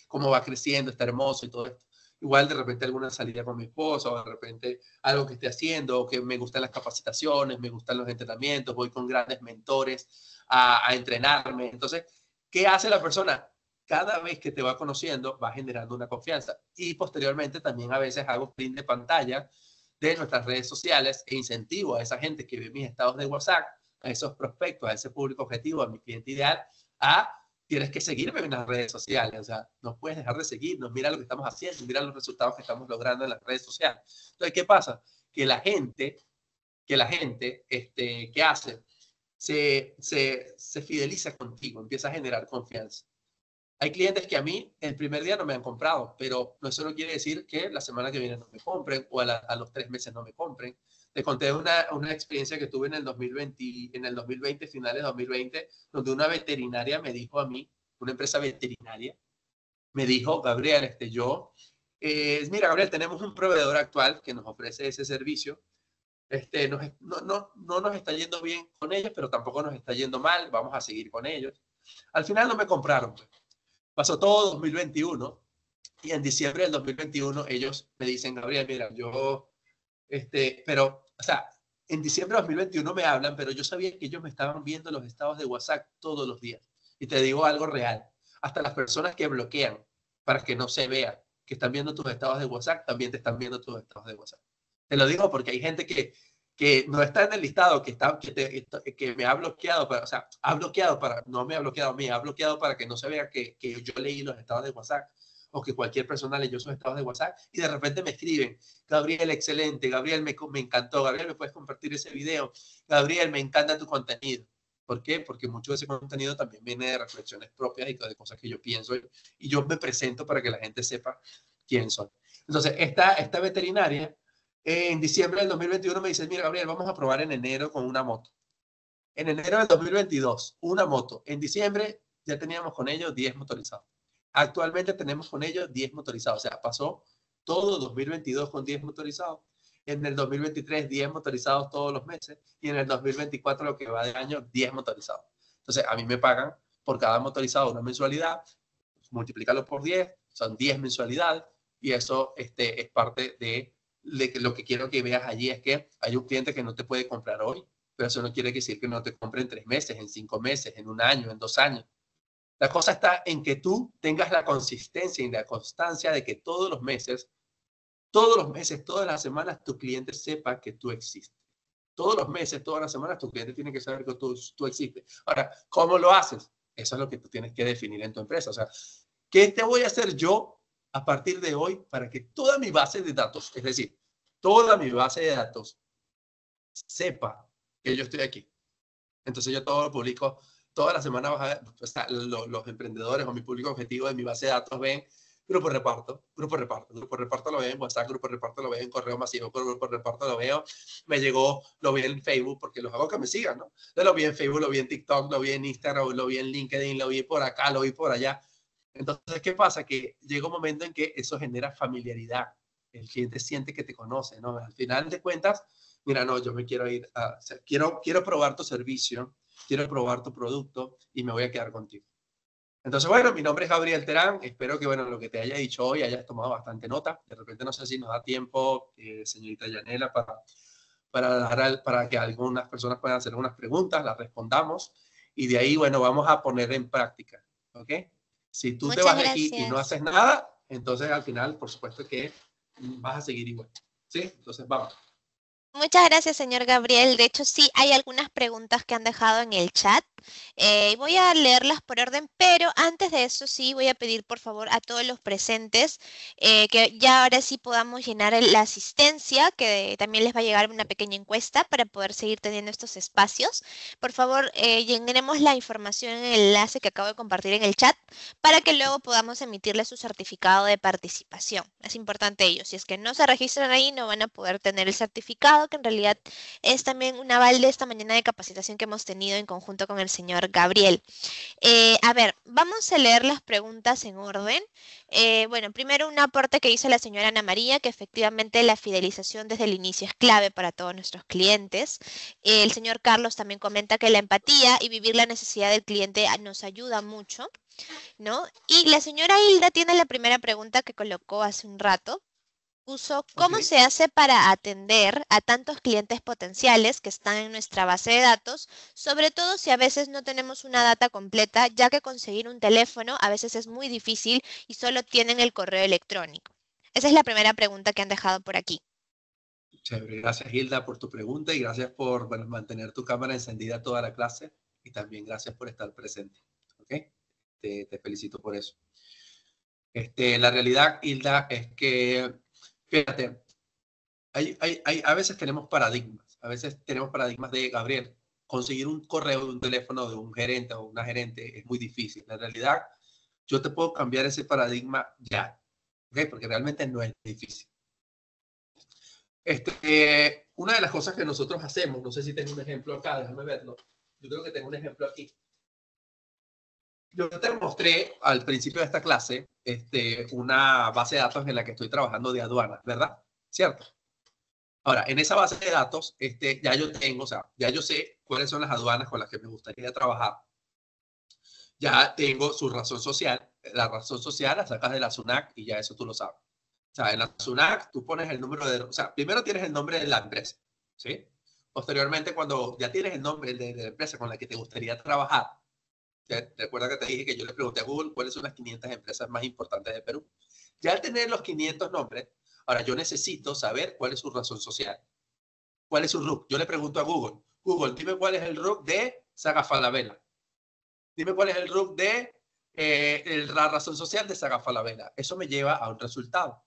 cómo va creciendo, está hermoso y todo esto. Igual de repente alguna salida con mi esposo, o de repente algo que esté haciendo, o que me gustan las capacitaciones, me gustan los entrenamientos, voy con grandes mentores a entrenarme. Entonces, ¿qué hace la persona? Cada vez que te va conociendo, va generando una confianza. Y posteriormente también a veces hago print de pantalla de nuestras redes sociales e incentivo a esa gente que ve mis estados de WhatsApp, a esos prospectos, a ese público objetivo, a mi cliente ideal, tienes que seguirme en las redes sociales, o sea, no puedes dejar de seguirnos, mira lo que estamos haciendo, mira los resultados que estamos logrando en las redes sociales. Entonces, ¿qué pasa? Que la gente, ¿qué hace? Se fideliza contigo, empieza a generar confianza. Hay clientes que a mí el primer día no me han comprado, pero eso no quiere decir que la semana que viene no me compren o a los 3 meses no me compren. Te conté una experiencia que tuve en el 2020, finales de 2020, donde una veterinaria me dijo a mí, una empresa veterinaria, me dijo, Gabriel, mira, Gabriel, tenemos un proveedor actual que nos ofrece ese servicio. No nos está yendo bien con ellos, pero tampoco nos está yendo mal, vamos a seguir con ellos. Al final no me compraron, pues. Pasó todo 2021 y en diciembre del 2021 ellos me dicen, Gabriel, mira, pero, o sea, en diciembre del 2021 me hablan, pero yo sabía que ellos me estaban viendo los estados de WhatsApp todos los días. Y te digo algo real, hasta las personas que bloquean para que no se vea que están viendo tus estados de WhatsApp, también te están viendo tus estados de WhatsApp. Te lo digo porque hay gente que no está en el listado, que me ha bloqueado, o sea, no me ha bloqueado a mí, ha bloqueado para que no se vea que yo leí los estados de WhatsApp o que cualquier persona leyó sus estados de WhatsApp y de repente me escriben, Gabriel, excelente, Gabriel, me encantó, Gabriel, ¿me puedes compartir ese video? Gabriel, me encanta tu contenido. ¿Por qué? Porque mucho de ese contenido también viene de reflexiones propias y de cosas que yo pienso y yo me presento para que la gente sepa quién soy. Entonces, esta veterinaria En diciembre del 2021 me dice, mira, Gabriel, vamos a probar en enero con una moto. En enero del 2022, una moto. En diciembre ya teníamos con ellos 10 motorizados. Actualmente tenemos con ellos 10 motorizados. O sea, pasó todo 2022 con 10 motorizados. En el 2023, 10 motorizados todos los meses. Y en el 2024, lo que va de año, 10 motorizados. Entonces, a mí me pagan por cada motorizado una mensualidad. Multiplícalo por 10, son 10 mensualidades. Y eso es parte de lo que quiero que veas allí, es que hay un cliente que no te puede comprar hoy, pero eso no quiere decir que no te compre en 3 meses, en 5 meses, en un año, en 2 años. La cosa está en que tú tengas la consistencia y la constancia de que todos los meses, todas las semanas, tu cliente sepa que tú existes. Todos los meses, todas las semanas, tu cliente tiene que saber que tú existes. Ahora, ¿cómo lo haces? Eso es lo que tú tienes que definir en tu empresa. O sea, ¿qué te voy a hacer yo a partir de hoy para que toda mi base de datos, es decir, toda mi base de datos, sepa que yo estoy aquí? Entonces yo todo lo publico, toda la semana los emprendedores o mi público objetivo de mi base de datos ven grupo reparto lo veo en WhatsApp, grupo reparto lo veo en correo masivo, grupo reparto lo veo, me llegó, lo vi en Facebook, porque los hago que me sigan, ¿no? Entonces lo vi en Facebook, lo vi en TikTok, lo vi en Instagram, lo vi en LinkedIn, lo vi por acá, lo vi por allá. Entonces, ¿qué pasa? Que llega un momento en que eso genera familiaridad. El cliente siente que te conoce, ¿no? Al final de cuentas, mira, no, yo me quiero ir a, o sea, quiero probar tu servicio, quiero probar tu producto y me voy a quedar contigo. Entonces, bueno, mi nombre es Gabriel Terán. Espero que, bueno, lo que te haya dicho hoy hayas tomado bastante nota. De repente, no sé si nos da tiempo, señorita Yanela, para que algunas personas puedan hacer unas preguntas, las respondamos y de ahí, bueno, vamos a poner en práctica, ¿ok? Si tú te Muchas vas de aquí y no gracias. haces nada, entonces al final, por supuesto que vas a seguir igual, ¿sí? Entonces, vamos. Muchas gracias, señor Gabriel. De hecho, sí, hay algunas preguntas que han dejado en el chat. Voy a leerlas por orden, pero antes de eso sí voy a pedir por favor a todos los presentes que ya ahora sí podamos llenar la asistencia, que también les va a llegar una pequeña encuesta para poder seguir teniendo estos espacios. Por favor, llenemos la información en el enlace que acabo de compartir en el chat para que luego podamos emitirle su certificado de participación. Es importante ello. Si es que no se registran ahí, no van a poder tener el certificado, que en realidad es también un aval de esta mañana de capacitación que hemos tenido en conjunto con el señor Gabriel. A ver, vamos a leer las preguntas en orden. Bueno, primero un aporte que hizo la señora Ana María, que efectivamente la fidelización desde el inicio es clave para todos nuestros clientes. El señor Carlos también comenta que la empatía y vivir la necesidad del cliente nos ayuda mucho, ¿no? Y la señora Hilda tiene la primera pregunta que colocó hace un rato. Puso, ¿cómo Okay. se hace para atender a tantos clientes potenciales que están en nuestra base de datos? Sobre todo si a veces no tenemos una data completa, ya que conseguir un teléfono a veces es muy difícil y solo tienen el correo electrónico. Esa es la primera pregunta que han dejado por aquí. Chévere. Gracias, Hilda, por tu pregunta y gracias por, bueno, mantener tu cámara encendida toda la clase y también gracias por estar presente. ¿Ok? Te felicito por eso. La realidad, Hilda, es que, fíjate, a veces tenemos paradigmas. A veces tenemos paradigmas de, Gabriel, conseguir un correo de un teléfono de un gerente o una gerente es muy difícil. La realidad, yo te puedo cambiar ese paradigma ya, ¿ok? Porque realmente no es difícil. Una de las cosas que nosotros hacemos, no sé si tengo un ejemplo acá, déjame verlo. Yo creo que tengo un ejemplo aquí. Yo te mostré al principio de esta clase una base de datos en la que estoy trabajando de aduanas, ¿verdad? ¿Cierto? Ahora, en esa base de datos, ya yo tengo, o sea, ya yo sé cuáles son las aduanas con las que me gustaría trabajar. Ya tengo su razón social. La razón social la sacas de la SUNAT y ya eso tú lo sabes. O sea, en la SUNAT tú pones el número de, o sea, primero tienes el nombre de la empresa, ¿sí? Posteriormente, cuando ya tienes el nombre de la empresa con la que te gustaría trabajar, recuerda que te dije que yo le pregunté a Google cuáles son las 500 empresas más importantes de Perú. Ya al tener los 500 nombres, ahora yo necesito saber cuál es su razón social, cuál es su RUC. Yo le pregunto a Google, Google, dime cuál es el RUC de Saga Falabella. Dime cuál es el RUC de la razón social de Saga Falabella. Eso me lleva a un resultado.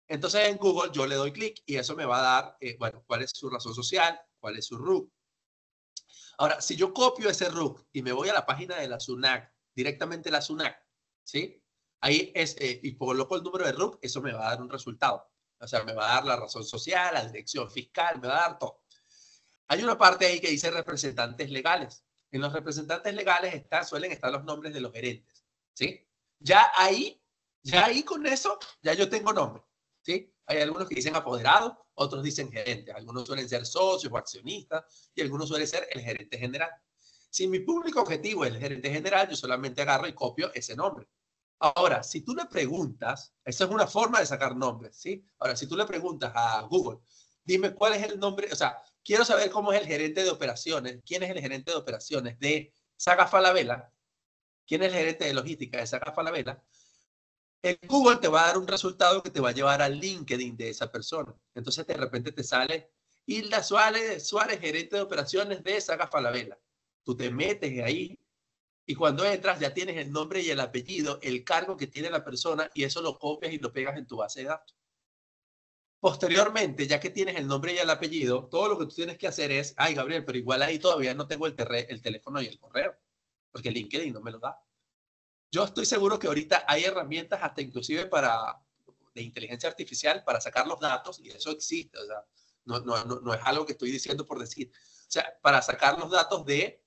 Entonces en Google yo le doy clic y eso me va a dar, bueno, cuál es su razón social, cuál es su RUC. Ahora, si yo copio ese RUC y me voy a la página de la SUNAT, directamente la SUNAT, ¿sí? Ahí y coloco el número de RUC, eso me va a dar un resultado. O sea, me va a dar la razón social, la dirección fiscal, me va a dar todo. Hay una parte ahí que dice representantes legales. En los representantes legales suelen estar los nombres de los gerentes, ¿sí? Ya ahí con eso, ya yo tengo nombre, ¿sí? Hay algunos que dicen apoderado, otros dicen gerente. Algunos suelen ser socios o accionistas y algunos suelen ser el gerente general. Si mi público objetivo es el gerente general, yo solamente agarro y copio ese nombre. Ahora, si tú le preguntas, esa es una forma de sacar nombres, ¿sí? Ahora, si tú le preguntas a Google, dime cuál es el nombre, o sea, quiero saber cómo es el gerente de operaciones, quién es el gerente de operaciones de Saga Falabella, quién es el gerente de logística de Saga Falabella, el Google te va a dar un resultado que te va a llevar al LinkedIn de esa persona. Entonces, de repente te sale Hilda Suárez, gerente de operaciones de Saga Falabella. Tú te metes ahí y cuando entras ya tienes el nombre y el apellido, el cargo que tiene la persona y eso lo copias y lo pegas en tu base de datos. Posteriormente, ya que tienes el nombre y el apellido, todo lo que tú tienes que hacer es, ay, Gabriel, pero igual ahí todavía no tengo el teléfono y el correo, porque LinkedIn no me lo da. Yo estoy seguro que ahorita hay herramientas hasta inclusive de inteligencia artificial para sacar los datos y eso existe. O sea, no es algo que estoy diciendo por decir. O sea, para sacar los datos de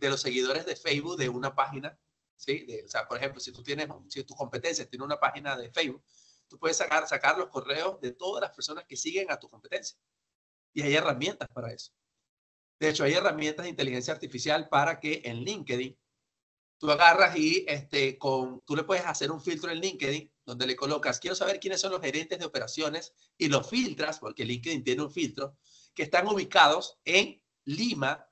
los seguidores de Facebook de una página, ¿sí? O sea, por ejemplo, si tu competencia tiene una página de Facebook, tú puedes sacar los correos de todas las personas que siguen a tu competencia. Y hay herramientas para eso. De hecho, hay herramientas de inteligencia artificial para que en LinkedIn tú agarras y tú le puedes hacer un filtro en LinkedIn donde le colocas, quiero saber quiénes son los gerentes de operaciones y los filtras, porque LinkedIn tiene un filtro, que están ubicados en Lima,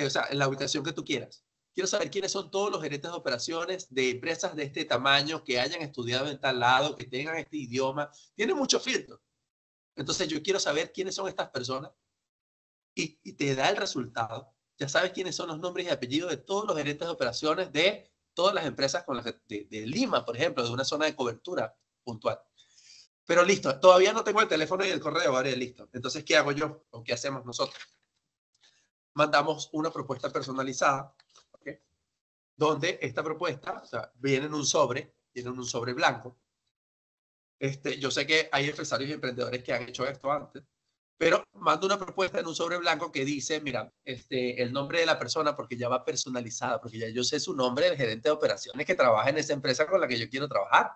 o sea, en la ubicación que tú quieras. Quiero saber quiénes son todos los gerentes de operaciones de empresas de este tamaño, que hayan estudiado en tal lado, que tengan este idioma. Tiene muchos filtros. Entonces yo quiero saber quiénes son estas personas y te da el resultado. Ya sabes quiénes son los nombres y apellidos de todos los gerentes de operaciones de todas las empresas con las de Lima, por ejemplo, de una zona de cobertura puntual. Pero listo, todavía no tengo el teléfono y el correo, ¿vale? Listo. Entonces, ¿qué hago yo? ¿O qué hacemos nosotros? Mandamos una propuesta personalizada, ¿okay? Donde esta propuesta, o sea, viene en un sobre blanco. Yo sé que hay empresarios y emprendedores que han hecho esto antes, pero mando una propuesta en un sobre blanco que dice, mira, el nombre de la persona, porque ya va personalizada, porque ya yo sé su nombre del gerente de operaciones que trabaja en esa empresa con la que yo quiero trabajar.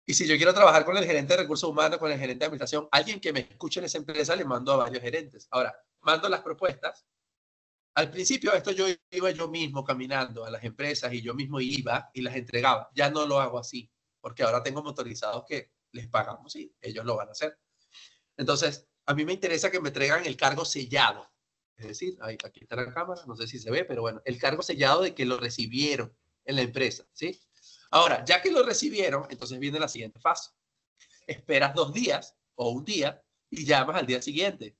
Y si yo quiero trabajar con el gerente de recursos humanos, con el gerente de administración, alguien que me escuche en esa empresa, le mando a varios gerentes. Ahora, mando las propuestas. Al principio esto yo iba yo mismo caminando a las empresas y yo mismo iba y las entregaba. Ya no lo hago así, porque ahora tengo motorizados que les pagamos y ellos lo van a hacer. Entonces, a mí me interesa que me traigan el cargo sellado. Es decir, aquí está la cámara, no sé si se ve, pero bueno, el cargo sellado de que lo recibieron en la empresa, ¿sí? Ahora, ya que lo recibieron, entonces viene la siguiente fase. Esperas 2 días o un día y llamas al día siguiente.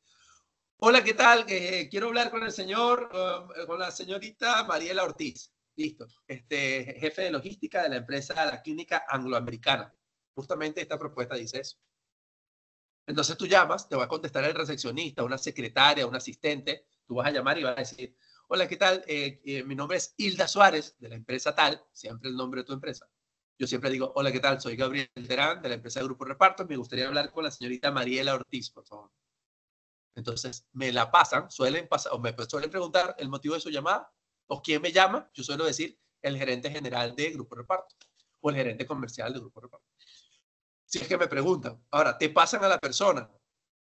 Hola, ¿qué tal? Quiero hablar con con la señorita Mariela Ortiz. Listo. Jefe de logística de la empresa de la clínica angloamericana. Justamente esta propuesta dice eso. Entonces tú llamas, te va a contestar el recepcionista, una secretaria, un asistente. Tú vas a llamar y vas a decir, hola, ¿qué tal? Mi nombre es Hilda Suárez, de la empresa tal, siempre el nombre de tu empresa. Yo siempre digo, hola, ¿qué tal? Soy Gabriel Terán, de la empresa de Grupo Reparto. Me gustaría hablar con la señorita Mariela Ortiz, por favor. Entonces me la pasan, suelen preguntar el motivo de su llamada o quién me llama. Yo suelo decir el gerente general de Grupo Reparto o el gerente comercial de Grupo Reparto. Si es que me preguntan, ahora te pasan a la persona.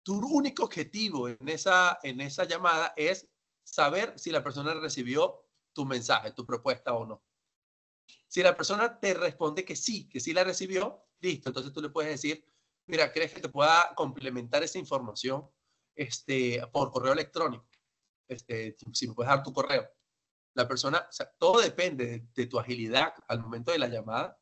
Tu único objetivo en esa llamada es saber si la persona recibió tu mensaje, tu propuesta o no. Si la persona te responde que sí la recibió, listo. Entonces tú le puedes decir, mira, ¿crees que te pueda complementar esa información por correo electrónico? Si me puedes dar tu correo. La persona, o sea, todo depende de tu agilidad al momento de la llamada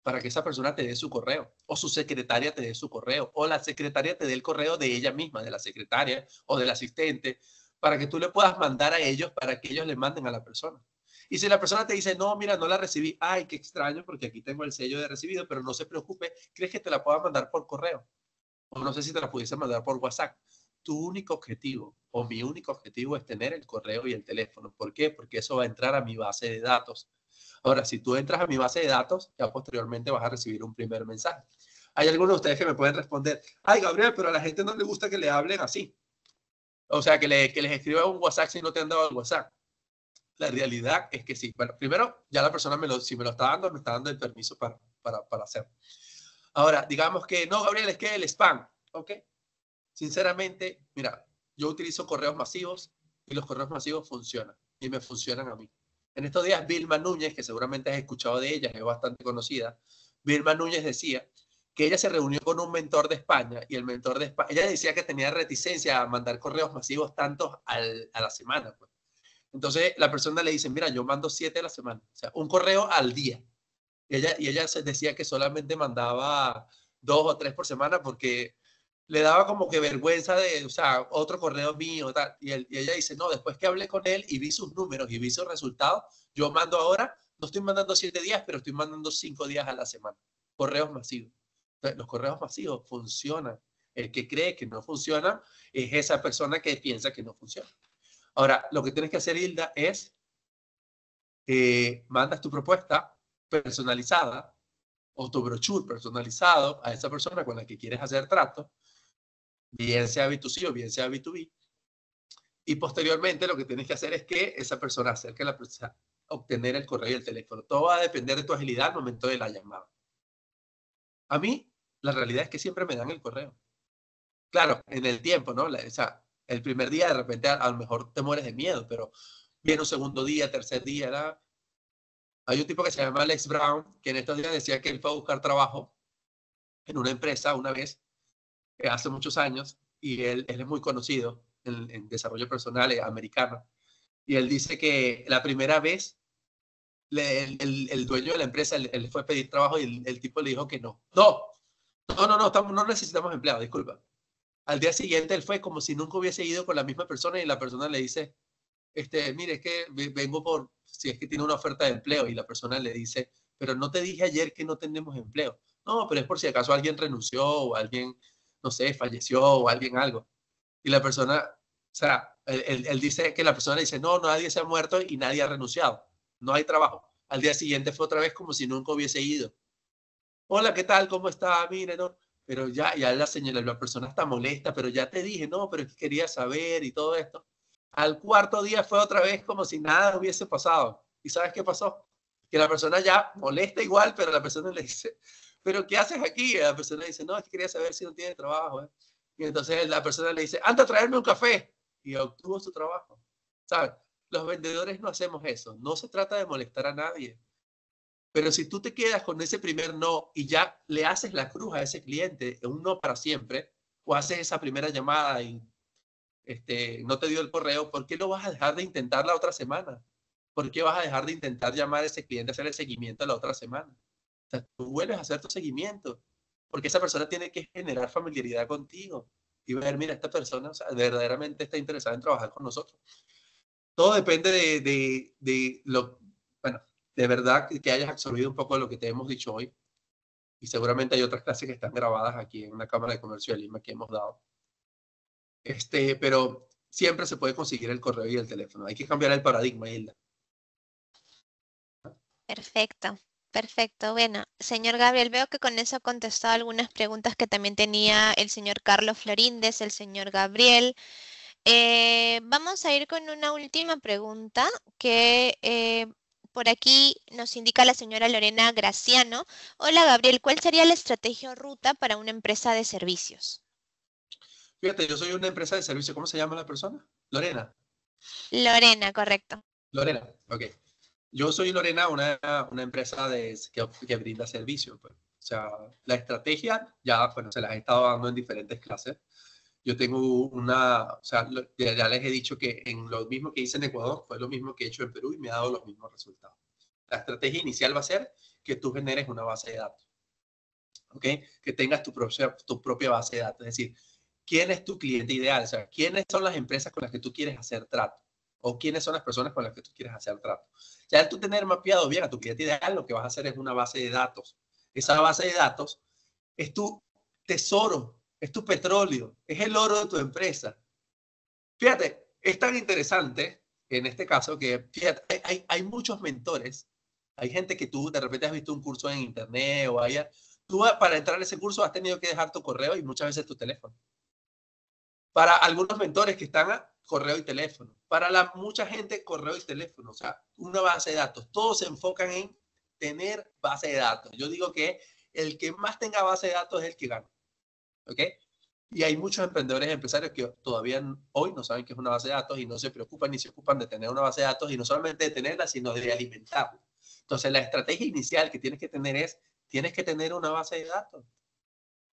para que esa persona te dé su correo, o su secretaria te dé su correo, o la secretaria te dé el correo de ella misma, de la secretaria o del asistente, para que tú le puedas mandar a ellos, para que ellos le manden a la persona. Y si la persona te dice, no, mira, no la recibí, ay, qué extraño, porque aquí tengo el sello de recibido, pero no se preocupe, ¿crees que te la pueda mandar por correo? O no sé si te la pudiese mandar por WhatsApp. Tu único objetivo, o mi único objetivo, es tener el correo y el teléfono. ¿Por qué? Porque eso va a entrar a mi base de datos. Ahora, si tú entras a mi base de datos, ya posteriormente vas a recibir un primer mensaje. Hay algunos de ustedes que me pueden responder, ay, Gabriel, pero a la gente no le gusta que le hablen así. O sea, que les escriba un WhatsApp si no te han dado el WhatsApp. La realidad es que sí. Bueno, primero, ya la persona si me lo está dando, me está dando el permiso para hacerlo. Ahora, digamos que, no, Gabriel, es que el spam, ¿ok? Sinceramente, mira, yo utilizo correos masivos y los correos masivos funcionan y me funcionan a mí. En estos días, Vilma Núñez, que seguramente has escuchado de ella, es bastante conocida, Vilma Núñez decía que ella se reunió con un mentor de España y el mentor de España, ella decía que tenía reticencia a mandar correos masivos tantos a la semana. Pues. Entonces, la persona le dice, mira, yo mando 7 a la semana, o sea, un correo al día. Y ella decía que solamente mandaba 2 o 3 por semana porque le daba como que vergüenza de, o sea, otro correo mío, tal. Y ella dice, no, después que hablé con él y vi sus números y vi sus resultados, yo mando ahora, no estoy mandando 7 días, pero estoy mandando 5 días a la semana. Correos masivos. Entonces, los correos masivos funcionan. El que cree que no funciona es esa persona que piensa que no funciona. Ahora, lo que tienes que hacer, Hilda, es mandas tu propuesta personalizada o tu brochure personalizado a esa persona con la que quieres hacer trato, bien sea B2C o bien sea B2B. Y posteriormente lo que tienes que hacer es que esa persona acerque a la persona a obtener el correo y el teléfono. Todo va a depender de tu agilidad al momento de la llamada. A mí, la realidad es que siempre me dan el correo. Claro, en el tiempo, ¿no? O sea, el primer día de repente a lo mejor te mueres de miedo, pero viene un segundo día, tercer día, ¿verdad? Hay un tipo que se llama Alex Brown, que en estos días decía que él fue a buscar trabajo en una empresa una vez, hace muchos años, y él es muy conocido en desarrollo personal americano. Y él dice que la primera vez el dueño de la empresa él fue a pedir trabajo y el tipo le dijo que no. No necesitamos empleados, disculpa. Al día siguiente él fue como si nunca hubiese ido con la misma persona y la persona le dice, mire, es que vengo por, si es que tiene una oferta de empleo y la persona le dice, pero no te dije ayer que no tenemos empleo. No, pero es por si acaso alguien renunció o alguien, no sé, falleció o alguien algo. Y la persona, o sea, él dice que la persona le dice, no, nadie se ha muerto y nadie ha renunciado. No hay trabajo. Al día siguiente fue otra vez como si nunca hubiese ido. Hola, ¿qué tal? ¿Cómo está? Mire, no. Pero ya la señora, la persona está molesta, pero ya te dije, no, pero es que quería saber y todo esto. Al cuarto día fue otra vez como si nada hubiese pasado. ¿Y sabes qué pasó? Que la persona ya molesta igual, pero la persona le dice, ¿pero qué haces aquí? Y la persona le dice, no, es que quería saber si no tiene trabajo. ¿Eh? Y entonces la persona le dice, anda a traerme un café. Y obtuvo su trabajo. ¿Sabes? Los vendedores no hacemos eso. No se trata de molestar a nadie. Pero si tú te quedas con ese primer no y ya le haces la cruz a ese cliente, un no para siempre, o haces esa primera llamada y no te dio el correo, ¿por qué no vas a dejar de intentar la otra semana? ¿Por qué vas a dejar de intentar llamar a ese cliente, hacer el seguimiento la otra semana? O sea, tú vuelves a hacer tu seguimiento, porque esa persona tiene que generar familiaridad contigo y ver, mira, esta persona, o sea, verdaderamente está interesada en trabajar con nosotros. Todo depende de lo, bueno, de verdad que hayas absorbido un poco de lo que te hemos dicho hoy. Y seguramente hay otras clases que están grabadas aquí en la Cámara de Comercio de Lima que hemos dado. Pero siempre se puede conseguir el correo y el teléfono. Hay que cambiar el paradigma, Hilda. Perfecto, perfecto. Bueno, señor Gabriel, veo que con eso ha contestado algunas preguntas que también tenía el señor Carlos Floríndez, el señor Gabriel. Vamos a ir con una última pregunta que por aquí nos indica la señora Lorena Graciano. Hola Gabriel, ¿cuál sería la estrategia o ruta para una empresa de servicios? Fíjate, yo soy una empresa de servicio. ¿Cómo se llama la persona? Lorena. Lorena, correcto. Lorena, ok. Yo soy Lorena, una empresa que brinda servicios. Pues. O sea, la estrategia ya, bueno, se las he estado dando en diferentes clases. Yo tengo o sea, ya les he dicho que en lo mismo que hice en Ecuador fue lo mismo que he hecho en Perú y me ha dado los mismos resultados. La estrategia inicial va a ser que tú generes una base de datos, ¿ok? Que tengas tu propia base de datos, es decir, ¿quién es tu cliente ideal? O sea, ¿quiénes son las empresas con las que tú quieres hacer trato? ¿O quiénes son las personas con las que tú quieres hacer trato? Ya al tú tener mapeado bien a tu cliente ideal, lo que vas a hacer es una base de datos. Esa base de datos es tu tesoro, es tu petróleo, es el oro de tu empresa. Fíjate, es tan interesante en este caso que, fíjate, hay muchos mentores, Hay gente que tú de repente has visto un curso en internet o tú para entrar a ese curso has tenido que dejar tu correo y muchas veces tu teléfono. Para algunos mentores que están a correo y teléfono. Para mucha gente, correo y teléfono. O sea, una base de datos. Todos se enfocan en tener base de datos. Yo digo que el que más tenga base de datos es el que gana. ¿Ok? Y hay muchos emprendedores y empresarios que todavía hoy no saben qué es una base de datos y no se preocupan ni se ocupan de tener una base de datos y no solamente de tenerla, sino de alimentarla. Entonces, la estrategia inicial que tienes que tener es, tienes que tener una base de datos.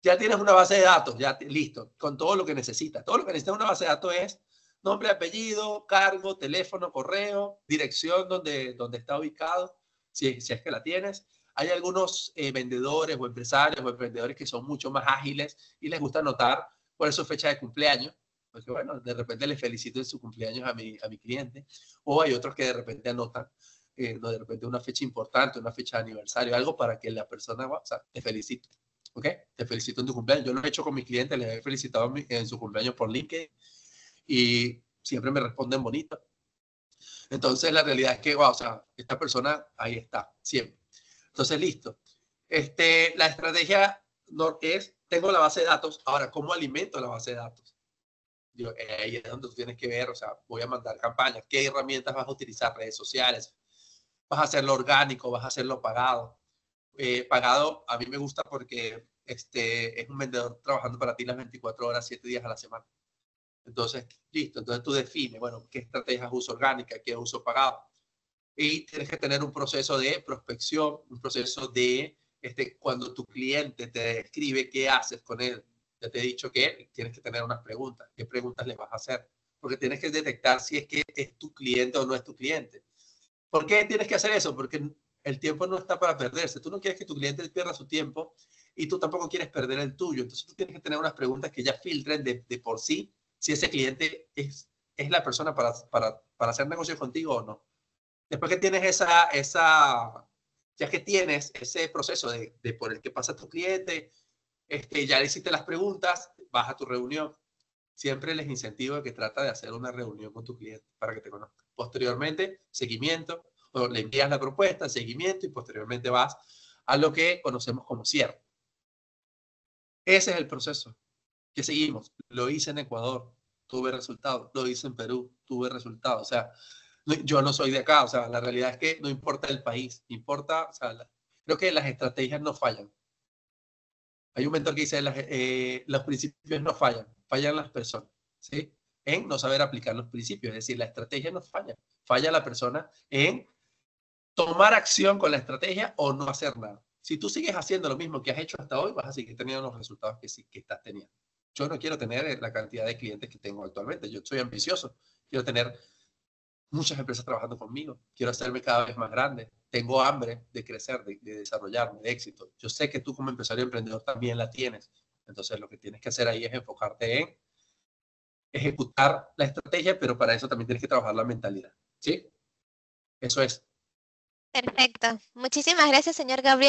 Ya tienes una base de datos, ya listo, con todo lo que necesitas. Todo lo que necesitas en una base de datos es nombre, apellido, cargo, teléfono, correo, dirección donde está ubicado, si es que la tienes. Hay algunos vendedores o empresarios o emprendedores que son mucho más ágiles y les gusta anotar por eso fecha de cumpleaños, porque bueno, de repente le felicito en su cumpleaños a mi cliente, o hay otros que de repente anotan, no, de repente una fecha importante, una fecha de aniversario, algo para que la persona, o sea, te felicite, ¿ok? Te felicito en tu cumpleaños. Yo lo he hecho con mis clientes, les he felicitado en su cumpleaños por LinkedIn y siempre me responden bonito. Entonces, la realidad es que, wow, o sea, esta persona ahí está, siempre. Entonces, listo. La estrategia no es, tengo la base de datos, ahora, ¿cómo alimento la base de datos? Ahí es donde tú tienes que ver, o sea, voy a mandar campañas, ¿qué herramientas vas a utilizar? Redes sociales, vas a hacerlo orgánico, vas a hacerlo pagado. Pagado, a mí me gusta porque es un vendedor trabajando para ti las 24 horas, 7 días a la semana. Entonces, listo. Entonces tú defines, bueno, qué estrategias uso orgánica, qué uso pagado. Y tienes que tener un proceso de prospección, un proceso de cuando tu cliente te escribe qué haces con él. Ya te he dicho que tienes que tener unas preguntas. ¿Qué preguntas le vas a hacer? Porque tienes que detectar si es que es tu cliente o no es tu cliente. ¿Por qué tienes que hacer eso? Porque el tiempo no está para perderse. Tú no quieres que tu cliente pierda su tiempo y tú tampoco quieres perder el tuyo. Entonces tú tienes que tener unas preguntas que ya filtren de por sí si ese cliente es la persona para hacer negocios contigo o no. Después que tienes ya que tienes ese proceso de por el que pasa tu cliente, ya le hiciste las preguntas, vas a tu reunión. Siempre les incentivo que trata de hacer una reunión con tu cliente para que te conozca. Posteriormente, seguimiento, o le envías la propuesta, seguimiento y posteriormente vas a lo que conocemos como cierre. Ese es el proceso que seguimos. Lo hice en Ecuador, tuve resultados. Lo hice en Perú, tuve resultados. O sea, yo no soy de acá. O sea, la realidad es que no importa el país, importa, o sea, creo que las estrategias no fallan. Hay un mentor que dice, los principios no fallan, fallan las personas, ¿sí? En no saber aplicar los principios, es decir, la estrategia no falla, falla la persona en tomar acción con la estrategia o no hacer nada. Si tú sigues haciendo lo mismo que has hecho hasta hoy, vas a seguir teniendo los resultados que estás teniendo. Yo no quiero tener la cantidad de clientes que tengo actualmente, yo soy ambicioso, quiero tener muchas empresas trabajando conmigo, quiero hacerme cada vez más grande, tengo hambre de crecer, de desarrollarme, de éxito. Yo sé que tú como empresario emprendedor también la tienes, entonces lo que tienes que hacer ahí es enfocarte en ejecutar la estrategia, pero para eso también tienes que trabajar la mentalidad, ¿sí? Eso es. Perfecto. Muchísimas gracias, señor Gabriel.